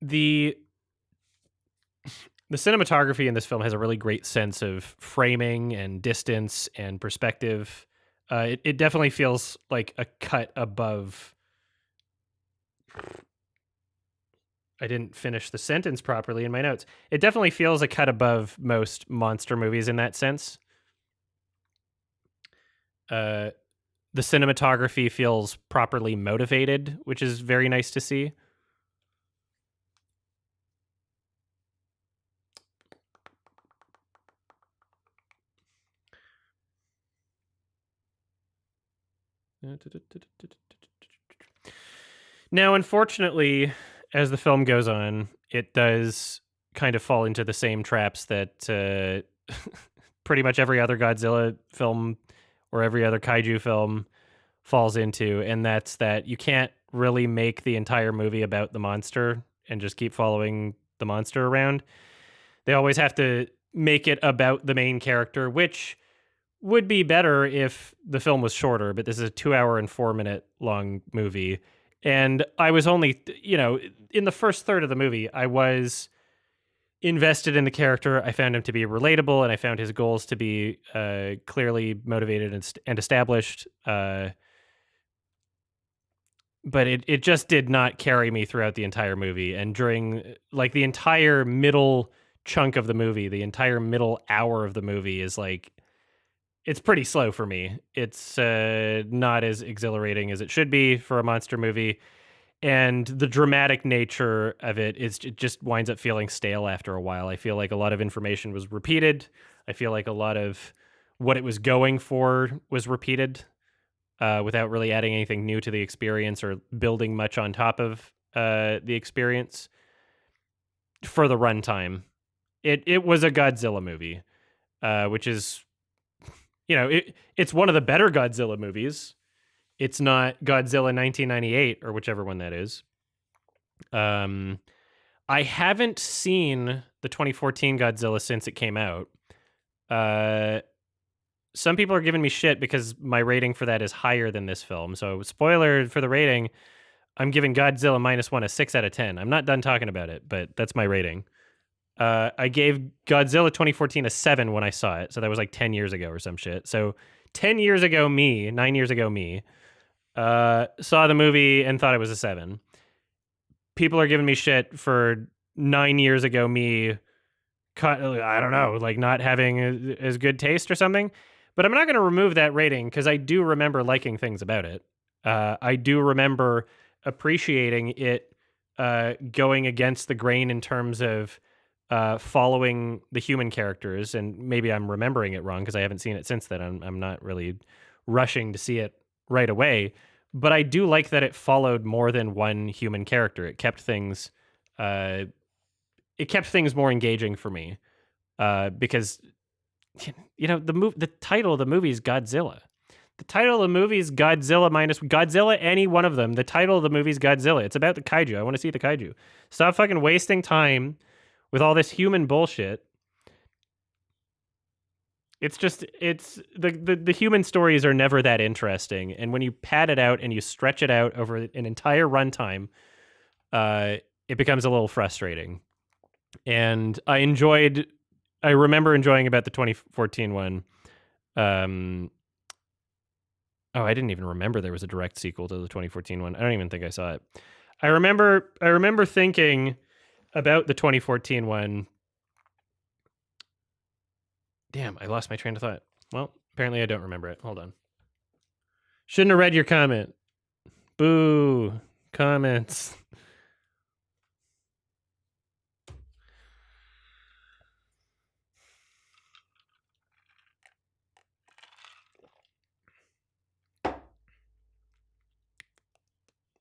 The cinematography in this film has a really great sense of framing and distance and perspective. It definitely feels like a cut above. I didn't finish the sentence properly in my notes. It definitely feels a cut above most monster movies in that sense. The cinematography feels properly motivated, which is very nice to see. Now, unfortunately, as the film goes on, it does kind of fall into the same traps that pretty much every other Godzilla film or every other kaiju film falls into, and that's that you can't really make the entire movie about the monster and just keep following the monster around. They always have to make it about the main character, which would be better if the film was shorter, but this is a 2 hour and 4 minute long movie. And I was only, in the first third of the movie, I was invested in the character. I found him to be relatable, and I found his goals to be clearly motivated and established. But it just did not carry me throughout the entire movie. And during like the entire middle chunk of the movie, the entire middle hour of the movie is like, it's pretty slow for me. It's not as exhilarating as it should be for a monster movie. And the dramatic nature of it just winds up feeling stale after a while. I feel like a lot of information was repeated. I feel like a lot of what it was going for was repeated without really adding anything new to the experience or building much on top of the experience for the runtime. It was a Godzilla movie, which is... it's one of the better Godzilla movies. It's not Godzilla 1998 or whichever one that is. I haven't seen the 2014 Godzilla since it came out. Some people are giving me shit because my rating for that is higher than this film. So spoiler for the rating, I'm giving Godzilla -1 a 6 out of 10. I'm not done talking about it, but that's my rating. I gave Godzilla 2014 a 7 when I saw it. So that was like 10 years ago or some shit. So 10 years ago, 9 years ago, saw the movie and thought it was a 7. People are giving me shit for 9 years ago, I don't know, like not having as good taste or something. But I'm not going to remove that rating because I do remember liking things about it. I do remember appreciating it going against the grain in terms of following the human characters. And maybe I'm remembering it wrong because I haven't seen it since then. I'm not really rushing to see it right away. But I do like that it followed more than one human character. It kept things more engaging for me because the title of the movie is Godzilla. The title of the movie is Godzilla minus Godzilla, any one of them. The title of the movie is Godzilla. It's about the kaiju. I want to see the kaiju. Stop fucking wasting time with all this human bullshit. It's just, the human stories are never that interesting. And when you pad it out and you stretch it out over an entire runtime, it becomes a little frustrating. And I remember enjoying about the 2014 one. I didn't even remember there was a direct sequel to the 2014 one. I don't even think I saw it. I remember thinking about the 2014 one. Damn, I lost my train of thought. Well, apparently I don't remember it. Hold on. Shouldn't have read your comment. Boo. Comments.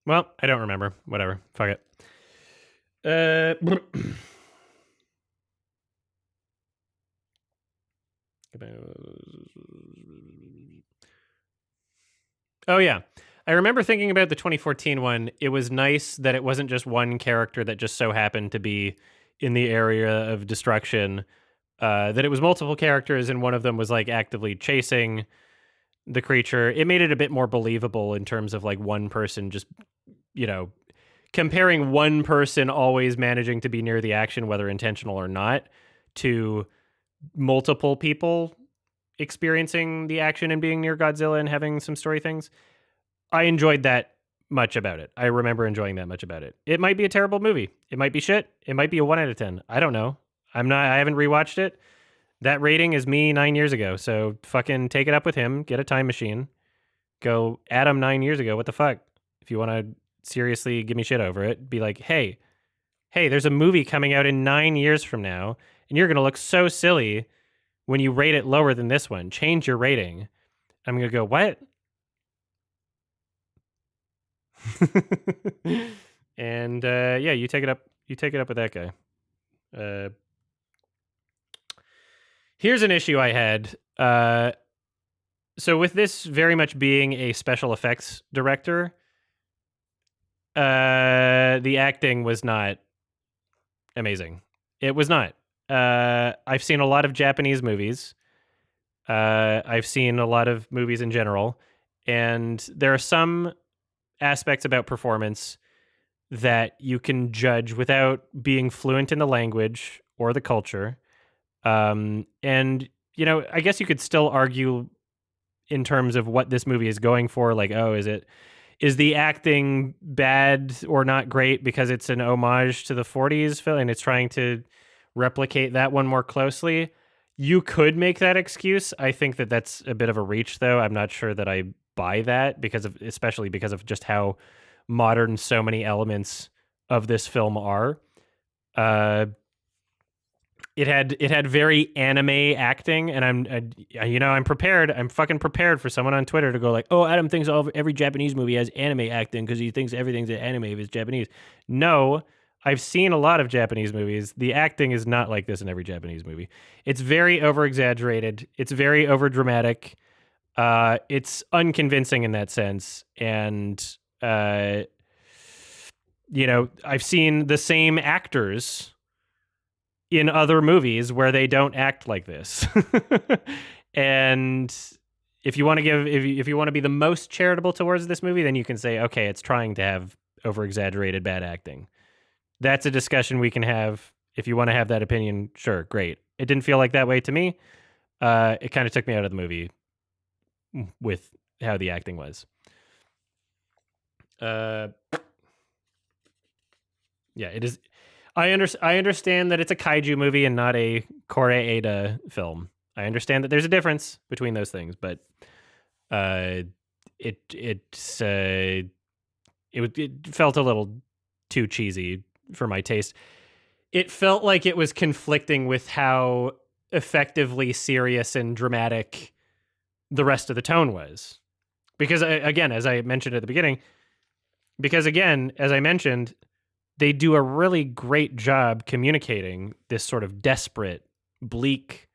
Well, I don't remember. Whatever. Fuck it. Oh, yeah. I remember thinking about the 2014 one. It was nice that it wasn't just one character that just so happened to be in the area of destruction. That it was multiple characters, and one of them was like actively chasing the creature. It made it a bit more believable in terms of like one person just, comparing one person always managing to be near the action, whether intentional or not, to multiple people experiencing the action and being near Godzilla and having some story things. I enjoyed that much about it. I remember enjoying that much about it. It might be a terrible movie. It might be shit. It might be a 1 out of 10. I don't know. I haven't rewatched it. That rating is me 9 years ago. So fucking take it up with him. Get a time machine. Go at him 9 years ago. What the fuck? If you want to seriously give me shit over it, be like, hey, there's a movie coming out in 9 years from now, and you're going to look so silly when you rate it lower than this one. Change your rating. I'm going to go, what? And yeah, you take it up. You take it up with that guy. Here's an issue I had. So with this very much being a special effects director, the acting was not amazing. It was not. I've seen a lot of Japanese movies. I've seen a lot of movies in general, and there are some aspects about performance that you can judge without being fluent in the language or the culture. And, I guess you could still argue in terms of what this movie is going for. Like, is the acting bad or not great because it's an homage to the 40s film and it's trying to replicate that one more closely? You could make that excuse. I think that that's a bit of a reach, though. I'm not sure that I buy that especially because of just how modern so many elements of this film are. It had very anime acting, and I'm prepared. I'm fucking prepared for someone on Twitter to go like, "Oh, Adam thinks every Japanese movie has anime acting because he thinks everything's an anime if it's Japanese." No, I've seen a lot of Japanese movies. The acting is not like this in every Japanese movie. It's very over exaggerated. It's very over dramatic. It's unconvincing in that sense, and I've seen the same actors in other movies where they don't act like this. And if you want to be the most charitable towards this movie, then you can say, okay, it's trying to have over exaggerated bad acting. That's a discussion we can have If you want to have that opinion, sure, great. It didn't feel like that way to me. It kind of took me out of the movie with how the acting was. Yeah, it is. I understand that it's a kaiju movie and not a Koreeda film. I understand that there's a difference between those things, but it felt a little too cheesy for my taste. It felt like it was conflicting with how effectively serious and dramatic the rest of the tone was. Because again, as I mentioned at the beginning, they do a really great job communicating this sort of desperate, bleak,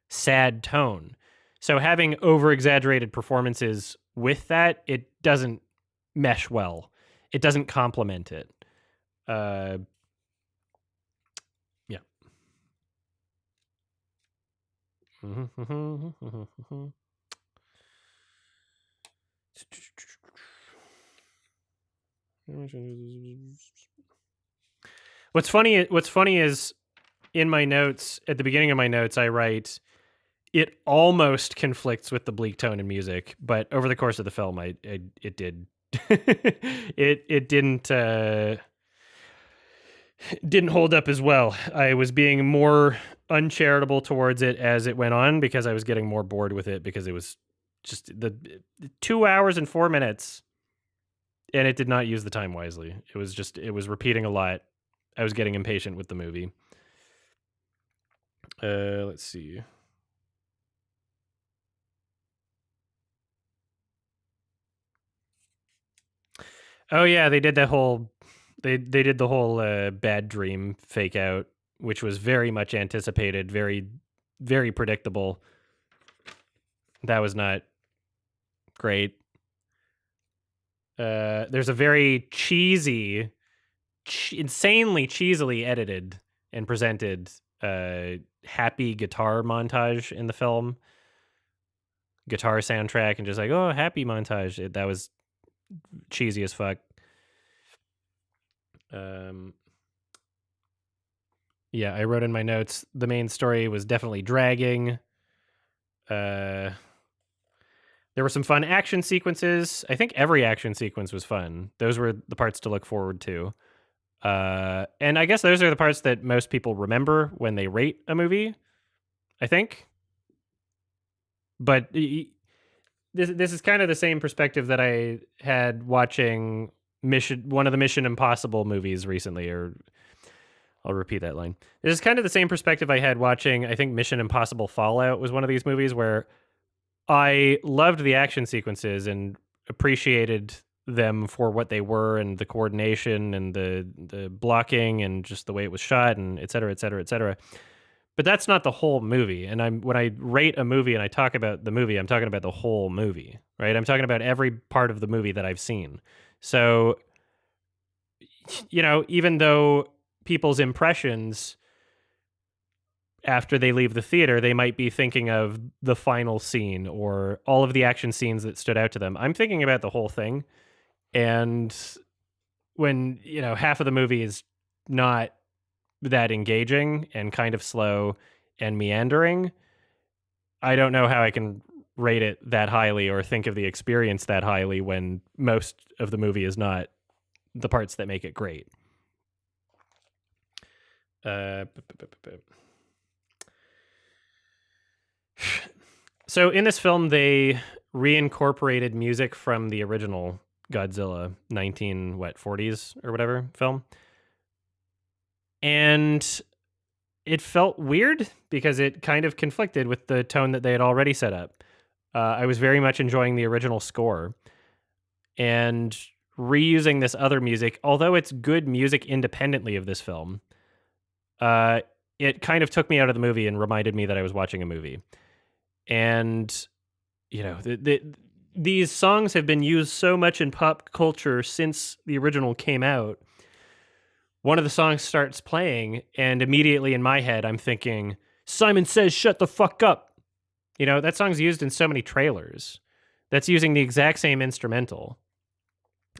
sad tone. So having over-exaggerated performances with that, it doesn't mesh well. It doesn't complement it. Yeah. What's funny is in my notes, at the beginning of my notes, I write, it almost conflicts with the bleak tone in music, but over the course of the film, it did. it didn't hold up as well. I was being more uncharitable towards it as it went on because I was getting more bored with it because it was just the 2 hours and 4 minutes, and it did not use the time wisely. It was repeating a lot. I was getting impatient with the movie. Let's see. Oh yeah, they did the whole bad dream fake out, which was very much anticipated, very very predictable. That was not great. There's a very cheesy, insanely cheesily edited and presented happy guitar montage in the film. Guitar soundtrack and just like, oh, happy montage. That was cheesy as fuck. Yeah, I wrote in my notes, the main story was definitely dragging. There were some fun action sequences. I think every action sequence was fun. Those were the parts to look forward to. And I guess those are the parts that most people remember when they rate a movie, I think. But this is kind of the same perspective that I had watching one of the Mission Impossible movies recently, or I'll repeat that line. This is kind of the same perspective I had watching, I think Mission Impossible Fallout was one of these movies where I loved the action sequences and appreciated them for what they were and the coordination and the blocking and just the way it was shot and et cetera, et cetera, et cetera. But that's not the whole movie. And when I rate a movie and I talk about the movie, I'm talking about the whole movie, right? I'm talking about every part of the movie that I've seen. So, even though people's impressions after they leave the theater, they might be thinking of the final scene or all of the action scenes that stood out to them. I'm thinking about the whole thing. And when, half of the movie is not that engaging and kind of slow and meandering, I don't know how I can rate it that highly or think of the experience that highly when most of the movie is not the parts that make it great. So in this film, they reincorporated music from the original Godzilla 40s or whatever film. And it felt weird because it kind of conflicted with the tone that they had already set up. I was very much enjoying the original score. And reusing this other music, although it's good music independently of this film, it kind of took me out of the movie and reminded me that I was watching a movie. And, these songs have been used so much in pop culture since the original came out. One of the songs starts playing, and immediately in my head, I'm thinking, Simon Says shut the fuck up. That song's used in so many trailers. That's using the exact same instrumental.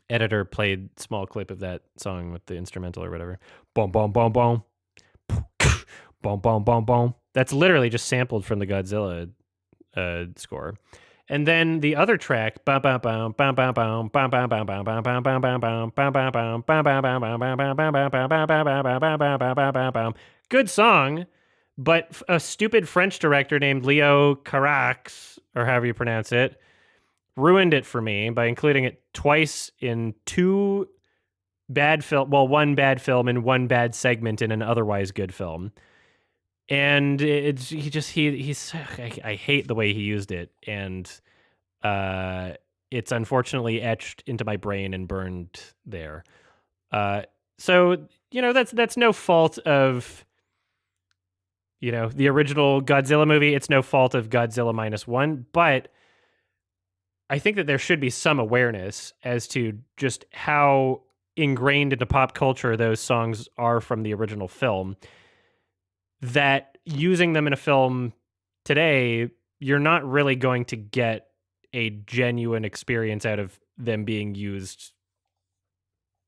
Editor played small clip of that song with the instrumental or whatever. Boom, boom, boom, boom. boom, boom, boom, boom. That's literally just sampled from the Godzilla score. And then the other track, good song, but a stupid French director named Leo Carax, or however you pronounce it, ruined it for me by including it twice in one bad film and one bad segment in an otherwise good film. And he's I hate the way he used it, and it's unfortunately etched into my brain and burned there. So that's no fault of the original Godzilla movie. It's no fault of Godzilla -1, but I think that there should be some awareness as to just how ingrained into pop culture those songs are from the original film, that using them in a film today, you're not really going to get a genuine experience out of them being used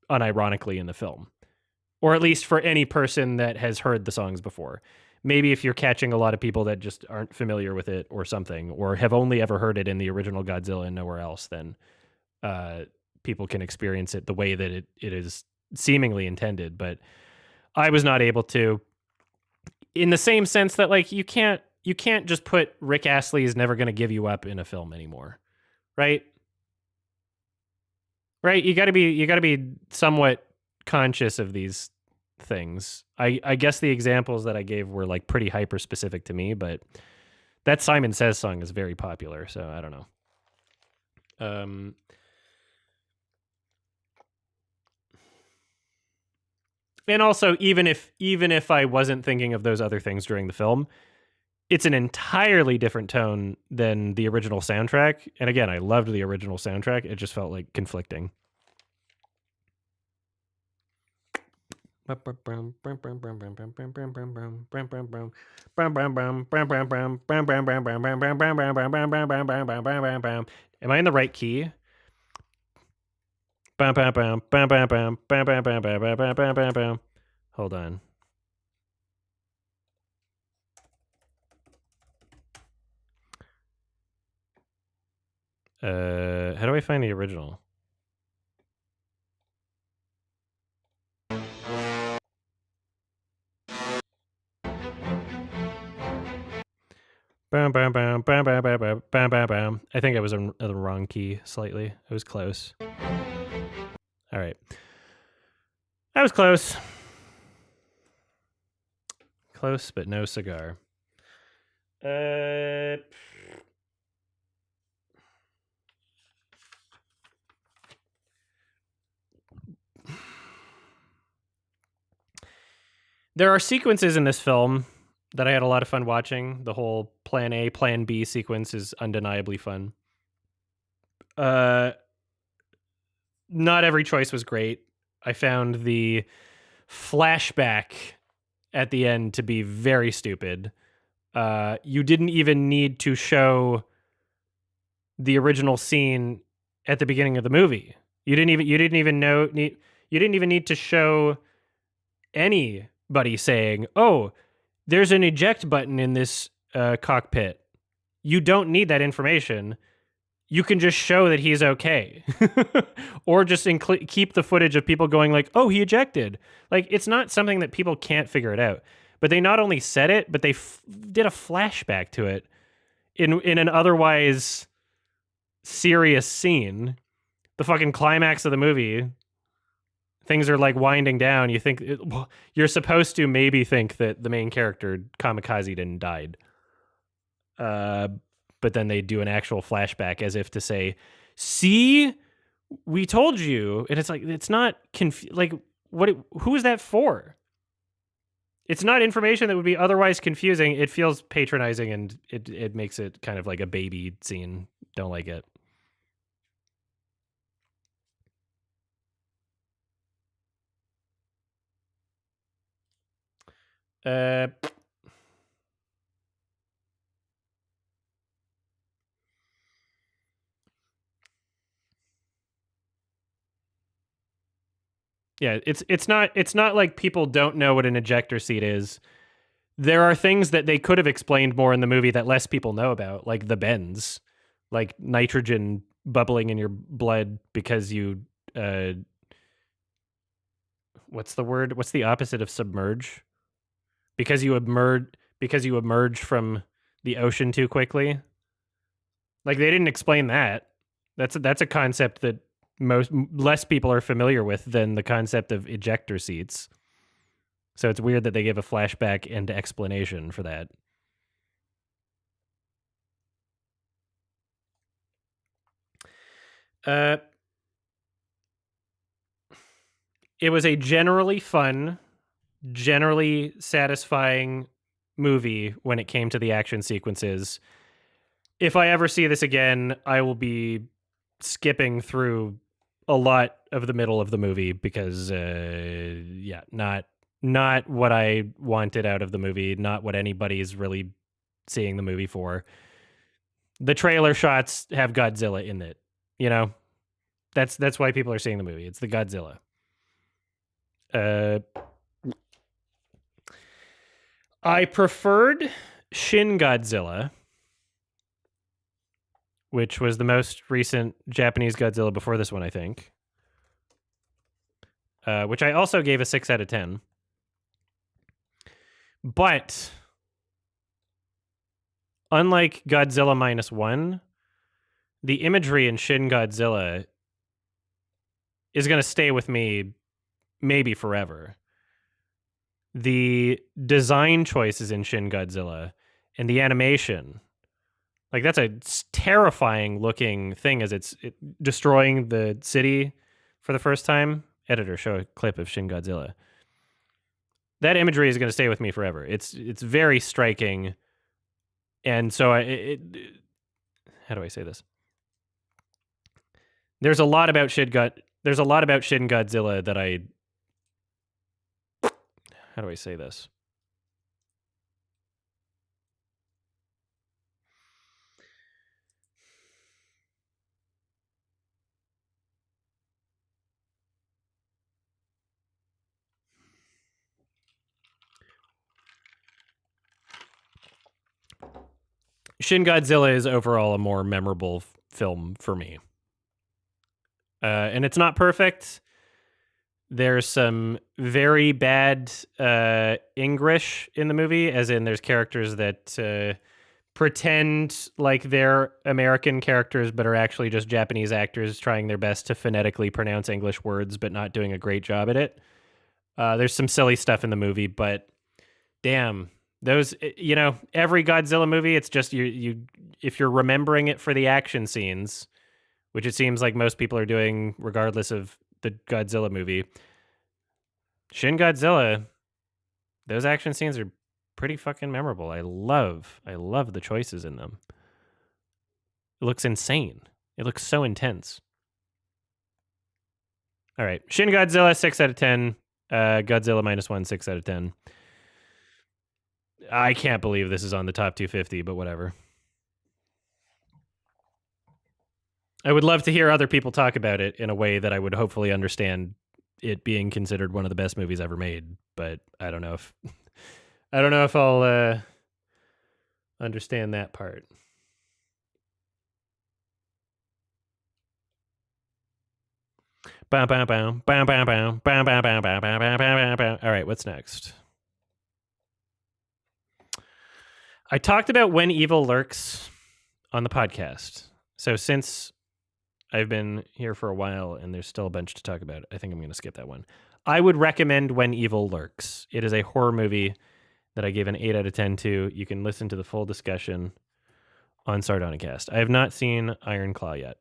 unironically in the film, or at least for any person that has heard the songs before. Maybe if you're catching a lot of people that just aren't familiar with it or something, or have only ever heard it in the original Godzilla and nowhere else, then people can experience it the way that it is seemingly intended. But I was not able to, in the same sense that, like, you can't just put Rick Astley's Never Gonna Give You Up in a film anymore, right? Right? You gotta be somewhat conscious of these things. I guess the examples that I gave were like pretty hyper specific to me, but that Simon Says song is very popular, so I don't know. And also, even if I wasn't thinking of those other things during the film, it's an entirely different tone than the original soundtrack. And again, I loved the original soundtrack. It just felt like conflicting. Am I in the right key? Hold on. How do I find the original? Bam, bam, bam, bam, bam, bam, bam, bam, bam, bam. I think I was in the wrong key slightly. It was close. All right. That was close. Close, but no cigar. There are sequences in this film that I had a lot of fun watching. The whole Plan A, Plan B sequence is undeniably fun. Not every choice was great. I found the flashback at the end to be very stupid. You didn't even need to show the original scene at the beginning of the movie. You didn't even need to show anybody saying, "Oh, there's an eject button in this cockpit." You don't need that information. You can just show that he's okay. Or just keep the footage of people going like, "Oh, he ejected." Like, it's not something that people can't figure it out. But they not only said it, but they did a flashback to it in an otherwise serious scene. The fucking climax of the movie, things are like winding down. You think you're supposed to maybe think that the main character Kamikaze didn't died. But then they do an actual flashback as if to say, "See, we told you." And it's like, it's not like who is that for? It's not information that would be otherwise confusing. It feels patronizing, and it makes it kind of like a baby scene. Don't like it. Yeah, it's not like people don't know what an ejector seat is. there are things that they could have explained more in the movie that less people know about, like the bends, like nitrogen bubbling in your blood because you what's the word? What's the opposite of submerge? Because you emerge from the ocean too quickly. Like they didn't explain that. That's a concept that less people are familiar with than the concept of ejector seats. So it's weird that they give a flashback and explanation for that. It was a generally fun, generally satisfying movie when it came to the action sequences. If I ever see this again, I will be skipping through a lot of the middle of the movie because, not what I wanted out of the movie, not what anybody's really seeing the movie for. The trailer shots have Godzilla in it, you know? That's why people are seeing the movie. It's the Godzilla. I preferred Shin Godzilla, which was the most recent Japanese Godzilla before this one, I think. Which I also gave a 6 out of 10. But unlike Godzilla -1, the imagery in Shin Godzilla is going to stay with me maybe forever. The design choices in Shin Godzilla and the animation, like that's a terrifying looking thing as it's destroying the city for the first time. Editor, show a clip of Shin Godzilla. That imagery is going to stay with me forever. It's very striking. And so how do I say this? There's a lot about Shin Godzilla that how do I say this? Shin Godzilla is overall a more memorable film for me. And it's not perfect. There's some very bad English in the movie, as in there's characters that pretend like they're American characters, but are actually just Japanese actors trying their best to phonetically pronounce English words, but not doing a great job at it. There's some silly stuff in the movie, but damn. Those, every Godzilla movie, it's just you if you're remembering it for the action scenes, which it seems like most people are doing regardless of the Godzilla movie. Shin Godzilla, those action scenes are pretty fucking memorable. I love the choices in them. It looks insane. It looks so intense. All right, Shin Godzilla 6 out of 10. Godzilla -1 6 out of 10. I can't believe this is on the top 250, but whatever. I would love to hear other people talk about it in a way that I would hopefully understand it being considered one of the best movies ever made, but I don't know if I'll understand that part. All right, what's next? I talked about When Evil Lurks on the podcast. So since I've been here for a while and there's still a bunch to talk about, I think I'm going to skip that one. I would recommend When Evil Lurks. It is a horror movie that I gave an 8 out of 10 to. You can listen to the full discussion on Sardonicast. I have not seen Iron Claw yet.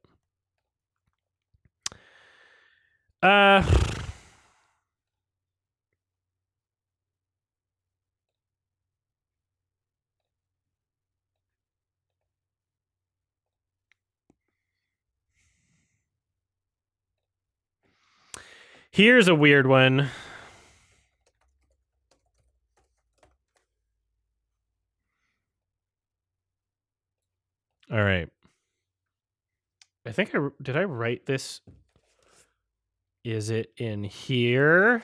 Here's a weird one. All right. I think did I write this? Is it in here?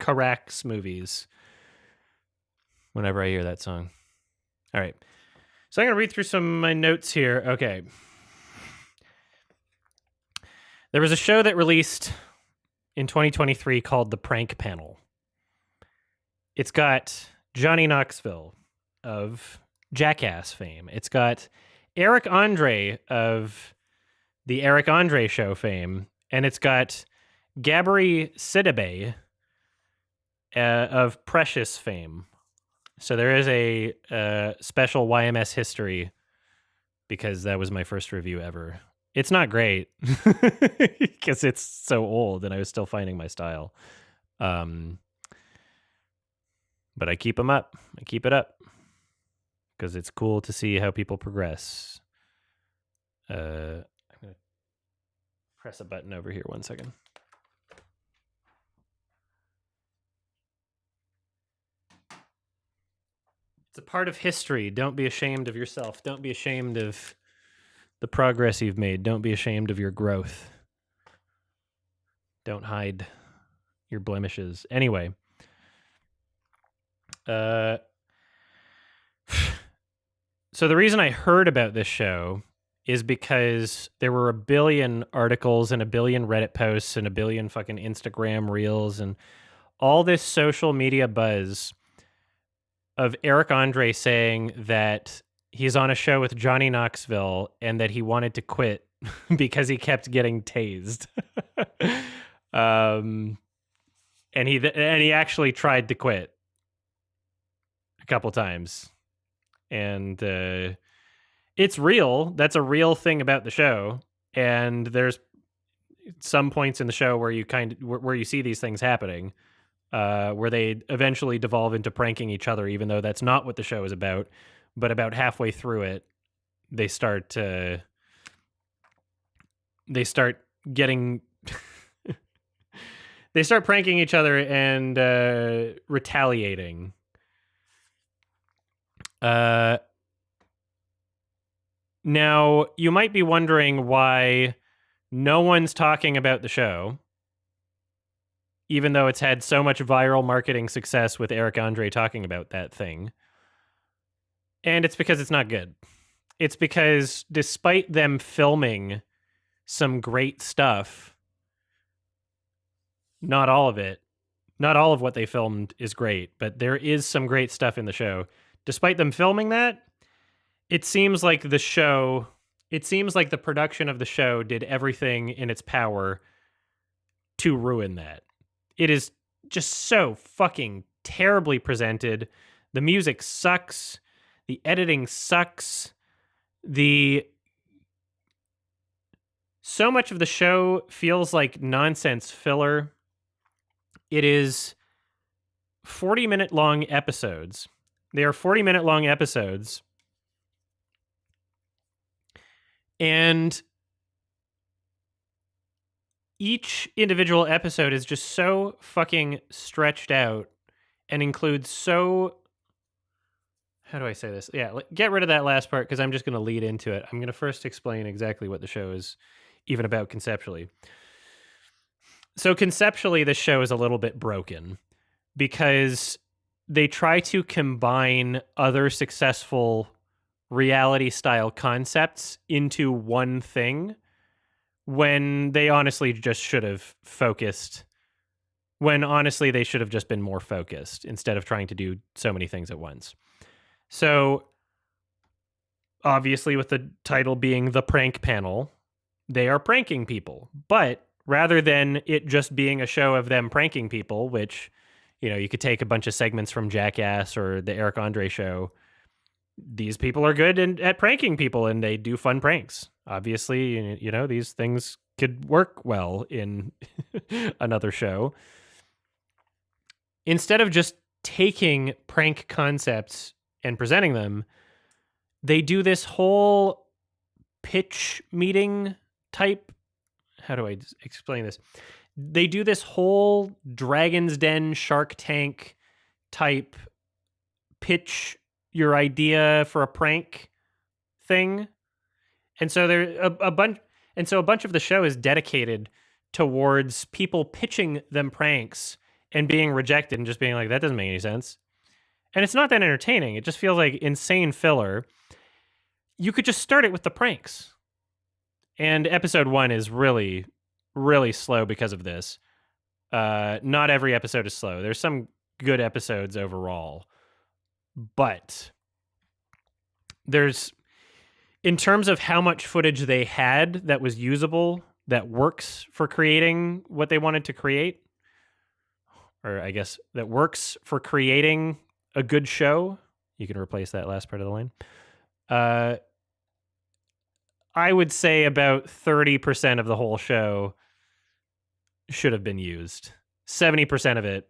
Carax movies whenever I hear that song. All right. So I'm going to read through some of my notes here. Okay. There was a show that released in 2023 called The Prank Panel. It's got Johnny Knoxville of Jackass fame. It's got Eric Andre of the Eric Andre Show fame. And it's got Gabri Sidibe of Precious fame. So there is a special YMS history because that was my first review ever. It's not great because it's so old and I was still finding my style. But I keep them up. I keep it up because it's cool to see how people progress. I'm going to press a button over here 1 second. It's a part of history. Don't be ashamed of yourself. Don't be ashamed of the progress you've made. Don't be ashamed of your growth. Don't hide your blemishes. Anyway. So the reason I heard about this show is because there were a billion articles and a billion Reddit posts and a billion fucking Instagram reels and all this social media buzz of Eric Andre saying that he's on a show with Johnny Knoxville and that he wanted to quit because he kept getting tased. And he actually tried to quit a couple times. And it's real. That's a real thing about the show. And there's some points in the show where where you see these things happening, where they eventually devolve into pranking each other, even though that's not what the show is about. But about halfway through it, they start getting they start pranking each other and retaliating. Now, you might be wondering why no one's talking about the show, even though it's had so much viral marketing success with Eric Andre talking about that thing. And it's because it's not good. It's because despite them filming some great stuff, not all of what they filmed is great, but there is some great stuff in the show. Despite them filming that, it seems like the production of the show did everything in its power to ruin that. It is just so fucking terribly presented. The music sucks. The editing sucks. So much of the show feels like nonsense filler. It is 40-minute long episodes. They are 40-minute long episodes. And each individual episode is just so fucking stretched out and includes so... How do I say this? Yeah, get rid of that last part because I'm just going to lead into it. I'm going to first explain exactly what the show is even about conceptually. So conceptually, this show is a little bit broken because they try to combine other successful reality-style concepts into one thing when they honestly just should have focused. When honestly, they should have just been more focused instead of trying to do so many things at once. So, obviously, with the title being The Prank Panel, they are pranking people. But rather than it just being a show of them pranking people, which, you know, you could take a bunch of segments from Jackass or the Eric Andre Show, these people are good at pranking people and they do fun pranks. Obviously, you know, these things could work well in another show. Instead of just taking prank concepts and presenting them, they do this whole pitch meeting type. How do I explain this? They do this whole Dragon's Den, Shark Tank type pitch your idea for a prank thing. And so there a bunch of the show is dedicated towards people pitching them pranks and being rejected and just being like, that doesn't make any sense. And it's not that entertaining. It just feels like insane filler. You could just start it with the pranks. And episode 1 is really, really slow because of this. Not every episode is slow. There's some good episodes overall. But there's, in terms of how much footage they had that was usable, that works for creating what they wanted to create, or I guess that works for creating a good show. You can replace that last part of the line. I would say about 30% of the whole show should have been used. 70% of it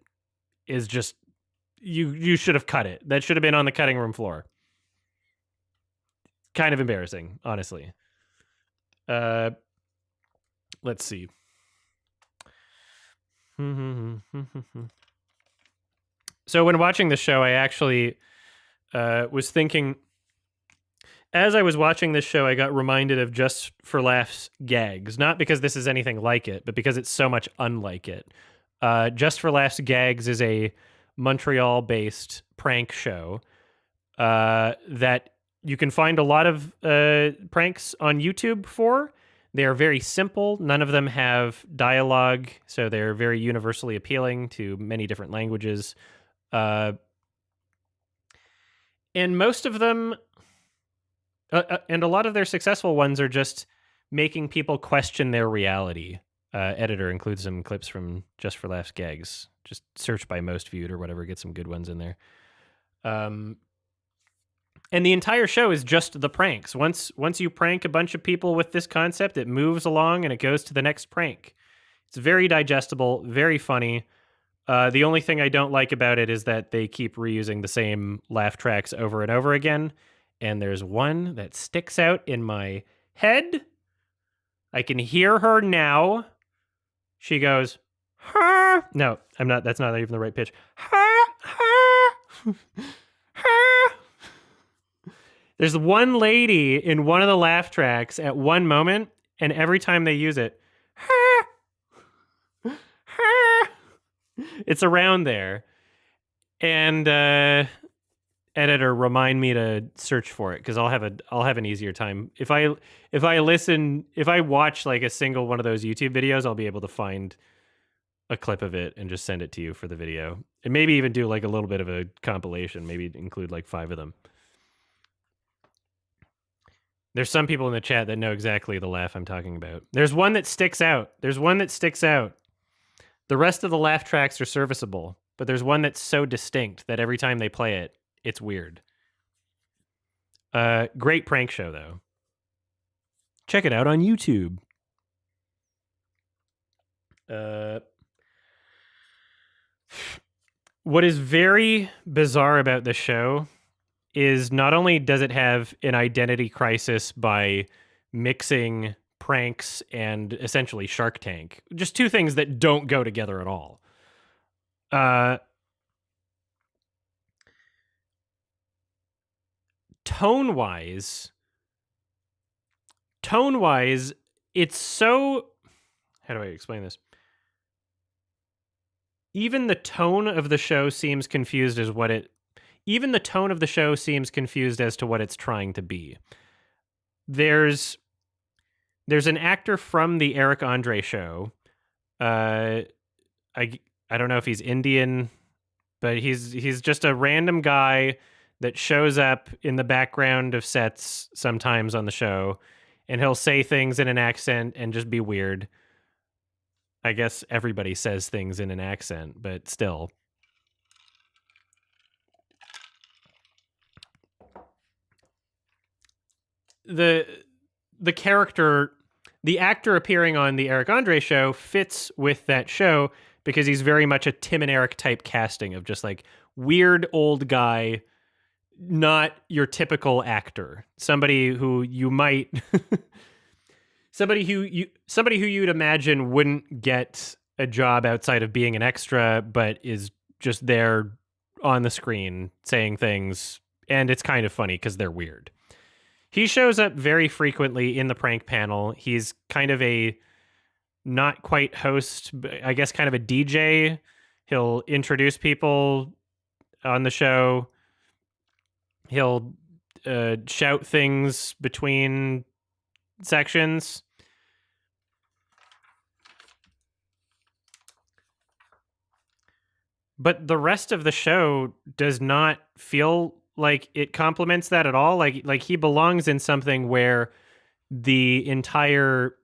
is just, you should have cut it. That should have been on the cutting room floor. Kind of embarrassing, honestly. Let's see. So when watching the show, I actually was thinking, as I was watching this show, I got reminded of Just for Laughs Gags. Not because this is anything like it, but because it's so much unlike it. Just for Laughs Gags is a Montreal-based prank show that you can find a lot of pranks on YouTube for. They are very simple. None of them have dialogue, so they're very universally appealing to many different languages. And most of them, and a lot of their successful ones are just making people question their reality. Editor includes some clips from Just for Laughs Gags. Just search by most viewed or whatever, get some good ones in there. And the entire show is just the pranks. Once you prank a bunch of people with this concept, it moves along and it goes to the next prank. It's very digestible, very funny. The only thing I don't like about it is that they keep reusing the same laugh tracks over and over again. And there's one that sticks out in my head. I can hear her now. She goes, "Ha." No, I'm not. That's not even the right pitch. "Ha, ha, ha." There's one lady in one of the laugh tracks at one moment, and every time they use it, "Ha, ha." It's around there. And editor, remind me to search for it, because I'll have an easier time if I watch like a single one of those YouTube videos. I'll be able to find a clip of it and just send it to you for the video, and maybe even do like a little bit of a compilation. Maybe include like 5 of them. There's some people in the chat that know exactly the laugh I'm talking about. There's one that sticks out. The rest of the laugh tracks are serviceable, but there's one that's so distinct that every time they play it, it's weird. Great prank show, though. Check it out on YouTube. What is very bizarre about the show is not only does it have an identity crisis by mixing pranks and essentially Shark Tank, just two things that don't go together at all. Tone-wise, it's so... How do I explain this? Even the tone of the show seems confused as what it... Even the tone of the show seems confused as to what it's trying to be. There's an actor from the Eric Andre show. I don't know if he's Indian, but he's just a random guy that shows up in the background of sets sometimes on the show, and he'll say things in an accent and just be weird. I guess everybody says things in an accent, but still. The character, the actor appearing on the Eric Andre show fits with that show because he's very much a Tim and Eric type casting of just like weird old guy, not your typical actor. Somebody who you might somebody who you'd imagine wouldn't get a job outside of being an extra, but is just there on the screen saying things, and it's kind of funny because they're weird. He shows up very frequently in the prank panel. He's kind of a not quite host, but I guess kind of a DJ He'll introduce people on the show. He'll shout things between sections. But the rest of the show does not feel like it complements that at all. Like he belongs in something where the entire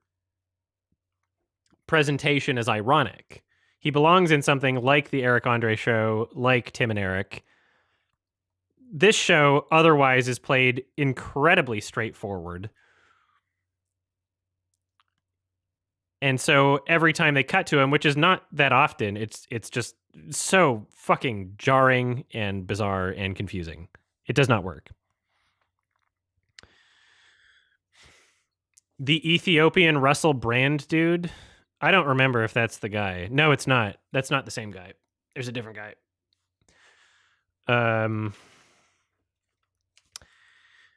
presentation is ironic. He belongs in something like the Eric Andre show, like Tim and Eric. This show otherwise is played incredibly straightforward. And so every time they cut to him, which is not that often, it's just so fucking jarring and bizarre and confusing. It does not work. The Ethiopian Russell Brand dude, I don't remember if that's the guy. No, it's not. That's not the same guy. There's a different guy.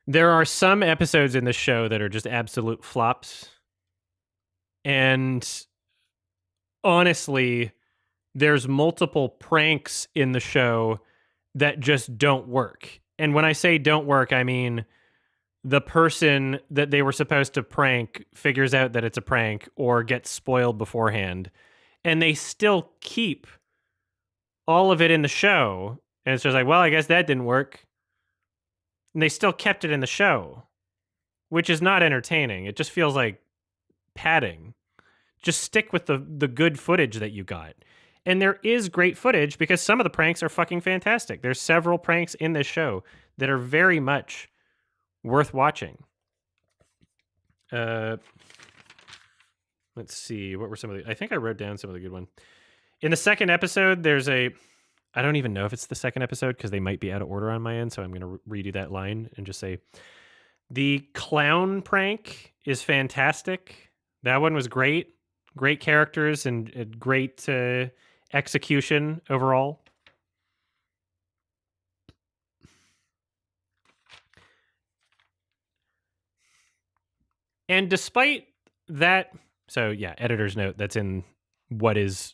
There are some episodes in the show that are just absolute flops. And honestly, there's multiple pranks in the show that just don't work. And when I say don't work, I mean the person that they were supposed to prank figures out that it's a prank or gets spoiled beforehand. And they still keep all of it in the show. And it's just like, well, I guess that didn't work. And they still kept it in the show, which is not entertaining. It just feels like padding. Just stick with the good footage that you got. And there is great footage because some of the pranks are fucking fantastic. There's several pranks in this show that are very much worth watching. Let's see. What were some of the... I think I wrote down some of the good ones. In the second episode, there's a... I don't even know if it's the second episode because they might be out of order on my end, so I'm going to redo that line and just say, the clown prank is fantastic. That one was great. Great characters and great execution overall. And despite that, so yeah, editor's note, that's in what is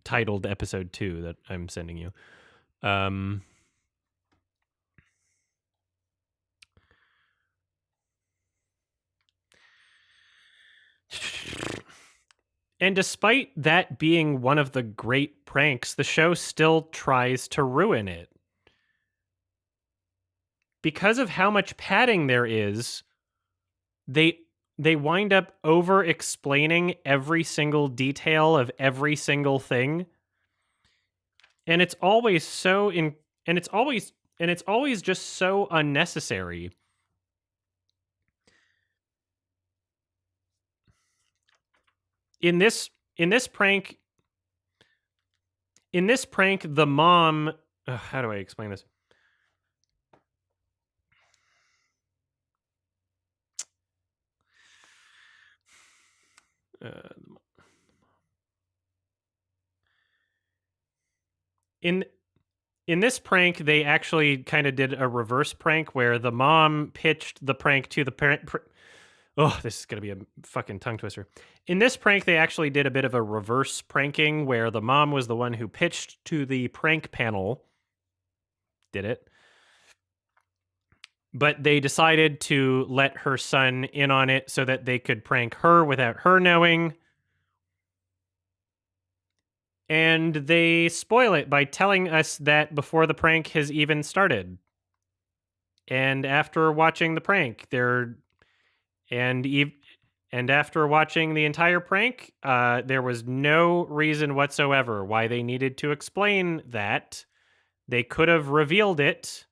titled episode 2 that I'm sending you. And despite that being one of the great pranks, the show still tries to ruin it. Because of how much padding there is, they wind up over-explaining every single detail of every single thing. And it's always it's always just so unnecessary. In this prank, the mom, how do I explain this? In this prank, they actually kind of did a reverse prank where the mom pitched the prank to the parent. Oh, this is going to be a fucking tongue twister. In this prank, they actually did a bit of a reverse pranking where the mom was the one who pitched to the prank panel. Did it. But they decided to let her son in on it so that they could prank her without her knowing. And they spoil it by telling us that before the prank has even started. And after watching the prank, and after watching the entire prank, there was no reason whatsoever why they needed to explain that. They could have revealed it.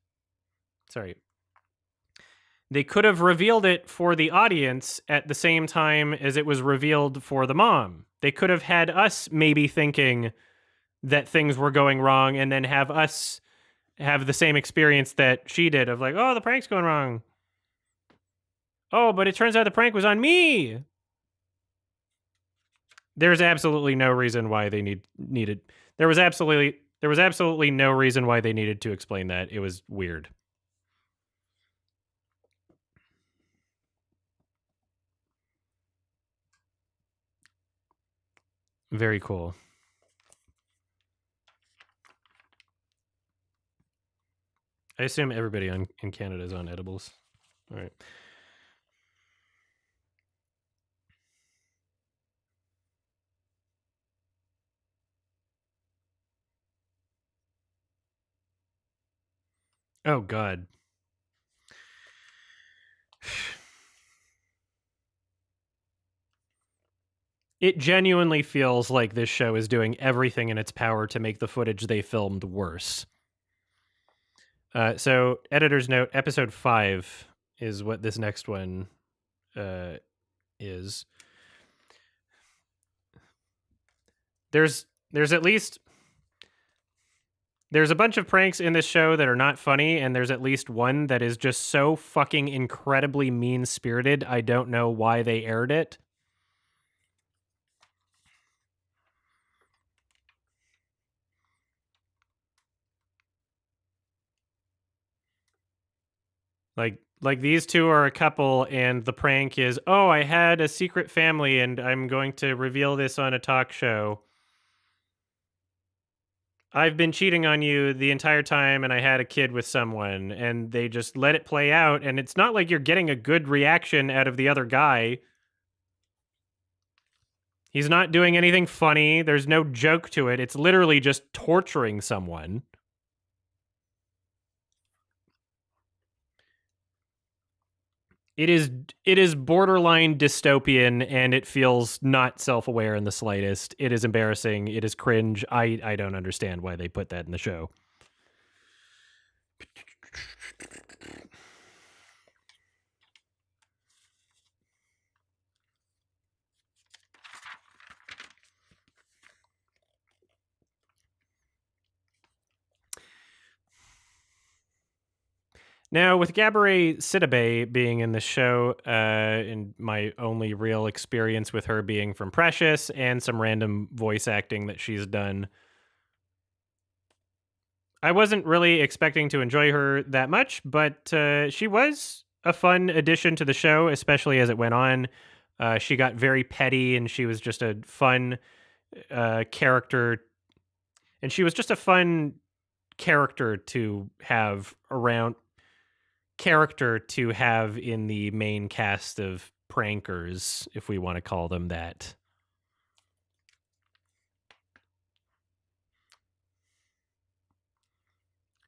They could have revealed it for the audience at the same time as it was revealed for the mom. They could have had us maybe thinking that things were going wrong and then have us have the same experience that she did of like, oh, the prank's going wrong. Oh, but it turns out the prank was on me. There's absolutely no reason why they needed. There was absolutely no reason why they needed to explain that. It was weird. Very cool. I assume everybody in Canada is on edibles. All right. Oh, God. It genuinely feels like this show is doing everything in its power to make the footage they filmed worse. So, editor's note, episode 5 is what this next one is. There's at least... There's a bunch of pranks in this show that are not funny, and there's at least one that is just so fucking incredibly mean-spirited, I don't know why they aired it. Like these two are a couple, and the prank is, oh, I had a secret family, and I'm going to reveal this on a talk show. I've been cheating on you the entire time, and I had a kid with someone, and they just let it play out, and it's not like you're getting a good reaction out of the other guy. He's not doing anything funny. There's no joke to it. It's literally just torturing someone. It is borderline dystopian, and it feels not self-aware in the slightest. It is embarrassing. It is cringe. I don't understand why they put that in the show. Now, with Gabourey Sidibe being in the show, and my only real experience with her being from Precious and some random voice acting that she's done, I wasn't really expecting to enjoy her that much, but she was a fun addition to the show, especially as it went on. She got very petty, and she was just a fun character. And she was just a fun character to have around... character to have in the main cast of prankers, if we want to call them that.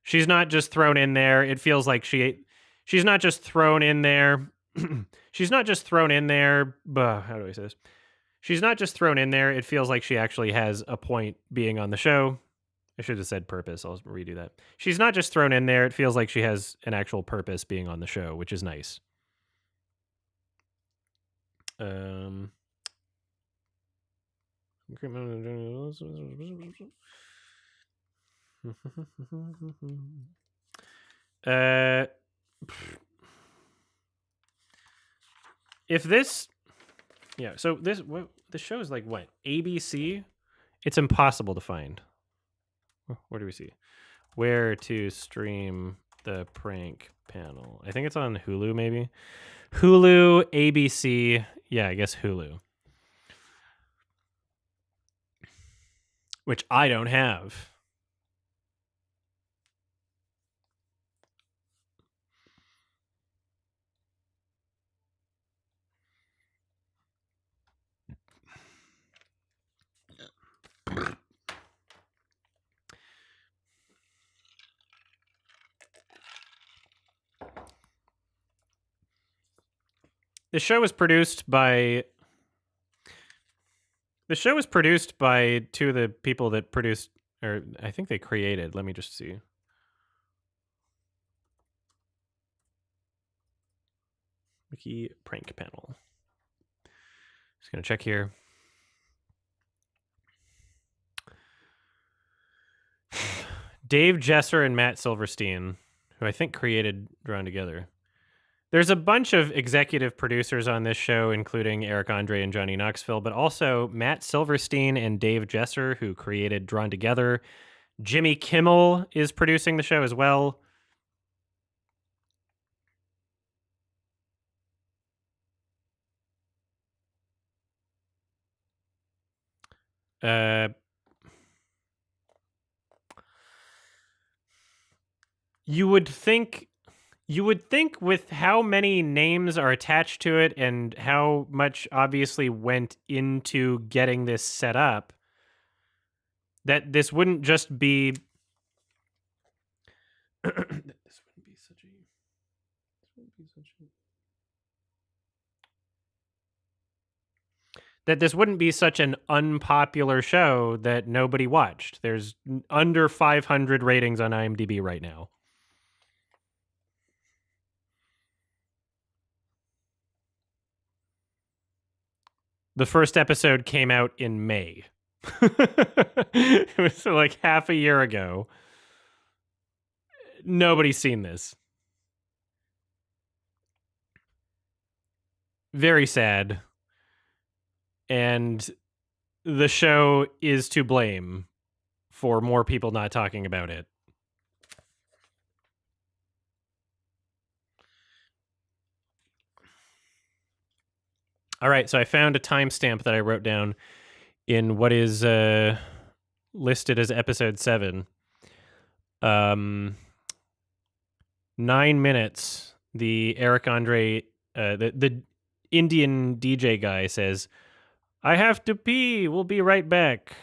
She's not just thrown in there. It feels like she's not just thrown in there. She's not just thrown in there. How do I say this? She's not just thrown in there. It feels like she actually has a point being on the show. I should have said purpose. I'll redo that. She's not just thrown in there. It feels like she has an actual purpose being on the show, which is nice. If this... Yeah, so this... the show is like, what? ABC? It's impossible to find. Where do we see? Where to stream the prank panel? I think it's on Hulu, maybe. Hulu, ABC. Yeah, I guess Hulu. Which I don't have. The show was produced by two of the people that produced, or I think they created. Let me just see. Wiki prank panel. Just gonna check here. Dave Jesser and Matt Silverstein, who I think created Drawn Together. There's a bunch of executive producers on this show, including Eric Andre and Johnny Knoxville, but also Matt Silverstein and Dave Jesser, who created Drawn Together. Jimmy Kimmel is producing the show as well. You would think with how many names are attached to it and how much obviously went into getting this set up that this wouldn't just be that this wouldn't be such an unpopular show that nobody watched. There's under 500 ratings on IMDb right now. The first episode came out in May. It was like half a year ago. Nobody's seen this. Very sad. And the show is to blame for more people not talking about it. All right, so I found a timestamp that I wrote down in what is listed as episode 7. 9 minutes. The Eric Andre, the Indian DJ guy says, "I have to pee. We'll be right back,"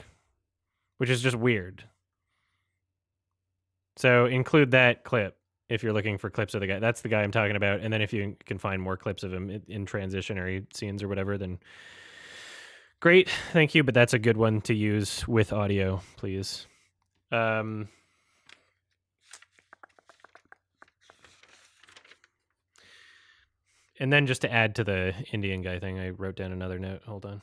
which is just weird. So include that clip if you're looking for clips of the guy. That's the guy I'm talking about. And then if you can find more clips of him in transitionary scenes or whatever, then great. Thank you. But that's a good one to use with audio, please. And then just to add to the Indian guy thing, I wrote down another note. Hold on.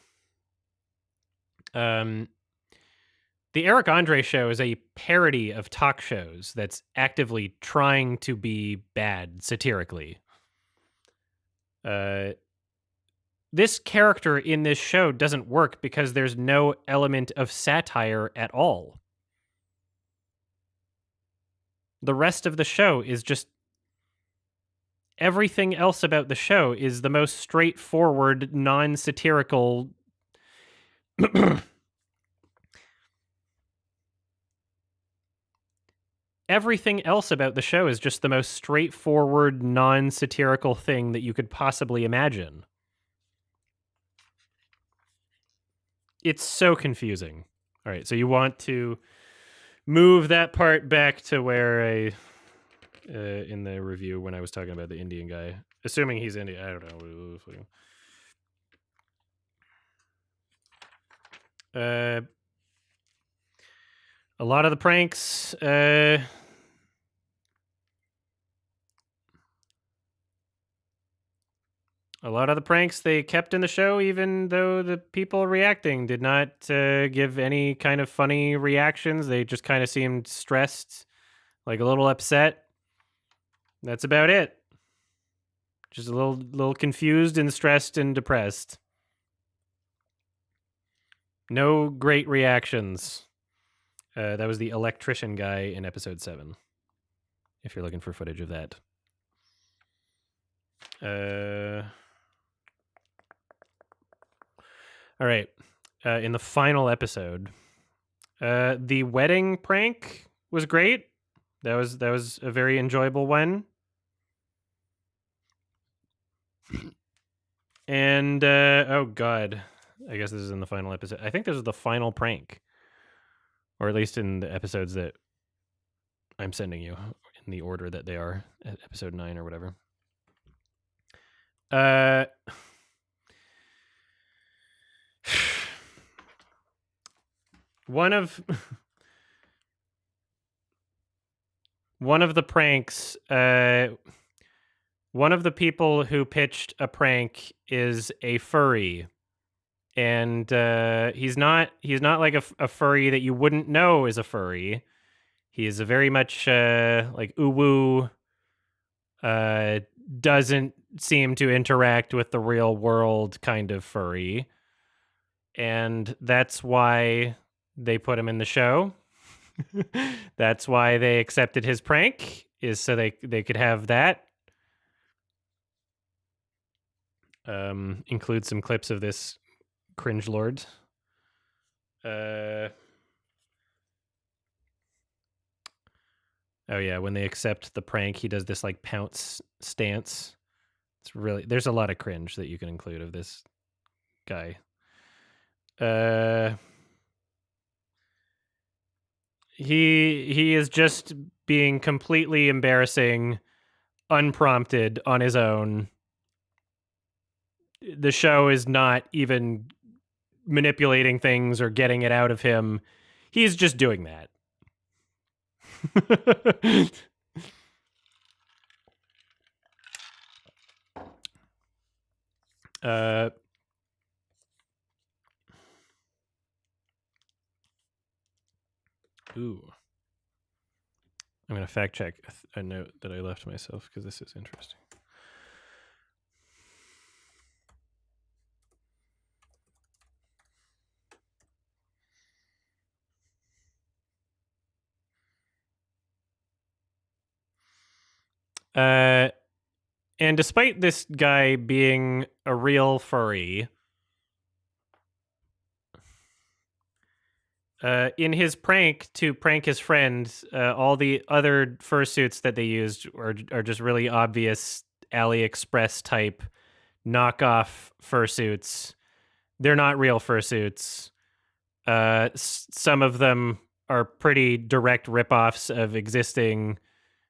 The Eric Andre show is a parody of talk shows that's actively trying to be bad satirically. This character in this show doesn't work because there's no element of satire at all. The rest of the show is just... Everything else about the show is the most straightforward, non-satirical... Everything else about the show is just the most straightforward, non-satirical thing that you could possibly imagine. It's so confusing. All right, so you want to move that part back to where I, in the review when I was talking about the Indian guy, assuming he's Indian, I don't know. A lot of the pranks, they kept in the show, even though the people reacting did not give any kind of funny reactions. They just kind of seemed stressed, like a little upset. That's about it. Just a little confused and stressed and depressed. No great reactions. That was the electrician guy in episode 7, if you're looking for footage of that. All right. In the final episode, the wedding prank was great. That was a very enjoyable one. And oh god, I guess this is in the final episode. I think this is the final prank. Or at least in the episodes that I'm sending you, in the order that they are, episode 9 or whatever. One of the pranks, one of the people who pitched a prank is a furry. And he's not like a furry that you wouldn't know is a furry. He is a very much like uwu, doesn't seem to interact with the real world kind of furry. And that's why they put him in the show. That's why they accepted his prank, is so they could have that. Include some clips of this cringe lord. Oh yeah, when they accept the prank, he does this like pounce stance. It's really, there's a lot of cringe that you can include of this guy. He is just being completely embarrassing, unprompted on his own. The show is not even manipulating things or getting it out of him. He's just doing that. Ooh. I'm going to fact check a note that I left myself because this is interesting. And despite this guy being a real furry, in his prank to prank his friend, all the other fursuits that they used are just really obvious AliExpress type knockoff fursuits. They're not real fursuits. Some of them are pretty direct ripoffs of existing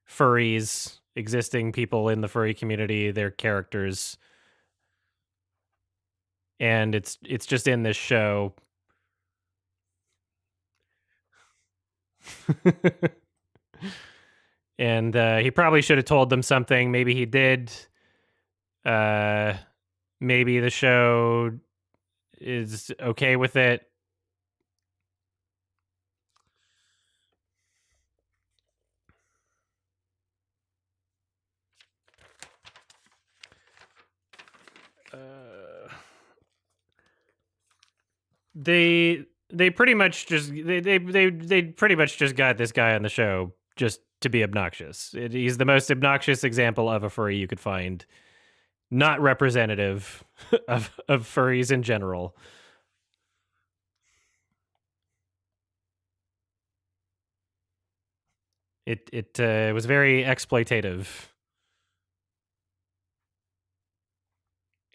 furries, existing people in the furry community, their characters. And it's just in this show. And he probably should have told them something. Maybe he did. Maybe the show is okay with it. They pretty much just they pretty much just got this guy on the show just to be obnoxious. He's the most obnoxious example of a furry you could find, not representative of furries in general. It was very exploitative.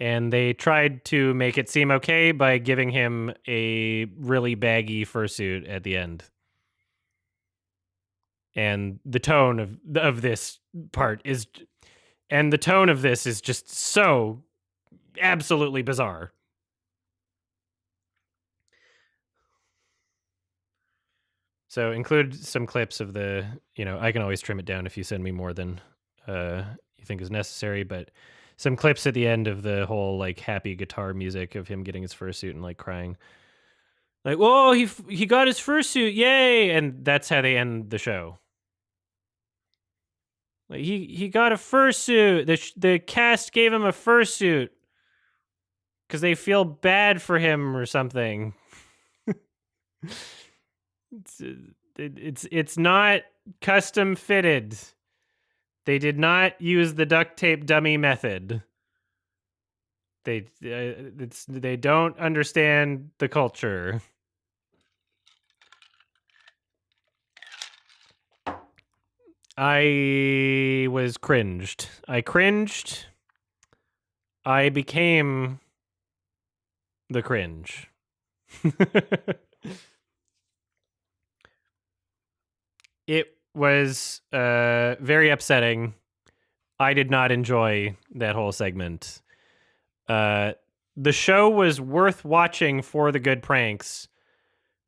And they tried to make it seem okay by giving him a really baggy fursuit at the end. And the tone of this part is, and the tone of this is just so absolutely bizarre. So include some clips of the, I can always trim it down if you send me more than you think is necessary, but some clips at the end of the whole like happy guitar music of him getting his fursuit and like crying. Like, whoa, he got his fursuit, yay! And that's how they end the show. Like he got a fursuit. The cast gave him a fursuit because they feel bad for him or something. It's not custom fitted. They did not use the duct tape dummy method. They don't understand the culture. I was cringed. I cringed. I became the cringe. It was very upsetting. I did not enjoy that whole segment. The show was worth watching for the good pranks,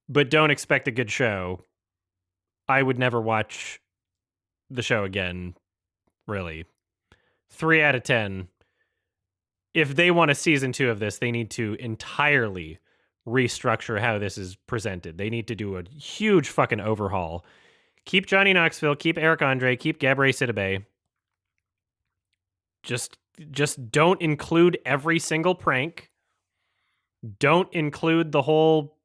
but don't expect a good show. I would never watch the show again, really. 3 out of 10. If they want a season 2 of this, they need to entirely restructure how this is presented. They need to do a huge fucking overhaul. Keep Johnny Knoxville, keep Eric Andre, keep Gabrielle Sidibe. Just don't include every single prank. Don't include the whole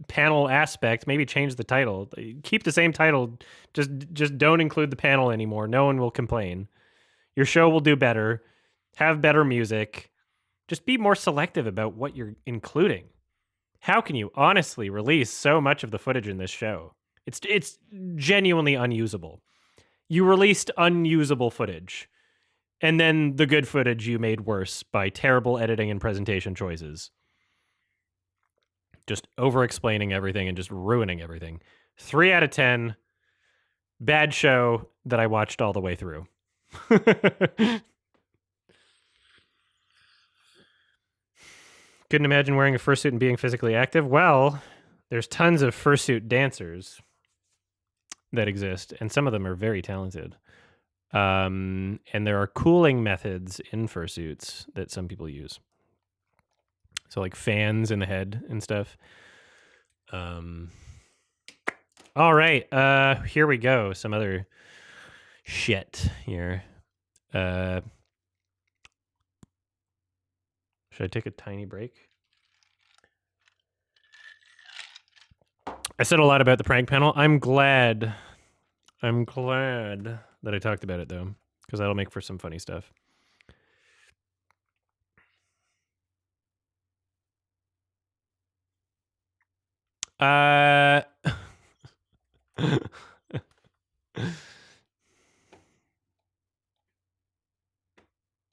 panel aspect. Maybe change the title. Keep the same title. Just don't include the panel anymore. No one will complain. Your show will do better. Have better music. Just be more selective about what you're including. How can you honestly release so much of the footage in this show? It's genuinely unusable. you released unusable footage. And then the good footage you made worse by terrible editing and presentation choices. Just over-explaining everything and just ruining everything. 3 out of 10. Bad show that I watched all the way through. Couldn't imagine wearing a fursuit and being physically active. Well, there's tons of fursuit dancers that exist, and some of them are very talented. And there are cooling methods in fursuits that some people use. So like fans in the head and stuff. All right, here we go. Some other shit here. Should I take a tiny break? I said a lot about the prank panel. I'm glad that I talked about it, though, because that'll make for some funny stuff.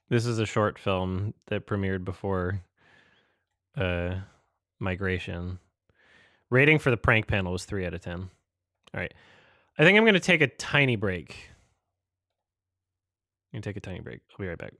This is a short film that premiered before Migration. Rating for the prank panel was 3 out of 10. All right. I think I'm going to take a tiny break. I'm going to take a tiny break. I'll be right back.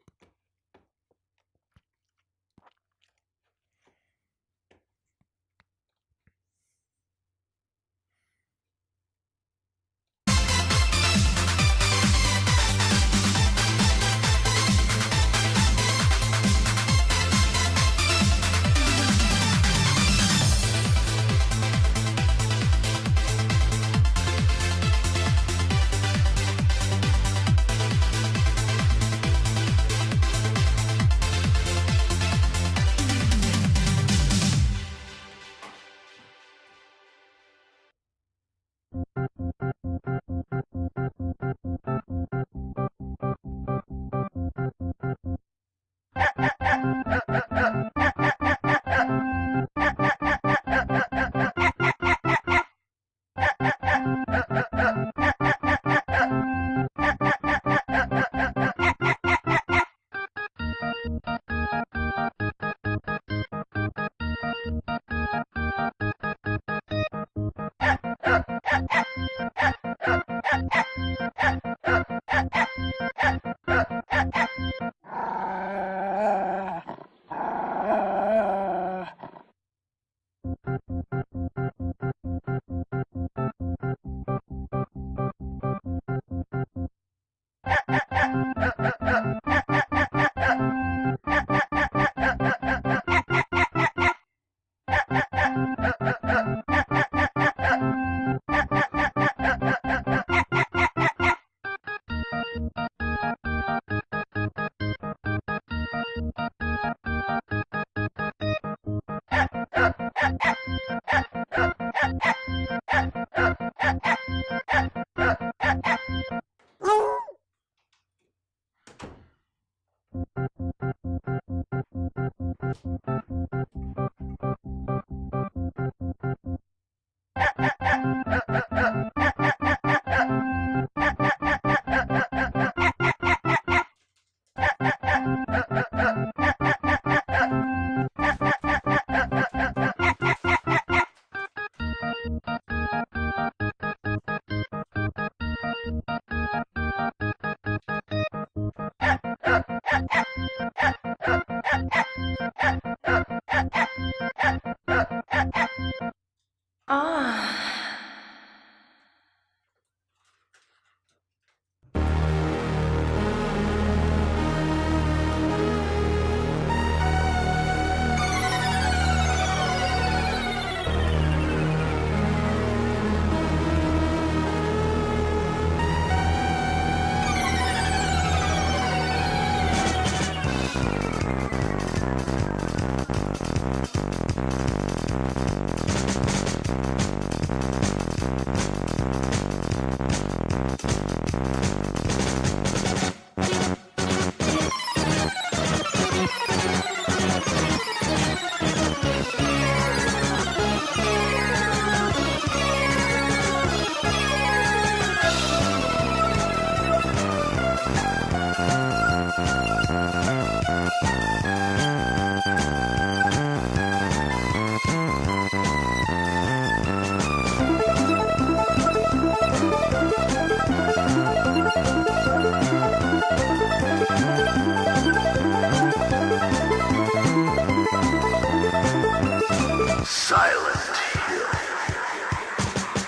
Silent Hill.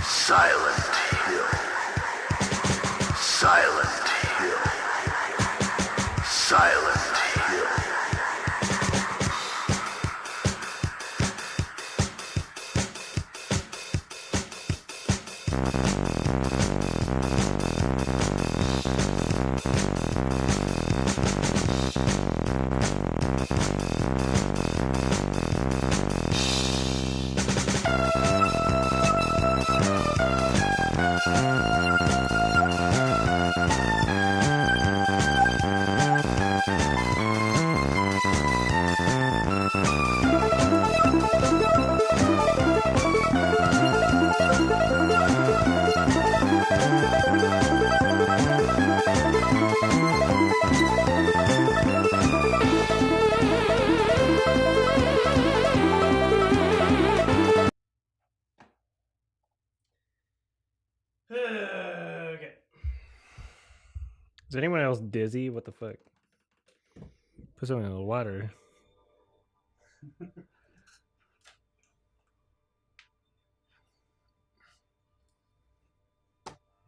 Silent Hill. Silent Hill. Silent Hill. Okay. Is anyone else dizzy? What the fuck? Put something in the water.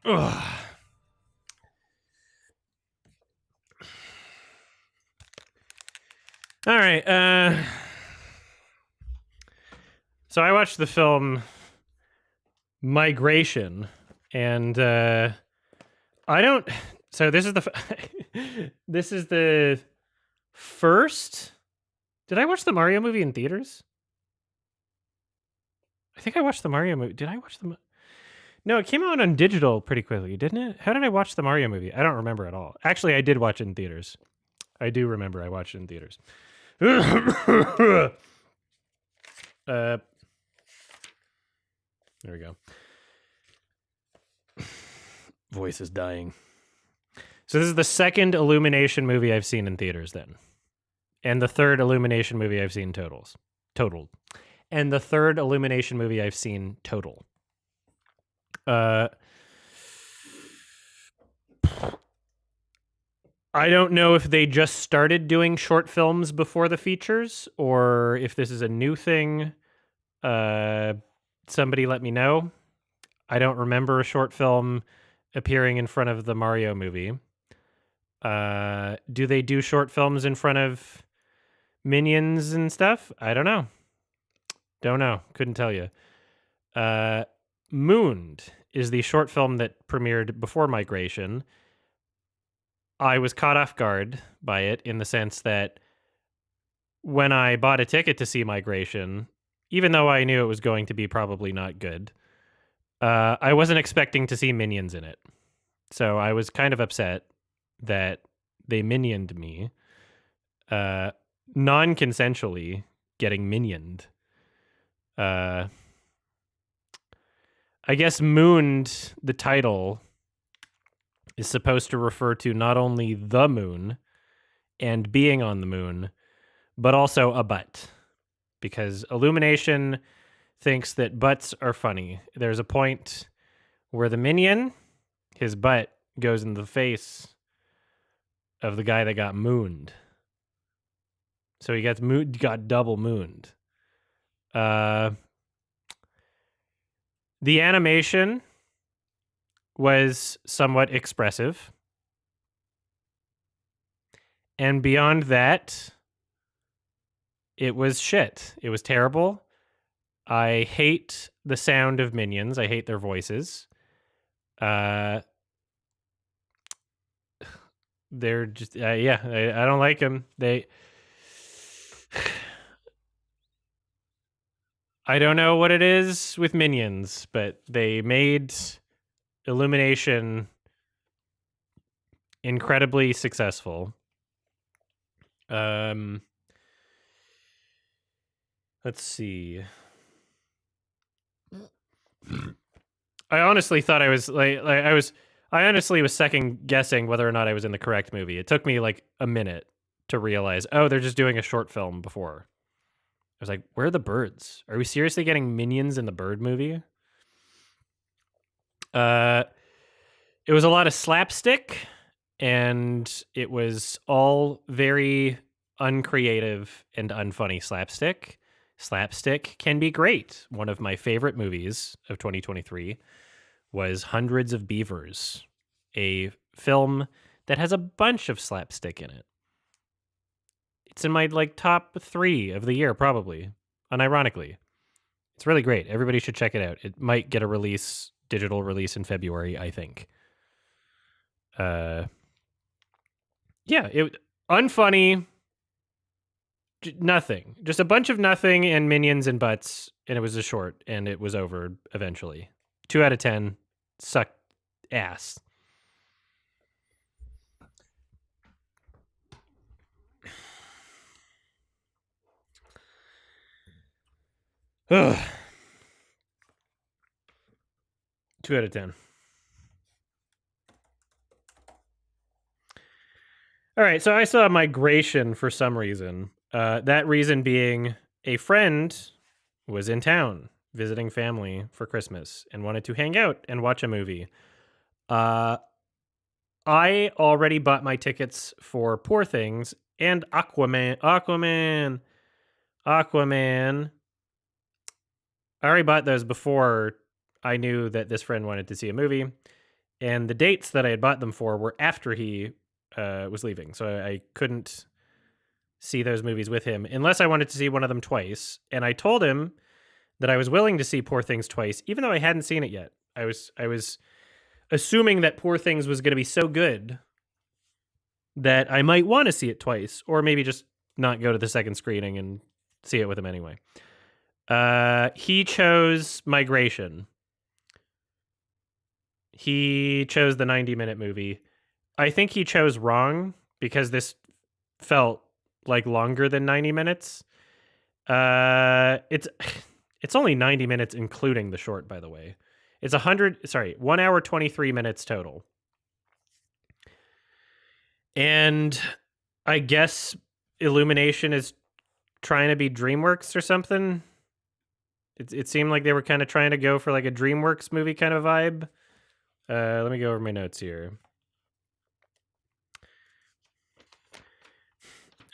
Ugh. All right. So I watched the film Migration, and I don't. So this is this is the first. Did I watch the Mario movie in theaters? I think I watched the Mario movie. Did I watch the? No, it came out on digital pretty quickly, didn't it? How did I watch the Mario movie? I don't remember at all. Actually, I did watch it in theaters. I do remember I watched it in theaters. There we go. Voice is dying. So this is the second Illumination movie I've seen in theaters then. And the third Illumination movie I've seen totaled. And the third Illumination movie I've seen total. I don't know if they just started doing short films before the features or if this is a new thing. Somebody let me know. I don't remember a short film appearing in front of the Mario movie. Do they do short films in front of Minions and stuff? I don't know. Don't know. Couldn't tell you. Mooned is the short film that premiered before Migration. I was caught off guard by it in the sense that when I bought a ticket to see Migration, even though I knew it was going to be probably not good, I wasn't expecting to see Minions in it. So I was kind of upset that they minioned me, non-consensually getting minioned. I guess Mooned, the title, is supposed to refer to not only the moon and being on the moon, but also a butt. Because Illumination thinks that butts are funny. There's a point where the minion, his butt, goes in the face of the guy that got mooned. So he got double mooned. The animation was somewhat expressive. And beyond that, it was shit. It was terrible. I hate the sound of Minions. I hate their voices. They're just, I don't like them. I don't know what it is with Minions, but they made Illumination incredibly successful. Let's see. I honestly thought I was I honestly was second guessing whether or not I was in the correct movie. It took me like a minute to realize, oh, they're just doing a short film before. I was like, where are the birds? Are we seriously getting Minions in the Bird movie? It was a lot of slapstick, and it was all very uncreative and unfunny slapstick. Slapstick can be great. One of my favorite movies of 2023 was Hundreds of Beavers, a film that has a bunch of slapstick in it. It's in my like top 3 of the year, probably, unironically. It's really great. Everybody should check it out. It might get a digital release in February, I think. Yeah, it unfunny, nothing. Just a bunch of nothing and minions and butts, and it was a short, and it was over eventually. 2 out of 10. Suck ass. Ugh. 2 out of 10. All right, so I saw Migration for some reason. That reason being a friend was in town visiting family for Christmas and wanted to hang out and watch a movie. I already bought my tickets for Poor Things and Aquaman. I already bought those before I knew that this friend wanted to see a movie, and the dates that I had bought them for were after he was leaving, so I couldn't see those movies with him unless I wanted to see one of them twice. And I told him that I was willing to see Poor Things twice, even though I hadn't seen it yet. I was assuming that Poor Things was going to be so good that I might want to see it twice, or maybe just not go to the second screening and see it with him anyway. He chose Migration. He chose the 90-minute movie. I think he chose wrong because this felt like longer than 90 minutes. It's only 90 minutes including the short, by the way. It's 1 hour 23 minutes total. And I guess Illumination is trying to be DreamWorks or something. It seemed like they were kind of trying to go for like a DreamWorks movie kind of vibe. Let me go over my notes here.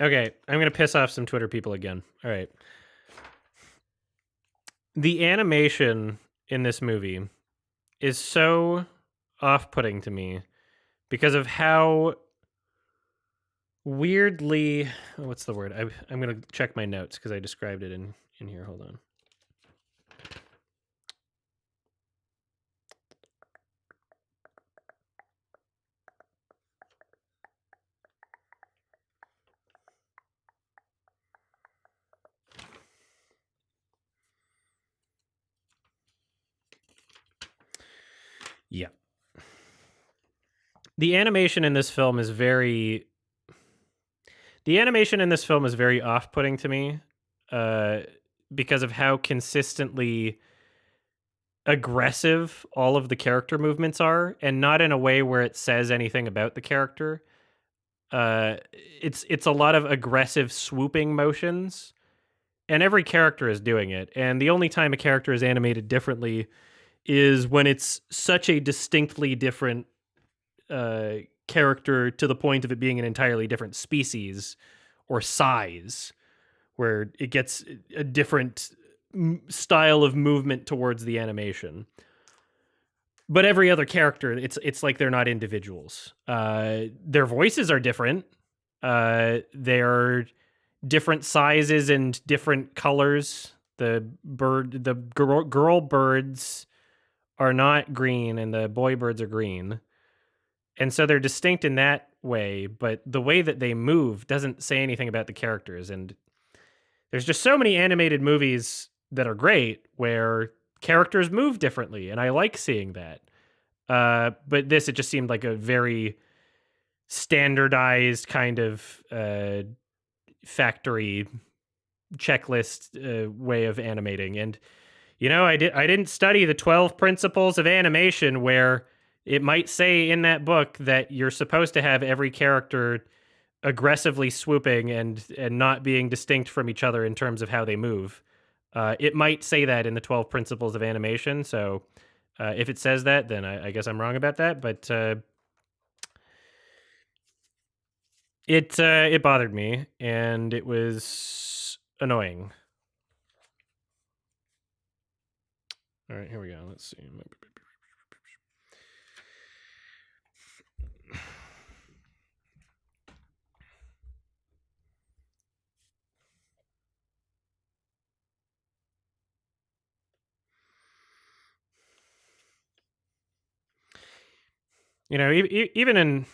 Okay, I'm going to piss off some Twitter people again. All right. The animation in this movie is so off-putting to me because of how weirdly... what's the word? I'm going to check my notes because I described it in here. Hold on. Yeah. The animation in this film is very off-putting to me because of how consistently aggressive all of the character movements are, and not in a way where it says anything about the character. It's a lot of aggressive swooping motions, and every character is doing it. And the only time a character is animated differently is when it's such a distinctly different character to the point of it being an entirely different species or size, where it gets a different style of movement towards the animation. But every other character, it's like they're not individuals. Their voices are different. They're different sizes and different colors. The girl birds are not green, and the boy birds are green. And so they're distinct in that way, but the way that they move doesn't say anything about the characters. And there's just so many animated movies that are great where characters move differently, and I like seeing that. But this, it just seemed like a very standardized kind of factory checklist way of animating. And you know, I didn't study the 12 principles of animation, where it might say in that book that you're supposed to have every character aggressively swooping and not being distinct from each other in terms of how they move. It might say that in the 12 principles of animation. So if it says that, then I guess I'm wrong about that. But it bothered me, and it was annoying. All right, here we go. Let's see. You know, even in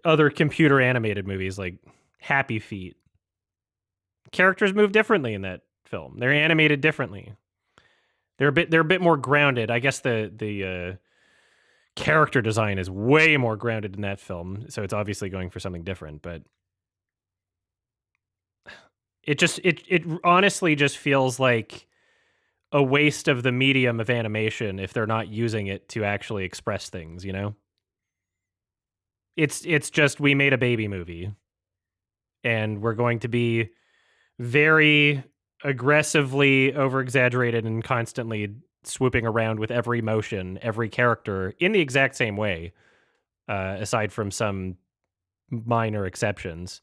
other computer animated movies like Happy Feet, characters move differently in that film. They're animated differently. They're a bit more grounded. I guess the character design is way more grounded in that film, so it's obviously going for something different. But it honestly just feels like a waste of the medium of animation if they're not using it to actually express things. You know, it's just we made a baby movie, and we're going to be very aggressively over exaggerated and constantly swooping around with every motion, every character in the exact same way, aside from some minor exceptions.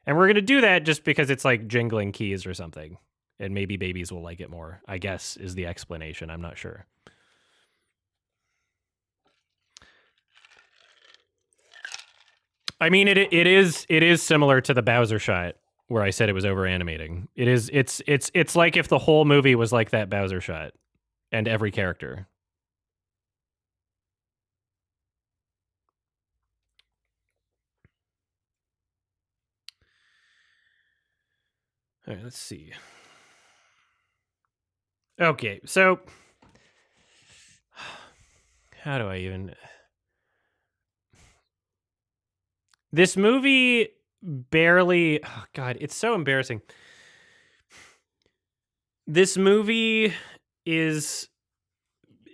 And we're going to do that just because it's like jingling keys or something. And maybe babies will like it more, I guess, is the explanation. I'm not sure. I mean, it is similar to the Bowser shot where I said it was over animating. It's like if the whole movie was like that Bowser shot and every character. All right, let's see. Okay, so how do I even... This movie barely... Oh, God, it's so embarrassing. This movie is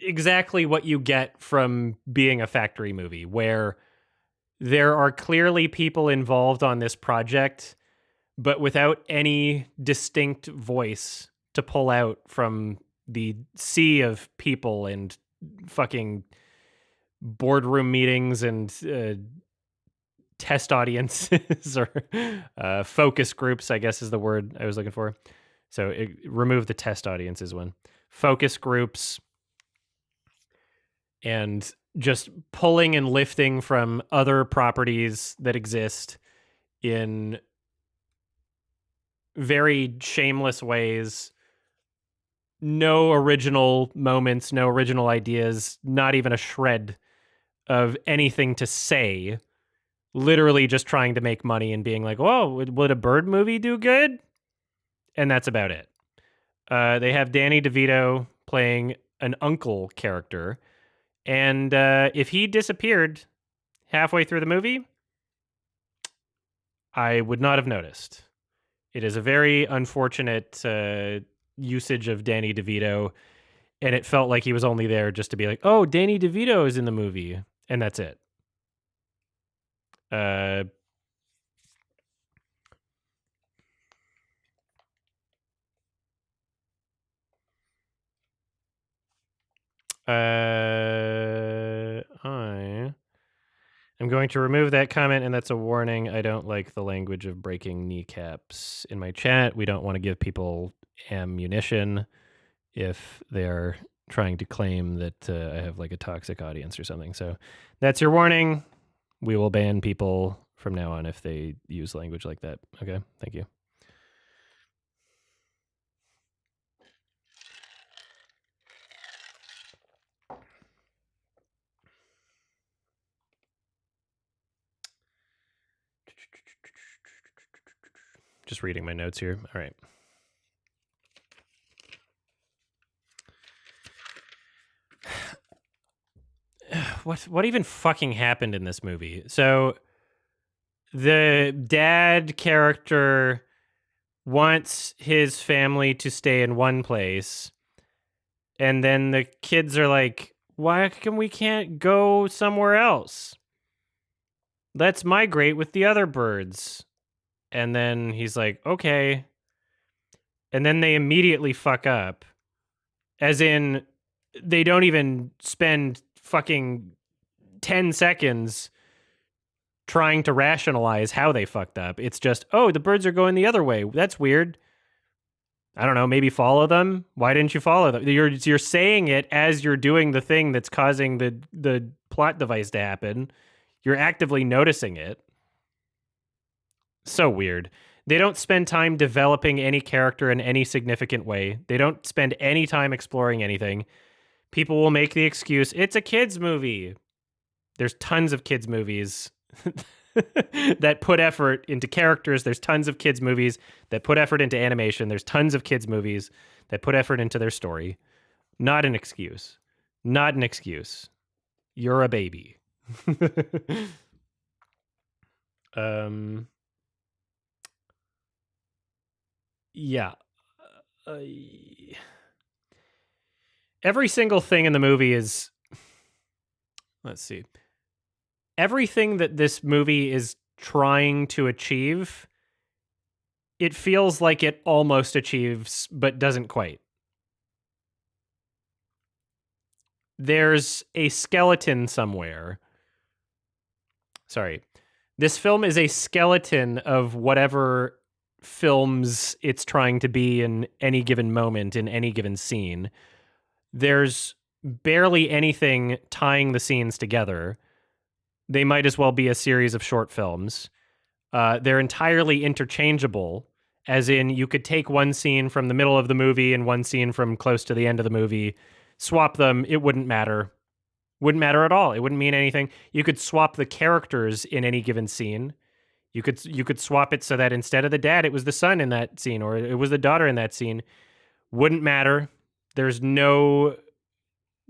exactly what you get from being a factory movie, where there are clearly people involved on this project, but without any distinct voice to pull out from the sea of people and fucking boardroom meetings and test audiences or focus groups, I guess is the word I was looking for. So remove the test audiences one. Focus groups and just pulling and lifting from other properties that exist in very shameless ways. No original moments, no original ideas, not even a shred of anything to say. Literally just trying to make money and being like, whoa, would a bird movie do good? And that's about it. They have Danny DeVito playing an uncle character. And if he disappeared halfway through the movie, I would not have noticed. It is a very unfortunate usage of Danny DeVito. And it felt like he was only there just to be like, oh, Danny DeVito is in the movie. And that's it. I am going to remove that comment, and that's a warning. I don't like the language of breaking kneecaps in my chat. We don't want to give people ammunition if they're trying to claim that I have like a toxic audience or something. So that's your warning. We will ban people from now on if they use language like that. Okay, thank you. Just reading my notes here. All right. What even fucking happened in this movie? So the dad character wants his family to stay in one place, and then the kids are like, why come we can't go somewhere else? Let's migrate with the other birds. And then he's like, okay. And then they immediately fuck up. As in, they don't even spend fucking 10 seconds trying to rationalize how they fucked up. It's just, oh, the birds are going the other way. That's weird. I don't know, maybe follow them. Why didn't you follow them? You're saying it as you're doing the thing that's causing the plot device to happen. You're actively noticing it. So weird. They don't spend time developing any character in any significant way. They don't spend any time exploring anything. People will make the excuse, it's a kids movie. There's tons of kids movies that put effort into characters. There's tons of kids movies that put effort into animation. There's tons of kids movies that put effort into their story. Not an excuse. Not an excuse. You're a baby. Yeah. Uh, every single thing in the movie is... Let's see. Everything that this movie is trying to achieve, it feels like it almost achieves, but doesn't quite. There's a skeleton somewhere. Sorry. This film is a skeleton of whatever films it's trying to be in any given moment, in any given scene. There's barely anything tying the scenes together. They might as well be a series of short films. They're entirely interchangeable, as in you could take one scene from the middle of the movie and one scene from close to the end of the movie, swap them, it wouldn't matter. Wouldn't matter at all. It wouldn't mean anything. You could swap the characters in any given scene. You could swap it so that instead of the dad, it was the son in that scene, or it was the daughter in that scene. Wouldn't matter. There's no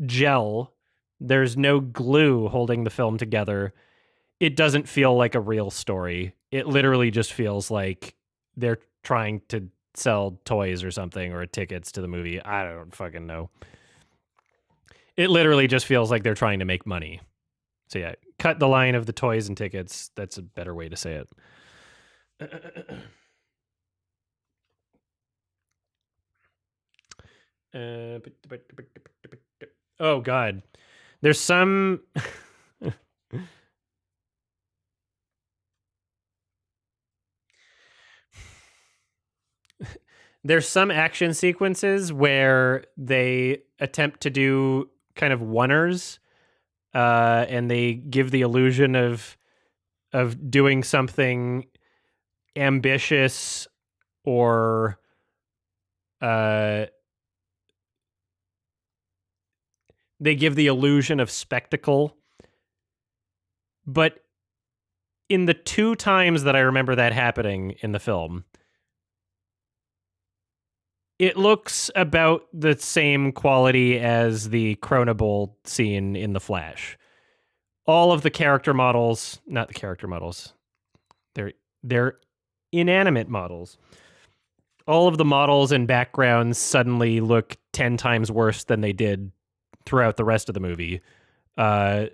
gel. There's no glue holding the film together. It doesn't feel like a real story. It literally just feels like they're trying to sell toys or something, or tickets to the movie. I don't fucking know. It literally just feels like they're trying to make money. So yeah, cut the line of the toys and tickets. That's a better way to say it. Oh God. There's some there's some action sequences where they attempt to do kind of oneers, and they give the illusion of doing something ambitious or they give the illusion of spectacle. But in the two times that I remember that happening in the film, it looks about the same quality as the Chronoball scene in The Flash. All of the character models, not the character models, they're inanimate models. All of the models and backgrounds suddenly look 10 times worse than they did throughout the rest of the movie. I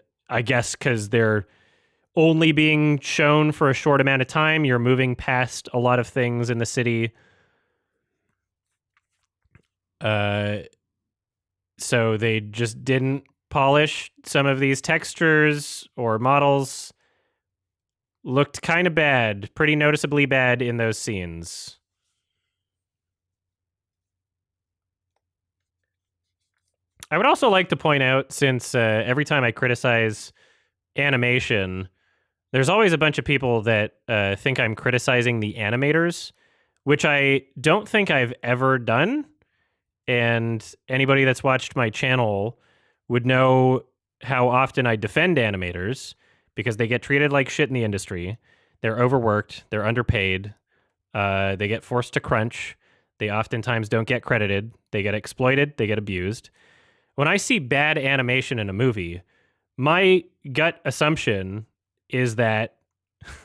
guess because they're only being shown for a short amount of time. You're moving past a lot of things in the city. So they just didn't polish some of these textures or models. Looked kind of bad, pretty noticeably bad in those scenes. I would also like to point out, since every time I criticize animation, there's always a bunch of people that think I'm criticizing the animators, which I don't think I've ever done. And anybody that's watched my channel would know how often I defend animators, because they get treated like shit in the industry. They're overworked. They're underpaid. They get forced to crunch. They oftentimes don't get credited. They get exploited. They get abused. When I see bad animation in a movie, my gut assumption is that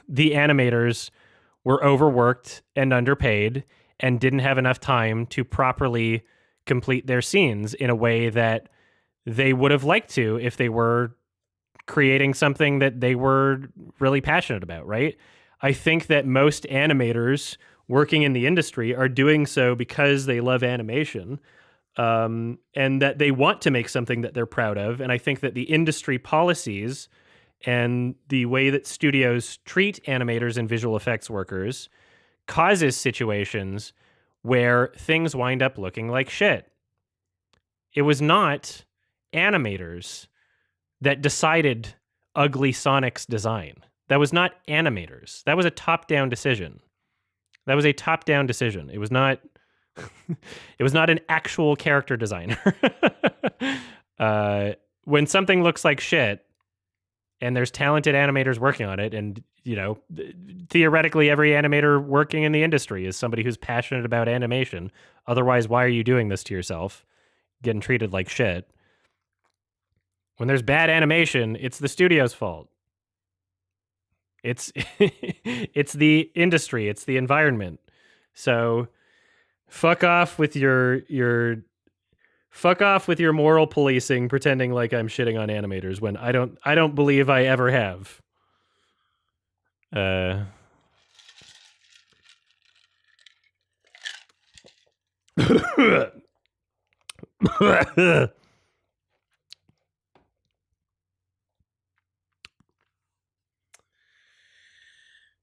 the animators were overworked and underpaid and didn't have enough time to properly complete their scenes in a way that they would have liked to if they were creating something that they were really passionate about, right? I think that most animators working in the industry are doing so because they love animation, and that they want to make something that they're proud of. And I think that the industry policies and the way that studios treat animators and visual effects workers causes situations where things wind up looking like shit. It was not animators that decided ugly Sonic's design. That was not animators. That was a top-down decision. It was not it was not an actual character designer. When something looks like shit and there's talented animators working on it, and theoretically every animator working in the industry is somebody who's passionate about animation. Otherwise, why are you doing this to yourself? Getting treated like shit. When there's bad animation, it's the studio's fault. It's it's the industry, it's the environment. So fuck off with your moral policing, pretending like I'm shitting on animators when I don't believe I ever have.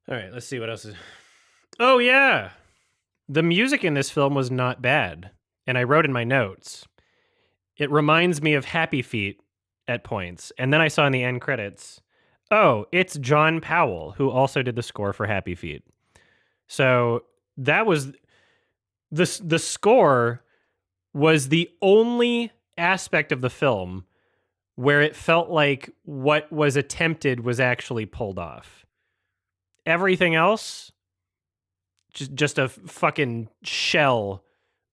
All right, let's see what else is. Oh, yeah. The music in this film was not bad. And I wrote in my notes, it reminds me of Happy Feet at points. And then I saw in the end credits, oh, it's John Powell, who also did the score for Happy Feet. So that was the score was the only aspect of the film where it felt like what was attempted was actually pulled off. Everything else, just a fucking shell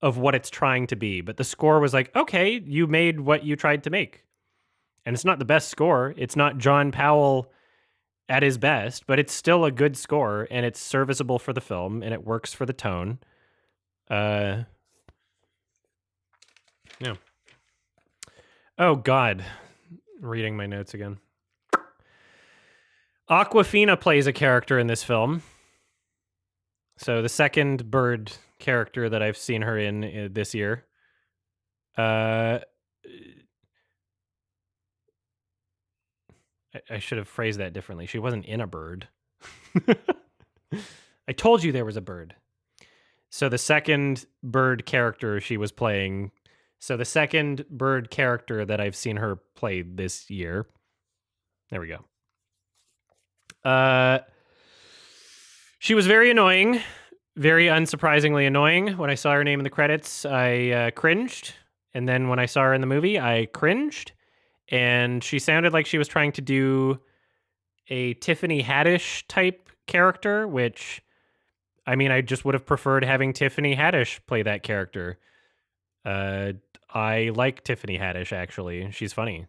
of what it's trying to be. But the score was like, okay, you made what you tried to make. And it's not the best score. It's not John Powell at his best, but it's still a good score, and it's serviceable for the film, and it works for the tone. Yeah. Oh, God. Reading my notes again. Awkwafina plays a character in this film. So the second bird character that I've seen her in this year. I should have phrased that differently. She wasn't in a bird. I told you there was a bird. So the second bird character she was playing. So the second bird character that I've seen her play this year. There we go. She was very annoying, very unsurprisingly annoying. When I saw her name in the credits, I cringed. And then when I saw her in the movie, I cringed. And she sounded like she was trying to do a Tiffany Haddish type character, which, I mean, I just would have preferred having Tiffany Haddish play that character. I like Tiffany Haddish, actually. She's funny.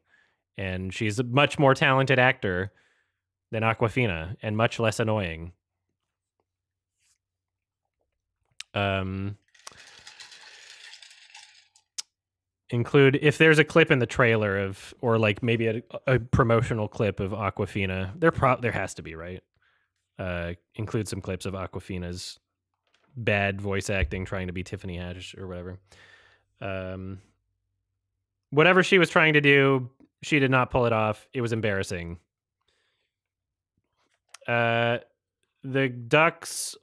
And she's a much more talented actor than Awkwafina, and much less annoying. Include, if there's a clip in the trailer of, or like maybe a promotional clip of Awkwafina, there has to be, right? Include some clips of Awkwafina's bad voice acting trying to be Tiffany Haddish or whatever. Whatever she was trying to do, she did not pull it off. It was embarrassing. The ducks.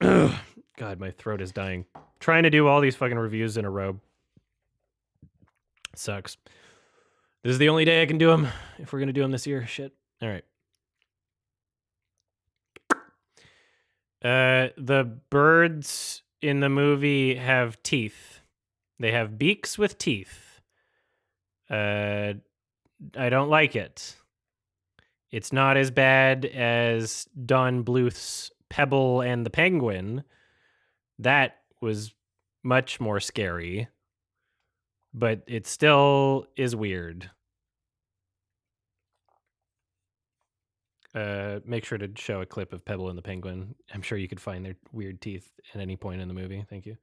God, my throat is dying. Trying to do all these fucking reviews in a row sucks. This is the only day I can do them if we're gonna do them this year. Shit. All right. The birds in the movie have teeth. They have beaks with teeth. I don't like it. It's not as bad as Don Bluth's Pebble and the Penguin. That was much more scary, but it still is weird. Make sure to show a clip of Pebble and the Penguin. I'm sure you could find their weird teeth at any point in the movie. Thank you.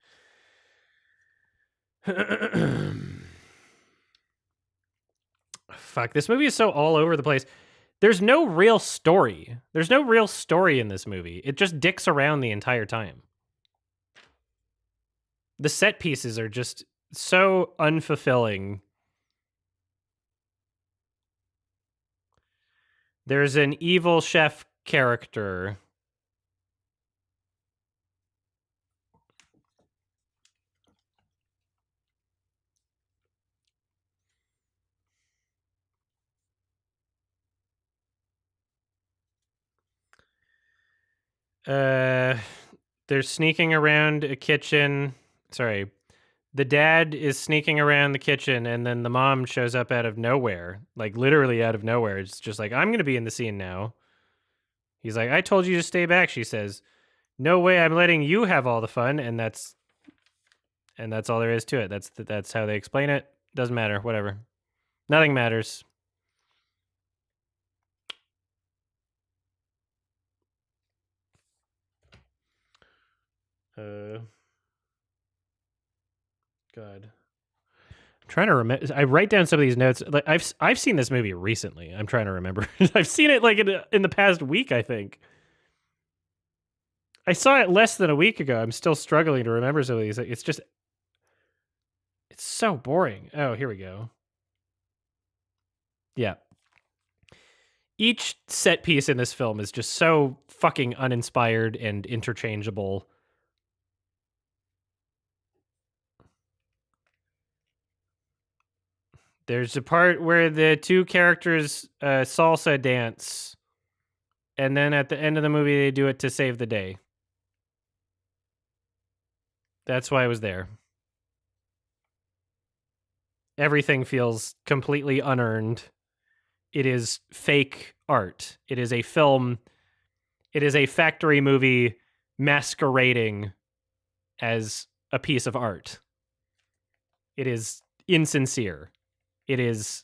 Fuck, this movie is so all over the place. There's no real story. There's no real story in this movie. It just dicks around the entire time. The set pieces are just so unfulfilling. There's an evil chef character. They're sneaking around a kitchen. Sorry. The dad is sneaking around the kitchen, and then the mom shows up out of nowhere. Like, literally out of nowhere. It's just like, I'm going to be in the scene now. He's like, I told you to stay back, she says. No way, I'm letting you have all the fun, and that's all there is to it. That's how they explain it. Doesn't matter, whatever. Nothing matters. God. I'm trying to remember. I write down some of these notes. Like I've seen this movie recently. I'm trying to remember. I've seen it like in the past week, I think. I saw it less than a week ago. I'm still struggling to remember some of these. It's just, it's so boring. Oh, here we go. Yeah. Each set piece in this film is just so fucking uninspired and interchangeable. There's a part where the two characters salsa dance, and then at the end of the movie, they do it to save the day. That's why I was there. Everything feels completely unearned. It is fake art. It is a film. It is a factory movie masquerading as a piece of art. It is insincere. It is...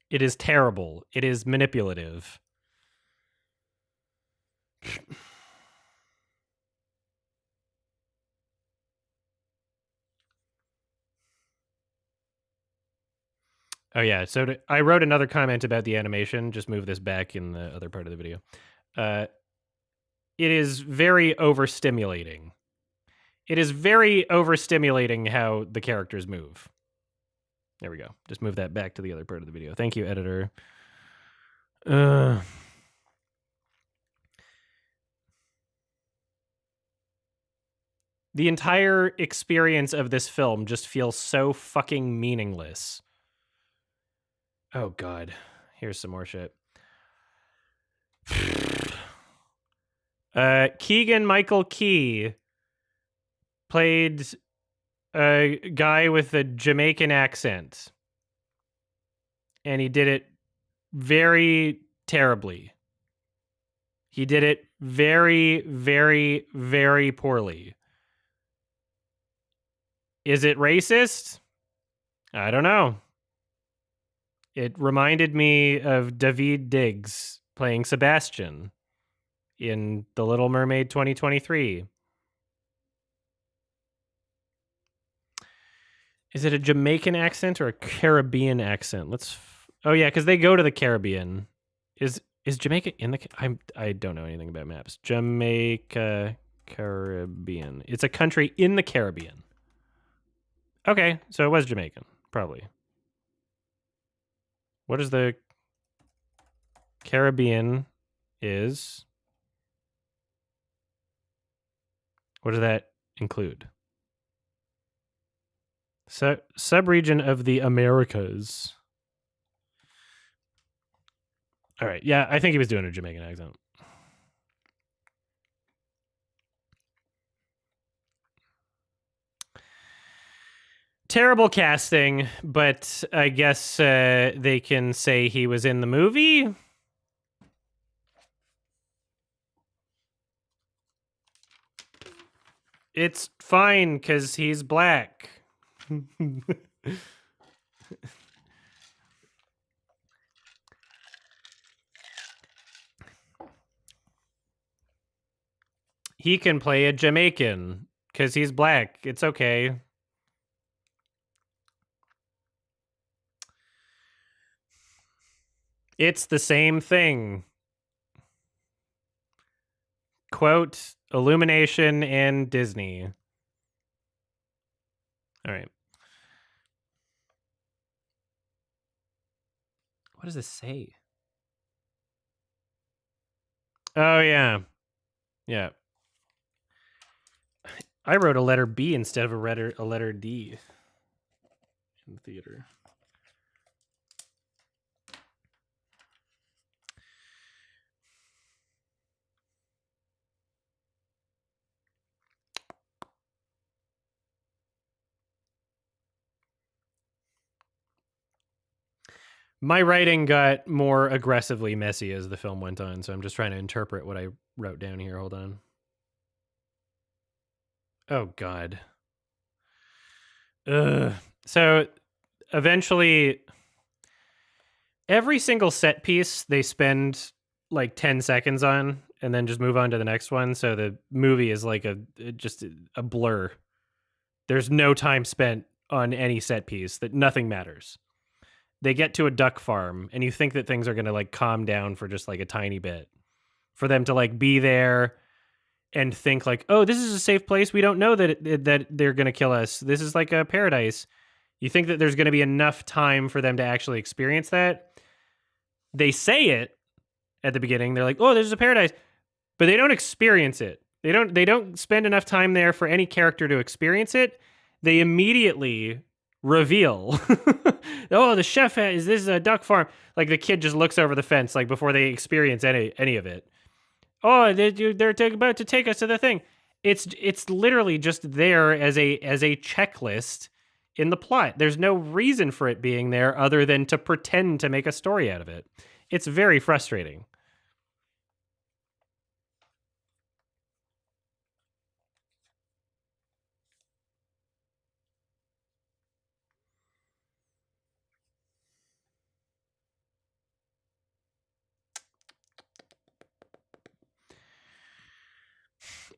It is terrible. It is manipulative. Oh, yeah. So I wrote another comment about the animation. Just move this back in the other part of the video. It is very overstimulating. It is very overstimulating how the characters move. There we go. Just move that back to the other part of the video. Thank you, editor. The entire experience of this film just feels so fucking meaningless. Oh, God. Here's some more shit. Keegan-Michael Key played a guy with a Jamaican accent. And he did it very terribly. He did it very, very, very poorly. Is it racist? I don't know. It reminded me of David Diggs playing Sebastian in The Little Mermaid 2023. Is it a Jamaican accent or a Caribbean accent? Oh yeah, because they go to the Caribbean. Is Jamaica in the... I don't know anything about maps. Jamaica, Caribbean. It's a country in the Caribbean. Okay, so it was Jamaican, probably. What is the Caribbean is? What does that include? Subregion of the Americas. All right, yeah, I think he was doing a Jamaican accent. Terrible casting, but I guess they can say he was in the movie. It's fine because he's black. He can play a Jamaican because he's black. It's okay. It's the same thing. Quote, Illumination and Disney. All right. What does this say? Oh, yeah. Yeah. I wrote a letter B instead of a letter D in the theater. My writing got more aggressively messy as the film went on, so I'm just trying to interpret what I wrote down here. Hold on. Oh, God. So eventually, every single set piece they spend like 10 seconds on and then just move on to the next one. So the movie is like just a blur. There's no time spent on any set piece, that nothing matters. They get to a duck farm and you think that things are going to like calm down for just like a tiny bit, for them to like be there and think like, oh, this is a safe place. We don't know that they're going to kill us. This is like a paradise. You think that there's going to be enough time for them to actually experience that. They say it at the beginning. They're like, oh, there's a paradise, but they don't experience it. They don't spend enough time there for any character to experience it. They immediately reveal, oh, the chef is this is a duck farm. Like the kid just looks over the fence, like before they experience any of it. Oh, they're about to take us to the thing. It's literally just there as a checklist in the plot. There's no reason for it being there other than to pretend to make a story out of it. It's very frustrating.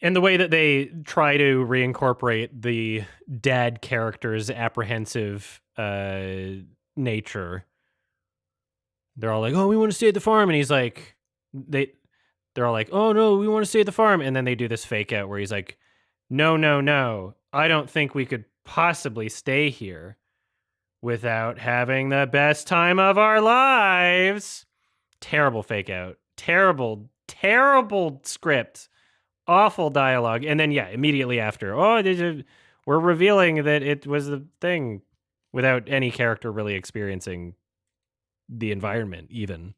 And the way that they try to reincorporate the dad character's apprehensive nature. They're all like, oh, we want to stay at the farm. And he's like, they're all like, oh, no, we want to stay at the farm. And then they do this fake out where he's like, no, I don't think we could possibly stay here without having the best time of our lives. Terrible fake out. Terrible script. Awful dialogue. And then, yeah, immediately after, we're revealing that it was the thing without any character really experiencing the environment even.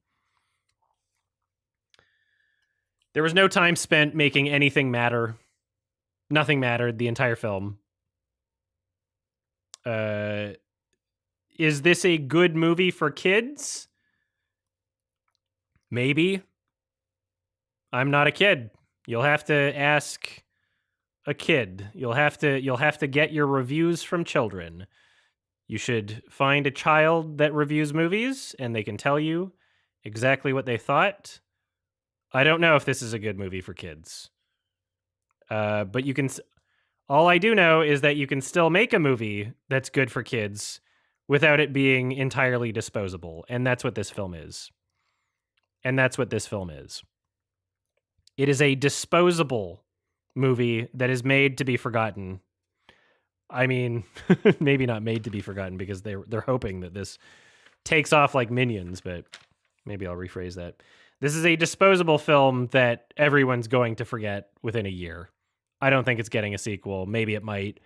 There was no time spent making anything matter. Nothing mattered the entire film. Is this a good movie for kids? Maybe. I'm not a kid. You'll have to ask a kid. You'll have to get your reviews from children. You should find a child that reviews movies and they can tell you exactly what they thought. I don't know if this is a good movie for kids. But you can all I do know is that you can still make a movie that's good for kids without it being entirely disposable, and that's what this film is. It is a disposable movie that is made to be forgotten. I mean, maybe not made to be forgotten because they're hoping that this takes off like Minions, but maybe I'll rephrase that. This is a disposable film that everyone's going to forget within a year. I don't think it's getting a sequel. Maybe it might.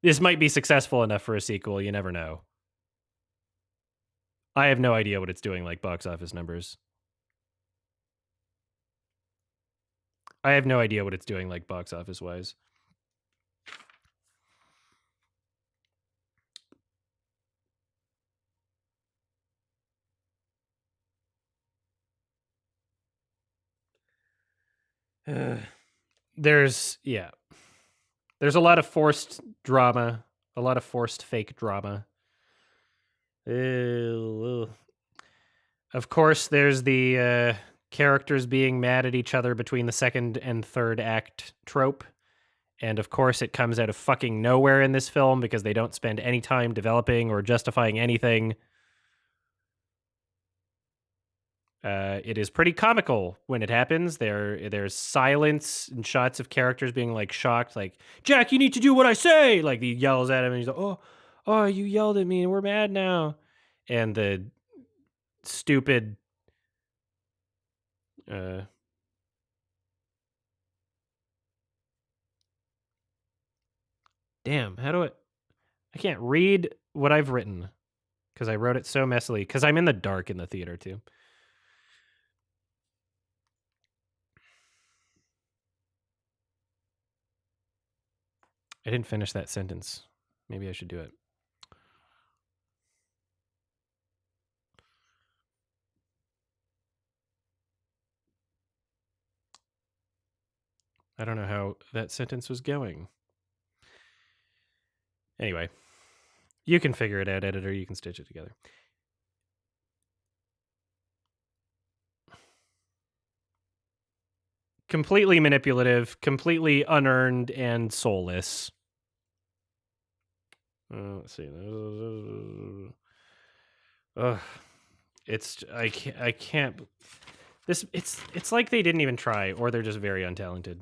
This might be successful enough for a sequel. You never know. I have no idea what it's doing like box office numbers. I have no idea what it's doing like box office wise. There's a lot of forced drama, a lot of forced fake drama. Of course, there's the characters being mad at each other between the second and third act trope. And of course, it comes out of fucking nowhere in this film because they don't spend any time developing or justifying anything. It is pretty comical when it happens. There's silence and shots of characters being like shocked, like, Jack, you need to do what I say. Like he yells at him and he's like, oh, you yelled at me and we're mad now. And the stupid damn, how do I can't read what I've written because I wrote it so messily because I'm in the dark in the theater too. I didn't finish that sentence. Maybe I should do it. I don't know how that sentence was going. Anyway, you can figure it out, editor. You can stitch it together. Completely manipulative, completely unearned, and soulless. Let's see. It's I can't. This it's like they didn't even try, or they're just very untalented.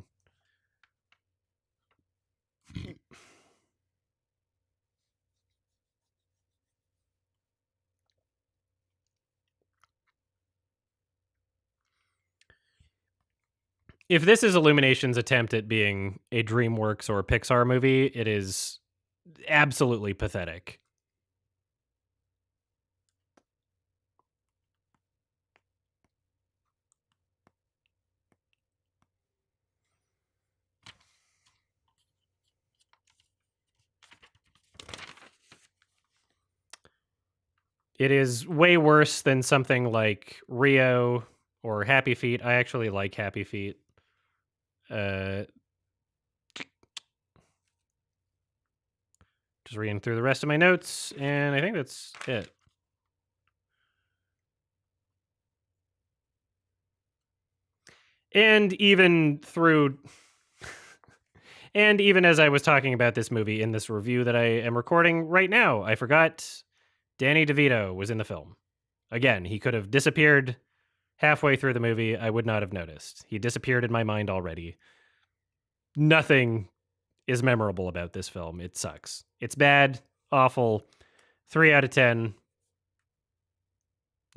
If this is Illumination's attempt at being a DreamWorks or Pixar movie, it is absolutely pathetic. It is way worse than something like Rio or Happy Feet. I actually like Happy Feet. Just reading through the rest of my notes, and I think that's it. And even through... and even as I was talking about this movie in this review that I am recording right now, I forgot Danny DeVito was in the film. Again, he could have disappeared halfway through the movie. I would not have noticed. He disappeared in my mind already. Nothing is memorable about this film. It sucks. It's bad, awful. 3 out of 10.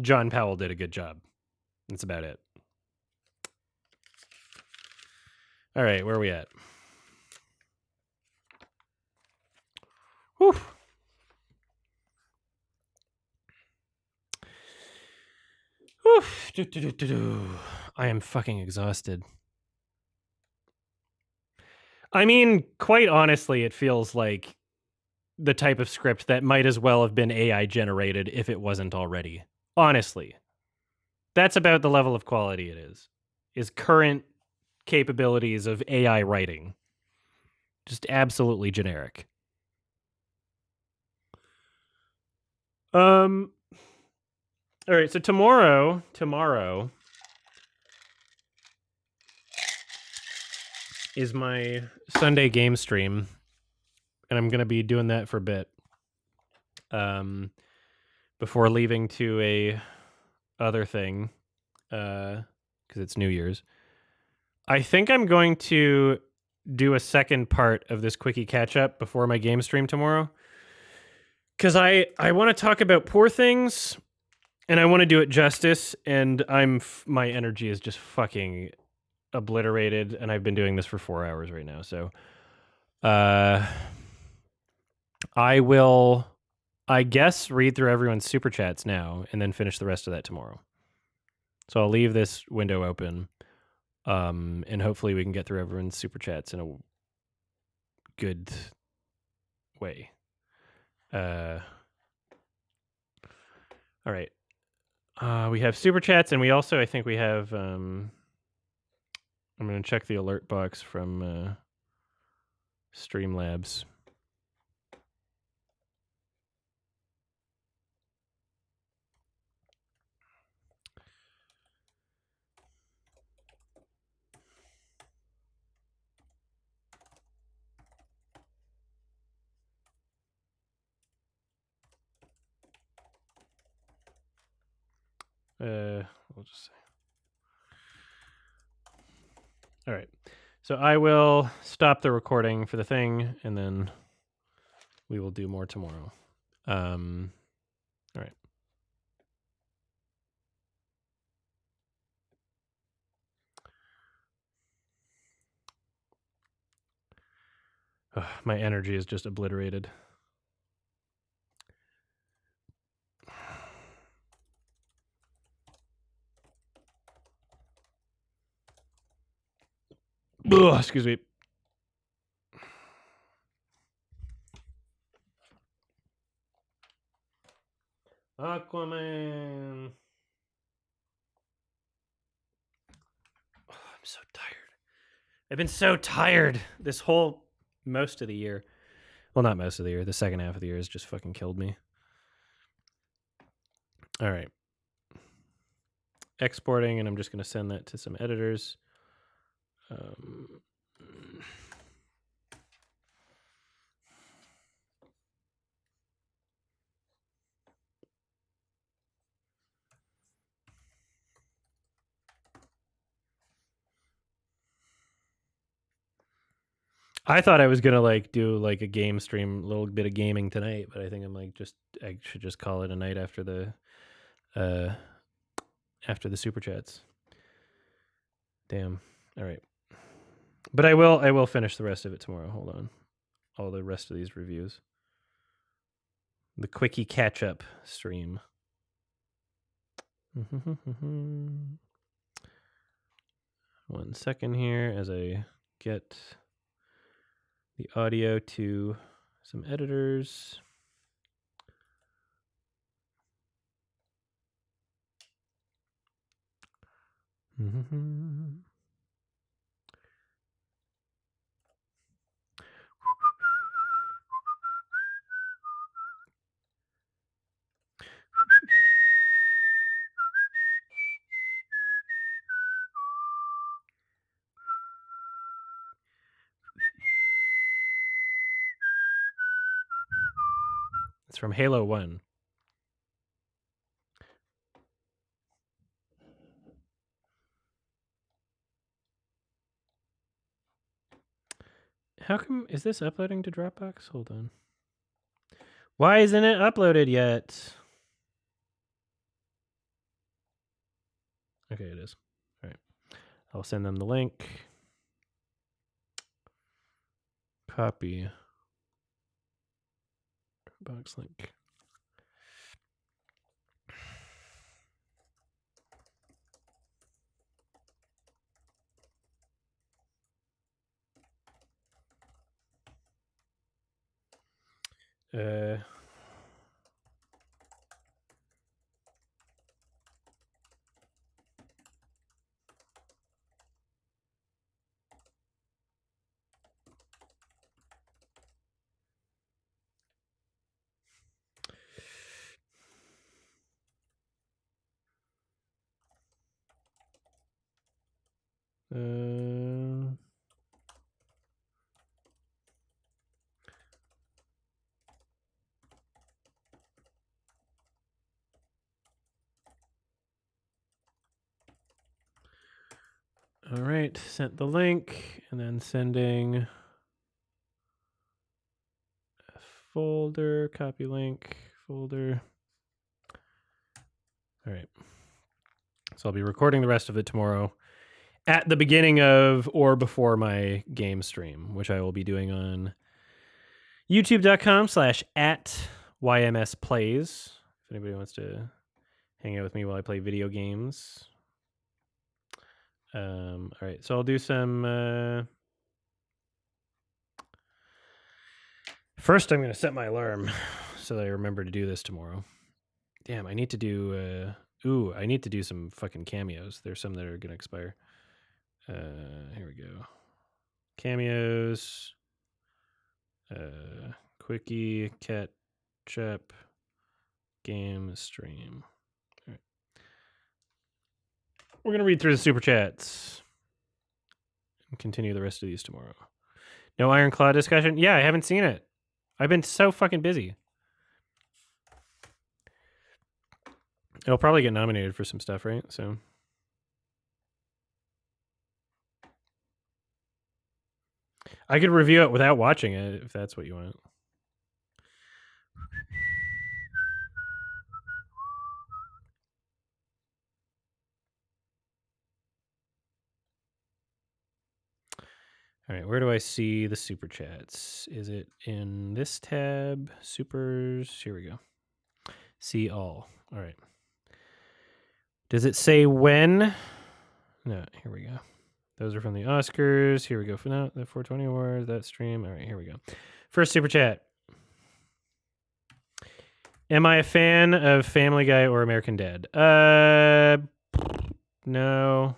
John Powell did a good job. That's about it. All right, where are we at? Whew. Oof. I am fucking exhausted. I mean, quite honestly, it feels like the type of script that might as well have been AI generated if it wasn't already. Honestly. That's about the level of quality it is current capabilities of AI writing. Just absolutely generic. All right, so tomorrow is my Sunday game stream, and I'm going to be doing that for a bit. Before leaving to a other thing, because it's New Year's. I think I'm going to do a second part of this Quickie Catchup before my game stream tomorrow. Because I want to talk about Poor Things, and I want to do it justice, and my energy is just fucking obliterated, and I've been doing this for 4 hours right now, so I will, I guess, read through everyone's super chats now, and then finish the rest of that tomorrow. So I'll leave this window open, and hopefully we can get through everyone's super chats in a good way. All right. We have super chats, and we also, I think we have, I'm going to check the alert box from Streamlabs. We'll just say. All right. So I will stop the recording for the thing, and then we will do more tomorrow. All right. Ugh, my energy is just obliterated. Ugh, excuse me. Aquaman. Oh, I'm so tired. I've been so tired this whole most of the year. Well, not most of the year. The second half of the year has just fucking killed me. All right. Exporting, and I'm just going to send that to some editors. I thought I was gonna like do like a game stream, a little bit of gaming tonight, but I think I'm like I should just call it a night after the super chats. Damn. All right. But I will finish the rest of it tomorrow. Hold on. All the rest of these reviews. The Quickie Catchup stream. 1 second here as I get the audio to some editors. It's from Halo 1. How come, is this uploading to Dropbox? Hold on. Why isn't it uploaded yet? Okay, it is. All right. I'll send them the link. Copy. Dropbox link. All right, sent the link and then sending a folder, copy link, folder. All right. So I'll be recording the rest of it tomorrow at the beginning of or before my game stream, which I will be doing on youtube.com/@YMSplays. If anybody wants to hang out with me while I play video games. All right, so I'll do some... First, I'm going to set my alarm so that I remember to do this tomorrow. Damn, I need to do... I need to do some fucking cameos. There's some that are going to expire. Here we go. Cameos. Quickie Catchup game stream. All right. We're going to read through the super chats and continue the rest of these tomorrow. No Iron Claw discussion? Yeah, I haven't seen it. I've been so fucking busy. It'll probably get nominated for some stuff, right? So I could review it without watching it if that's what you want. All right, where do I see the super chats? Is it in this tab? Supers. Here we go. See all. All right. Does it say when? No, here we go. Those are from the Oscars. Here we go for now. The 420 Awards, that stream. All right, here we go. First super chat. Am I a fan of Family Guy or American Dad? No.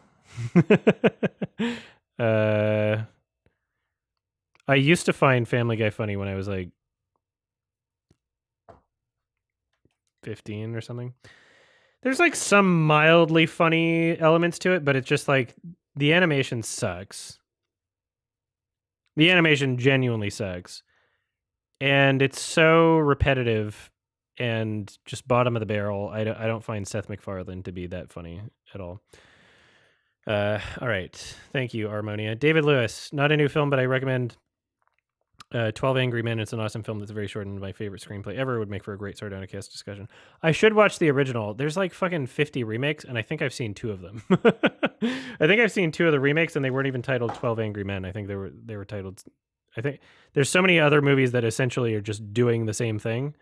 I used to find Family Guy funny when I was like 15 or something. There's like some mildly funny elements to it, but it's just like the animation sucks. The animation genuinely sucks. And it's so repetitive and just bottom of the barrel. I don't find Seth MacFarlane to be that funny at all. All right. Thank you, Harmonia. David Lewis, not a new film, but I recommend 12 Angry Men. It's an awesome film that's very short and my favorite screenplay ever. Would make for a great Sardonicast discussion. I should watch the original. There's like fucking 50 remakes, and I think I've seen 2 of them. I think I've seen 2 of the remakes, and they weren't even titled 12 Angry Men. I think they were titled... I think there's so many other movies that essentially are just doing the same thing,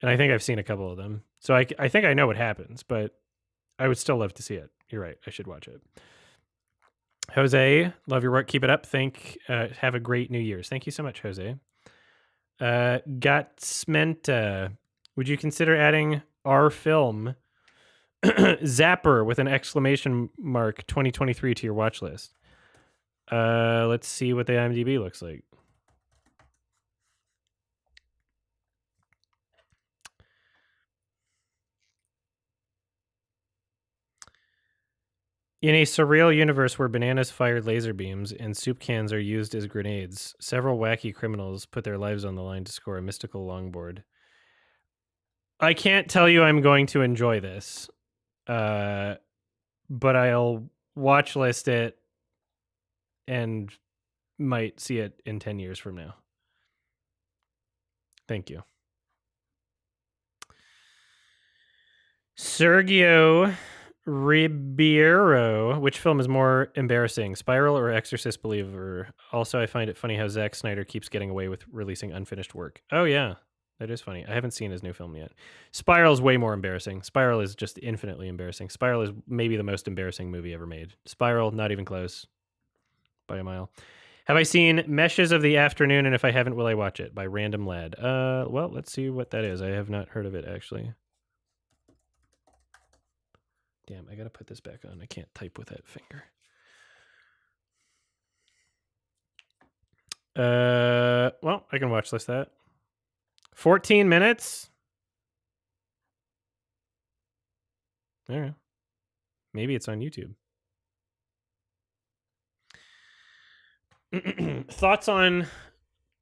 and I think I've seen a couple of them. So I think I know what happens, but I would still love to see it. You're right. I should watch it. Jose, love your work. Keep it up. Have a great New Year's. Thank you so much, Jose. Gatsmenta, would you consider adding our film Zapper with an exclamation mark 2023 to your watch list? Let's see what the IMDb looks like. In a surreal universe where bananas fired laser beams and soup cans are used as grenades, several wacky criminals put their lives on the line to score a mystical longboard. I can't tell you I'm going to enjoy this, but I'll watch list it and might see it in 10 years from now. Thank you. Sergio Ribeiro, which film is more embarrassing, Spiral or Exorcist Believer? Also, I find it funny how Zack Snyder keeps getting away with releasing unfinished work. Oh, yeah, that is funny. I haven't seen his new film yet. Spiral is way more embarrassing. Spiral is just infinitely embarrassing. Spiral is maybe the most embarrassing movie ever made. Spiral, not even close by a mile. Have I seen Meshes of the Afternoon, and if I haven't, will I watch it? By Random Lad. Well, let's see what that is. I have not heard of it, actually. Damn, I gotta put this back on. I can't type with that finger. Well, I can watch list that. 14 minutes? All right. Maybe it's on YouTube. Thoughts on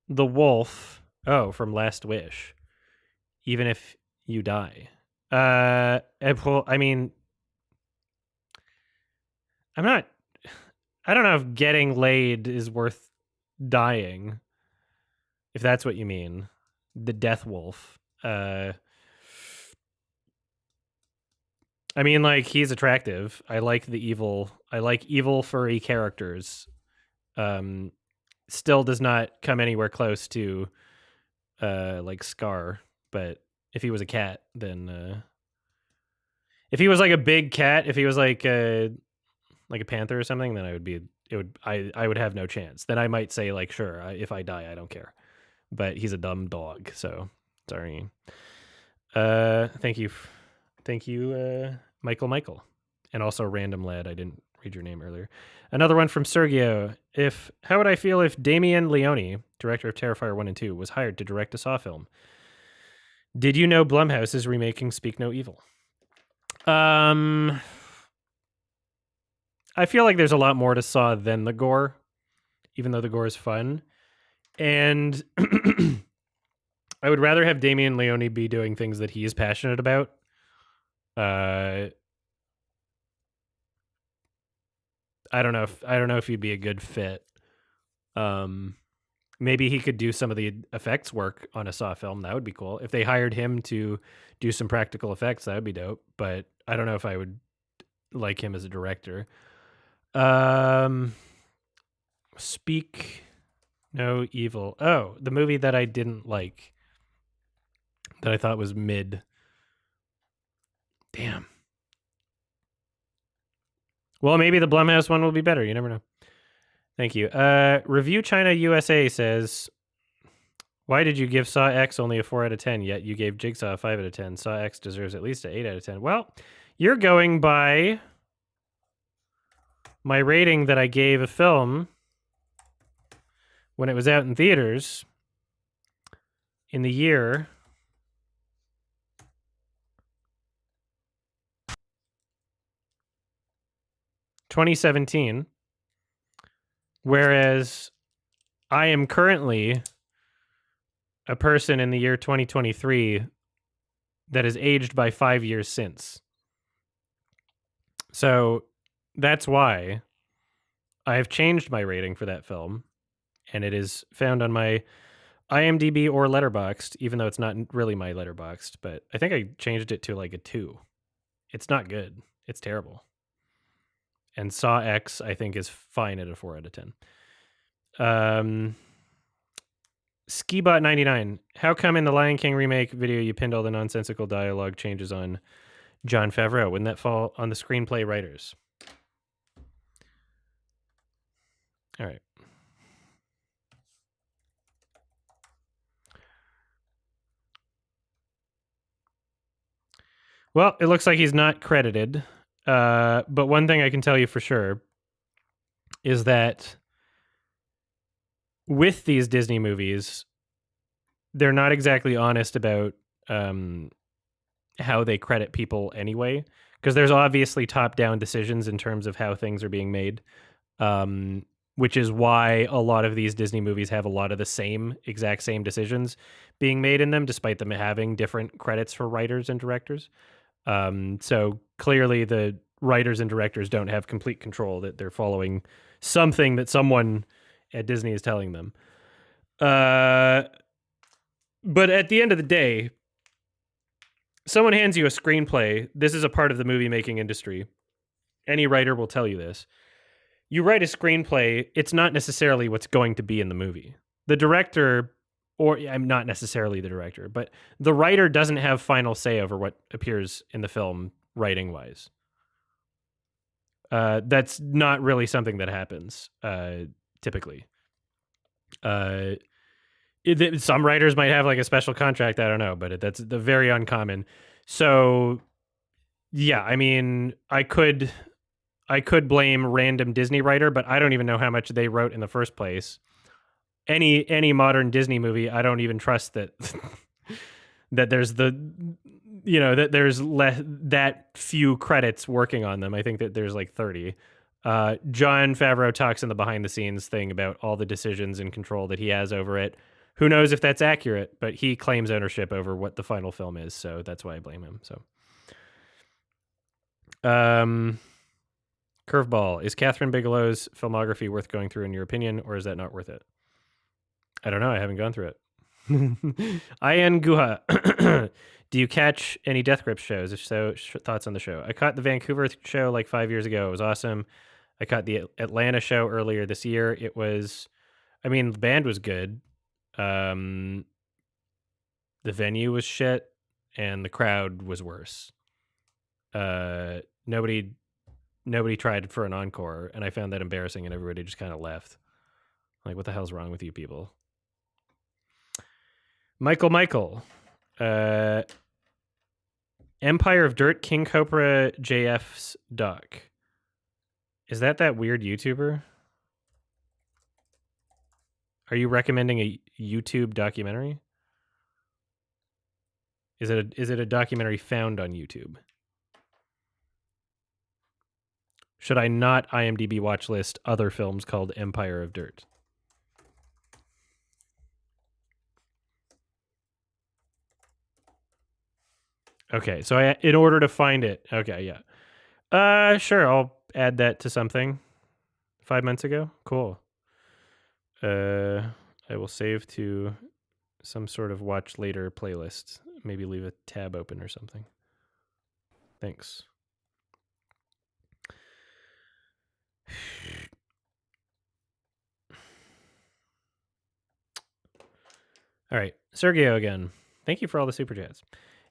The Wolf? Oh, from Last Wish. Even if you die. I mean... I don't know if getting laid is worth dying. If that's what you mean. The Death Wolf. I mean, like, he's attractive. I like evil furry characters. Still does not come anywhere close to like Scar, but if he was a cat, then if he was like a big cat, if he was like a panther or something, then I would have no chance. Then I might say like, sure, if I die, I don't care. But he's a dumb dog, so sorry. Thank you, Michael, and also Random Lad. I didn't read your name earlier. Another one from Sergio. How would I feel if Damien Leone, director of Terrifier 1 and 2, was hired to direct a Saw film? Did you know Blumhouse is remaking Speak No Evil? I feel like there's a lot more to Saw than the gore, even though the gore is fun. And I would rather have Damien Leone be doing things that he is passionate about. I don't know if he'd be a good fit. Maybe he could do some of the effects work on a Saw film. That would be cool. If they hired him to do some practical effects, that would be dope. But I don't know if I would like him as a director. Speak No Evil. Oh, the movie that I didn't like, that I thought was mid. Damn. Well, maybe the Blumhouse one will be better. You never know. Thank you. Review China USA says, why did you give Saw X only a 4 out of 10, yet you gave Jigsaw a 5 out of 10? Saw X deserves at least an 8 out of 10. Well, you're going by my rating that I gave a film when it was out in theaters in the year 2017, whereas I am currently a person in the year 2023 that is aged by 5 years since. So that's why I have changed my rating for that film, and it is found on my IMDb or Letterboxd, even though it's not really my Letterboxd, but I think I changed it to like a 2. It's not good. It's terrible. And Saw X, I think, is fine at a 4 out of 10. Skibot99, how come in the Lion King remake video you pinned all the nonsensical dialogue changes on Jon Favreau? Wouldn't that fall on the screenplay writers? All right. Well, it looks like he's not credited. But one thing I can tell you for sure is that with these Disney movies, they're not exactly honest about how they credit people anyway, because there's obviously top-down decisions in terms of how things are being made, which is why a lot of these Disney movies have a lot of the exact same decisions being made in them, despite them having different credits for writers and directors. So clearly the writers and directors don't have complete control, that they're following something that someone at Disney is telling them. But at the end of the day, someone hands you a screenplay. This is a part of the movie making industry. Any writer will tell you this. You write a screenplay, it's not necessarily what's going to be in the movie. The director, or I'm not necessarily the director, but the writer doesn't have final say over what appears in the film writing wise. That's not really something that happens typically. Some writers might have like a special contract, I don't know, but that's the very uncommon. So yeah, I mean, I could blame random Disney writer, but I don't even know how much they wrote in the first place. Any modern Disney movie, I don't even trust that that there's that there's that few credits working on them. I think that there's like 30. Jon Favreau talks in the behind the scenes thing about all the decisions and control that he has over it. Who knows if that's accurate, but he claims ownership over what the final film is, so that's why I blame him. So Curveball, is Catherine Bigelow's filmography worth going through in your opinion, or is that not worth it? I don't know. I haven't gone through it. Ian Guha, do you catch any Death Grips shows? If so, thoughts on the show? I caught the Vancouver show like 5 years ago. It was awesome. I caught the Atlanta show earlier this year. It was, I mean, the band was good. The venue was shit, and the crowd was worse. Nobody tried for an encore, and I found that embarrassing, and everybody just kind of left. Like, what the hell's wrong with you people? Michael, Empire of Dirt, King Cobra JF's doc. Is that weird YouTuber? Are you recommending a YouTube documentary? Is it a documentary found on YouTube? Should I not IMDb watch list other films called Empire of Dirt? Okay, so in order to find it, okay, yeah. Sure, I'll add that to something. 5 months ago? Cool. I will save to some sort of watch later playlist. Maybe leave a tab open or something. Thanks. All right. Sergio again. Thank you for all the super chats.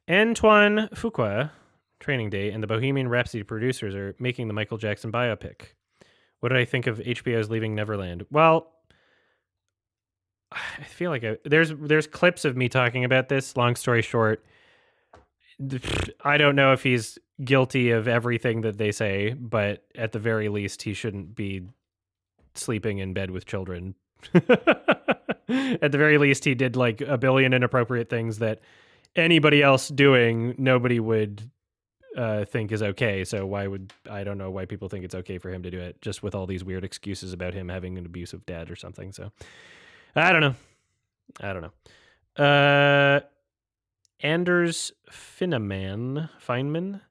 Antoine Fuqua, Training Day, and the Bohemian Rhapsody producers are making the Michael Jackson biopic. What did I think of HBO's Leaving Neverland? Well, I feel like there's clips of me talking about this. Long story short, I don't know if he's guilty of everything that they say, but at the very least, he shouldn't be sleeping in bed with children. At the very least, he did like a billion inappropriate things that anybody else doing, nobody would think is okay. So I don't know why people think it's okay for him to do it, just with all these weird excuses about him having an abusive dad or something. So I don't know. Anders Feynman.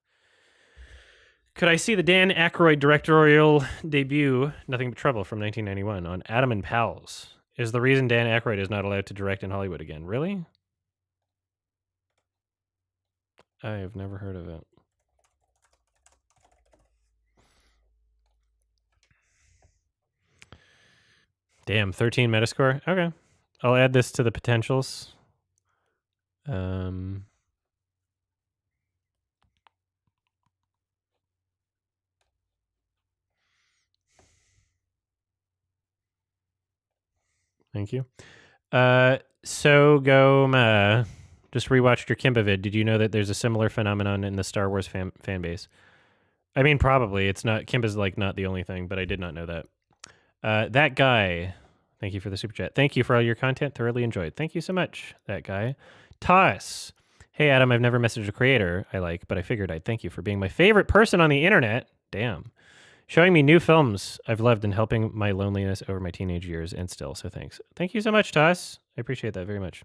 Could I see the Dan Aykroyd directorial debut, Nothing But Trouble, from 1991 on Adam and Pals? Is the reason Dan Aykroyd is not allowed to direct in Hollywood again. Really? I have never heard of it. Damn, 13 Metascore? Okay. I'll add this to the potentials. Thank you. So Goma, just rewatched your Kimba vid. Did you know that there's a similar phenomenon in the Star Wars fan base? I mean, probably. It's not, Kimba's like not the only thing, but I did not know that. That guy, thank you for the super chat. Thank you for all your content. Thoroughly enjoyed. Thank you so much, that guy. Toss. Hey, Adam, I've never messaged a creator I like, but I figured I'd thank you for being my favorite person on the internet. Damn. Showing me new films I've loved and helping my loneliness over my teenage years and still. So thanks. Thank you so much, Toss. I appreciate that very much.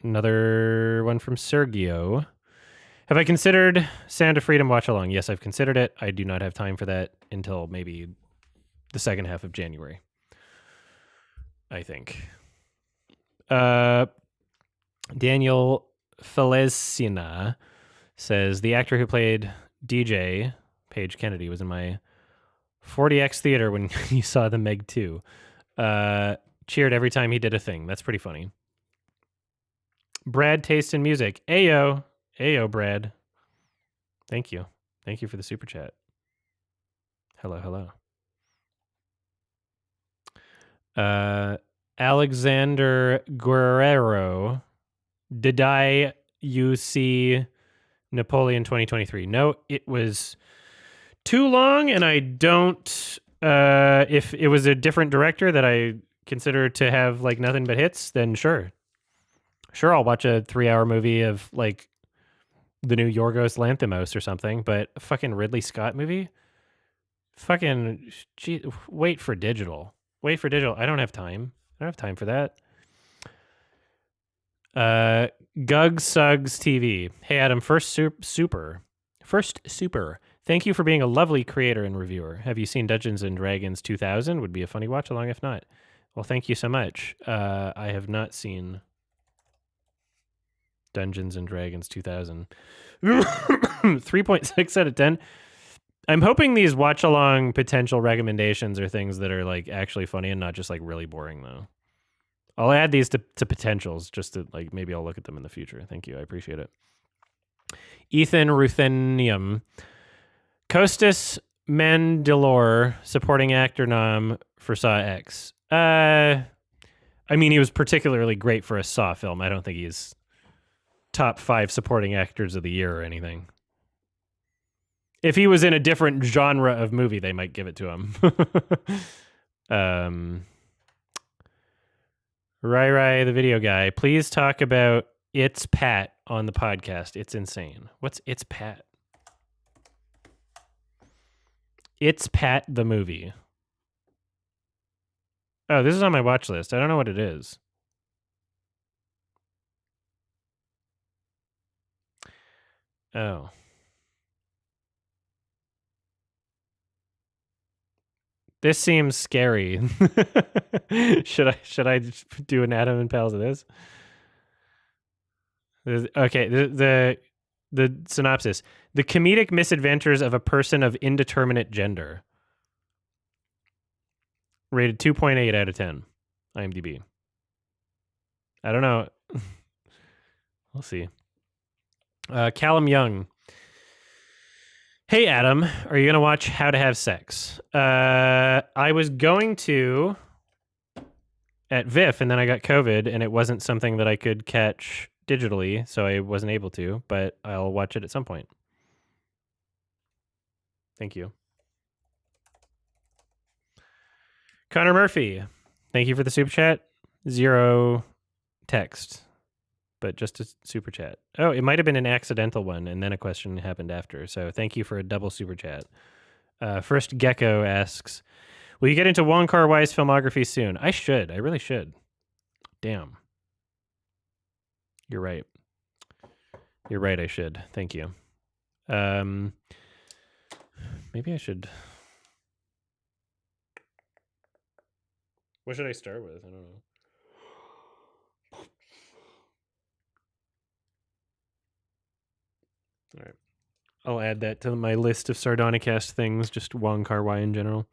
Another one from Sergio. Have I considered Sound of Freedom watch along? Yes, I've considered it. I do not have time for that until maybe the second half of January, I think. Daniel Felesina says, the actor who played DJ, Paige Kennedy, was in my 40X theater when he saw the Meg 2. Cheered every time he did a thing. That's pretty funny. Brad Taste in Music. Ayo. Ayo, Brad. Thank you. Thank you for the super chat. Hello. Alexander Guerrero. Did you see Napoleon 2023? No, it was too long, and I don't... if it was a different director that I consider to have like nothing but hits, then sure. Sure, I'll watch a 3-hour movie of like the new Yorgos Lanthimos or something, but a fucking Ridley Scott movie? Fucking... wait for digital. I don't have time. I don't have time for that. Gug Suggs TV. Hey, Adam, first super. Thank you for being a lovely creator and reviewer. Have you seen Dungeons & Dragons 2000? Would be a funny watch along if not. Well, thank you so much. I have not seen Dungeons & Dragons 2000. 3.6 out of 10. I'm hoping these watch along potential recommendations are things that are like actually funny and not just like really boring though. I'll add these to potentials just to like, maybe I'll look at them in the future. Thank you. I appreciate it. Ethan Ruthenium. Costas Mandylor, supporting actor nom for Saw X. I mean, he was particularly great for a Saw film. I don't think he's top 5 supporting actors of the year or anything. If he was in a different genre of movie, they might give it to him. Rai, the video guy, please talk about It's Pat on the podcast. It's insane. What's It's Pat? It's Pat the movie. Oh, this is on my watch list. I don't know what it is. Oh. This seems scary. Should I do an Adam and Pals of this? Okay, the synopsis. The comedic misadventures of a person of indeterminate gender. Rated 2.8 out of 10. IMDb. I don't know. We'll see. Callum Young. Hey, Adam, are you going to watch How to Have Sex? I was going to at VIF, and then I got COVID, and it wasn't something that I could catch digitally, so I wasn't able to, but I'll watch it at some point. Thank you. Connor Murphy, thank you for the super chat. 0 text, but just a super chat. Oh, it might have been an accidental one, and then a question happened after. So thank you for a double super chat. First Gecko asks, will you get into Wong Kar-wai's filmography soon? I should. I really should. Damn. You're right. You're right, I should. Thank you. Maybe I should... What should I start with? I don't know. All right. I'll add that to my list of Sardonicast things, just Wong Kar-wai in general.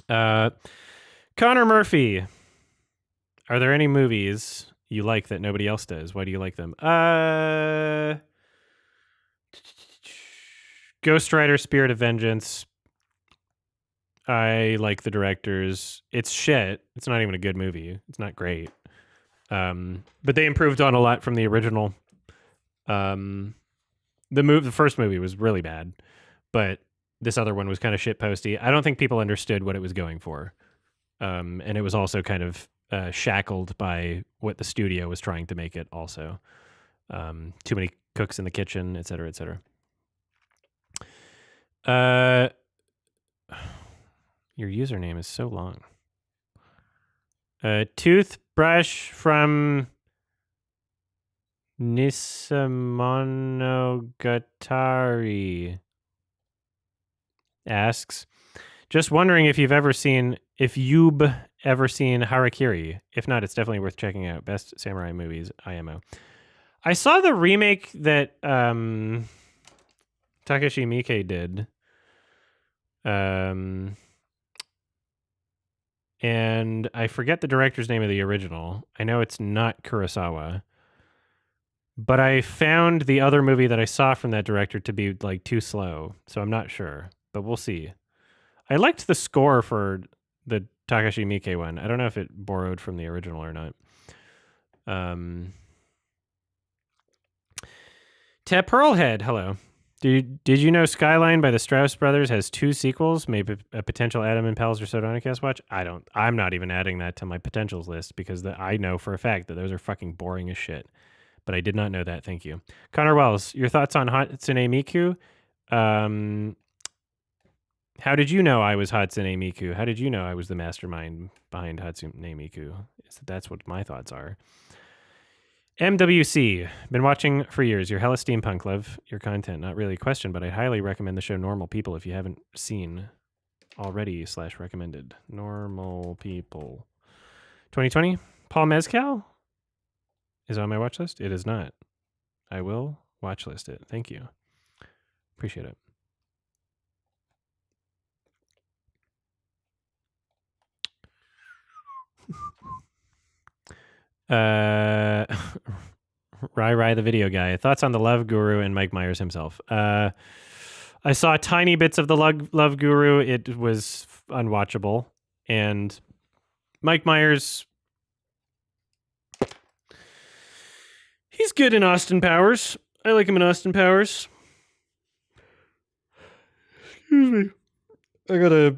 Connor Murphy. Are there any movies you like that nobody else does? Why do you like them? Ghost Rider, Spirit of Vengeance. I like the directors. It's shit. It's not even a good movie. It's not great. But they improved on a lot from the original. The first movie was really bad, but this other one was kind of shitposty. I don't think people understood what it was going for. And it was also kind of shackled by what the studio was trying to make it also. Too many cooks in the kitchen, et cetera, et cetera. Your username is so long. Toothbrush from Nisamonogatari asks, just wondering if you've ever seen Harakiri. If not, it's definitely worth checking out. Best samurai movies, IMO. I saw the remake that Takashi Miike did. And I forget the director's name of the original. I know it's not Kurosawa. But I found the other movie that I saw from that director to be like too slow. So I'm not sure, but we'll see. I liked the score for the Takashi Miike one. I don't know if it borrowed from the original or not. Ted Pearlhead, hello. Did you know Skyline by the Strauss Brothers has 2 sequels? Maybe a potential Adam and Pals or Sardonicast watch? I'm not even adding that to my potentials list because I know for a fact that those are fucking boring as shit. But I did not know that. Thank you. Connor Wells, your thoughts on Hatsune Miku? How did you know I was Hatsune Miku? How did you know I was the mastermind behind Hatsune Miku? That's what my thoughts are. MWC, been watching for years. You're hella steampunk, love your content. Not really a question, but I highly recommend the show Normal People if you haven't seen already / recommended. Normal People. 2020, Paul Mezcal is on my watch list. It is not. I will watch list it. Thank you. Appreciate it. Rai the video guy. Thoughts on the Love Guru and Mike Myers himself. I saw tiny bits of the Love Guru. It was unwatchable. And Mike Myers, he's good in Austin Powers. I like him in Austin Powers. Excuse me.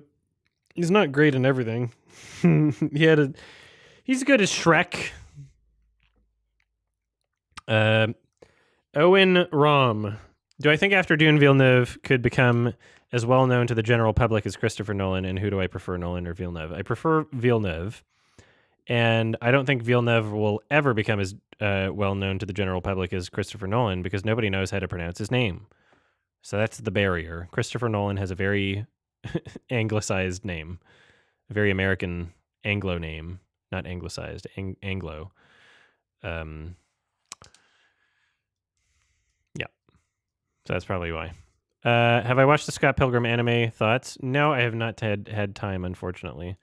He's not great in everything. He's good as Shrek. Owen Rom. Do I think after Dune Villeneuve could become as well known to the general public as Christopher Nolan, and who do I prefer, Nolan or Villeneuve? I prefer Villeneuve, and I don't think Villeneuve will ever become as well known to the general public as Christopher Nolan because nobody knows how to pronounce his name. So that's the barrier. Christopher Nolan has a very anglicized name, a very American Anglo name, not anglicized, Anglo. So that's probably why. Have I watched the Scott Pilgrim anime? Thoughts? No, I have not had time, unfortunately.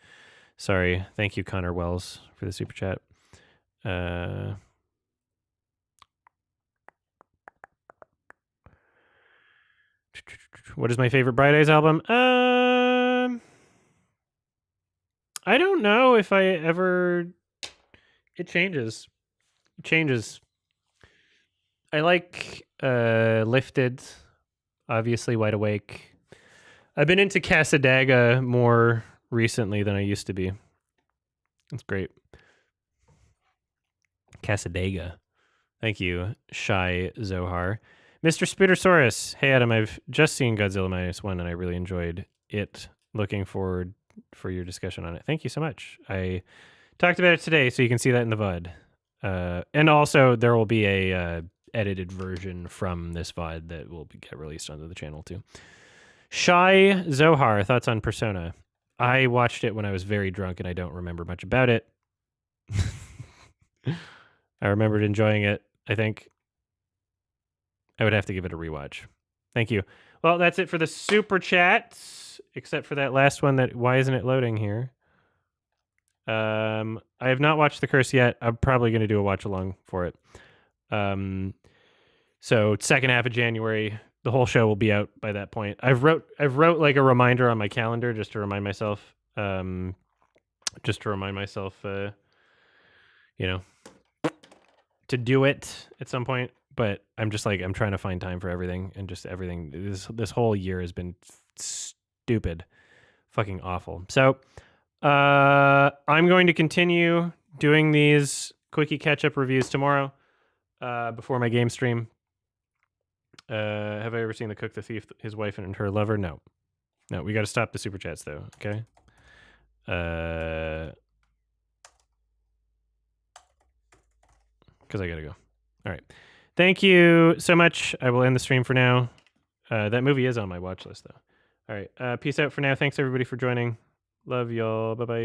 Sorry. Thank you, Connor Wells, for the super chat. What is my favorite Bright Eyes album? I don't know if I ever. It changes. It changes. I like Lifted, obviously Wide Awake. I've been into Casadaga more recently than I used to be. That's great. Casadaga. Thank you, Shy Zohar. Mr. Spoodersaurus. Hey, Adam, I've just seen Godzilla -1 and I really enjoyed it. Looking forward for your discussion on it. Thank you so much. I talked about it today, so you can see that in the VOD. And also, there will be a edited version from this VOD that will get released onto the channel too. Shy Zohar, thoughts on Persona? I watched it when I was very drunk and I don't remember much about it. I remembered enjoying it, I think. I would have to give it a rewatch. Thank you. Well, that's it for the super chats, except for that last one that, why isn't it loading here? I have not watched The Curse yet. I'm probably going to do a watch along for it. So second half of January, the whole show will be out by that point. I've wrote like a reminder on my calendar just to remind myself, you know, to do it at some point. But I'm just like, I'm trying to find time for everything, and just everything. This whole year has been stupid, fucking awful. So I'm going to continue doing these Quickie Catchup reviews tomorrow before my game stream. Have I ever seen The Cook, the Thief, His Wife, and Her Lover? No. We got to stop the super chats, though, okay? Because I got to go. All right. Thank you so much. I will end the stream for now. That movie is on my watch list, though. All right. Peace out for now. Thanks, everybody, for joining. Love y'all. Bye-bye.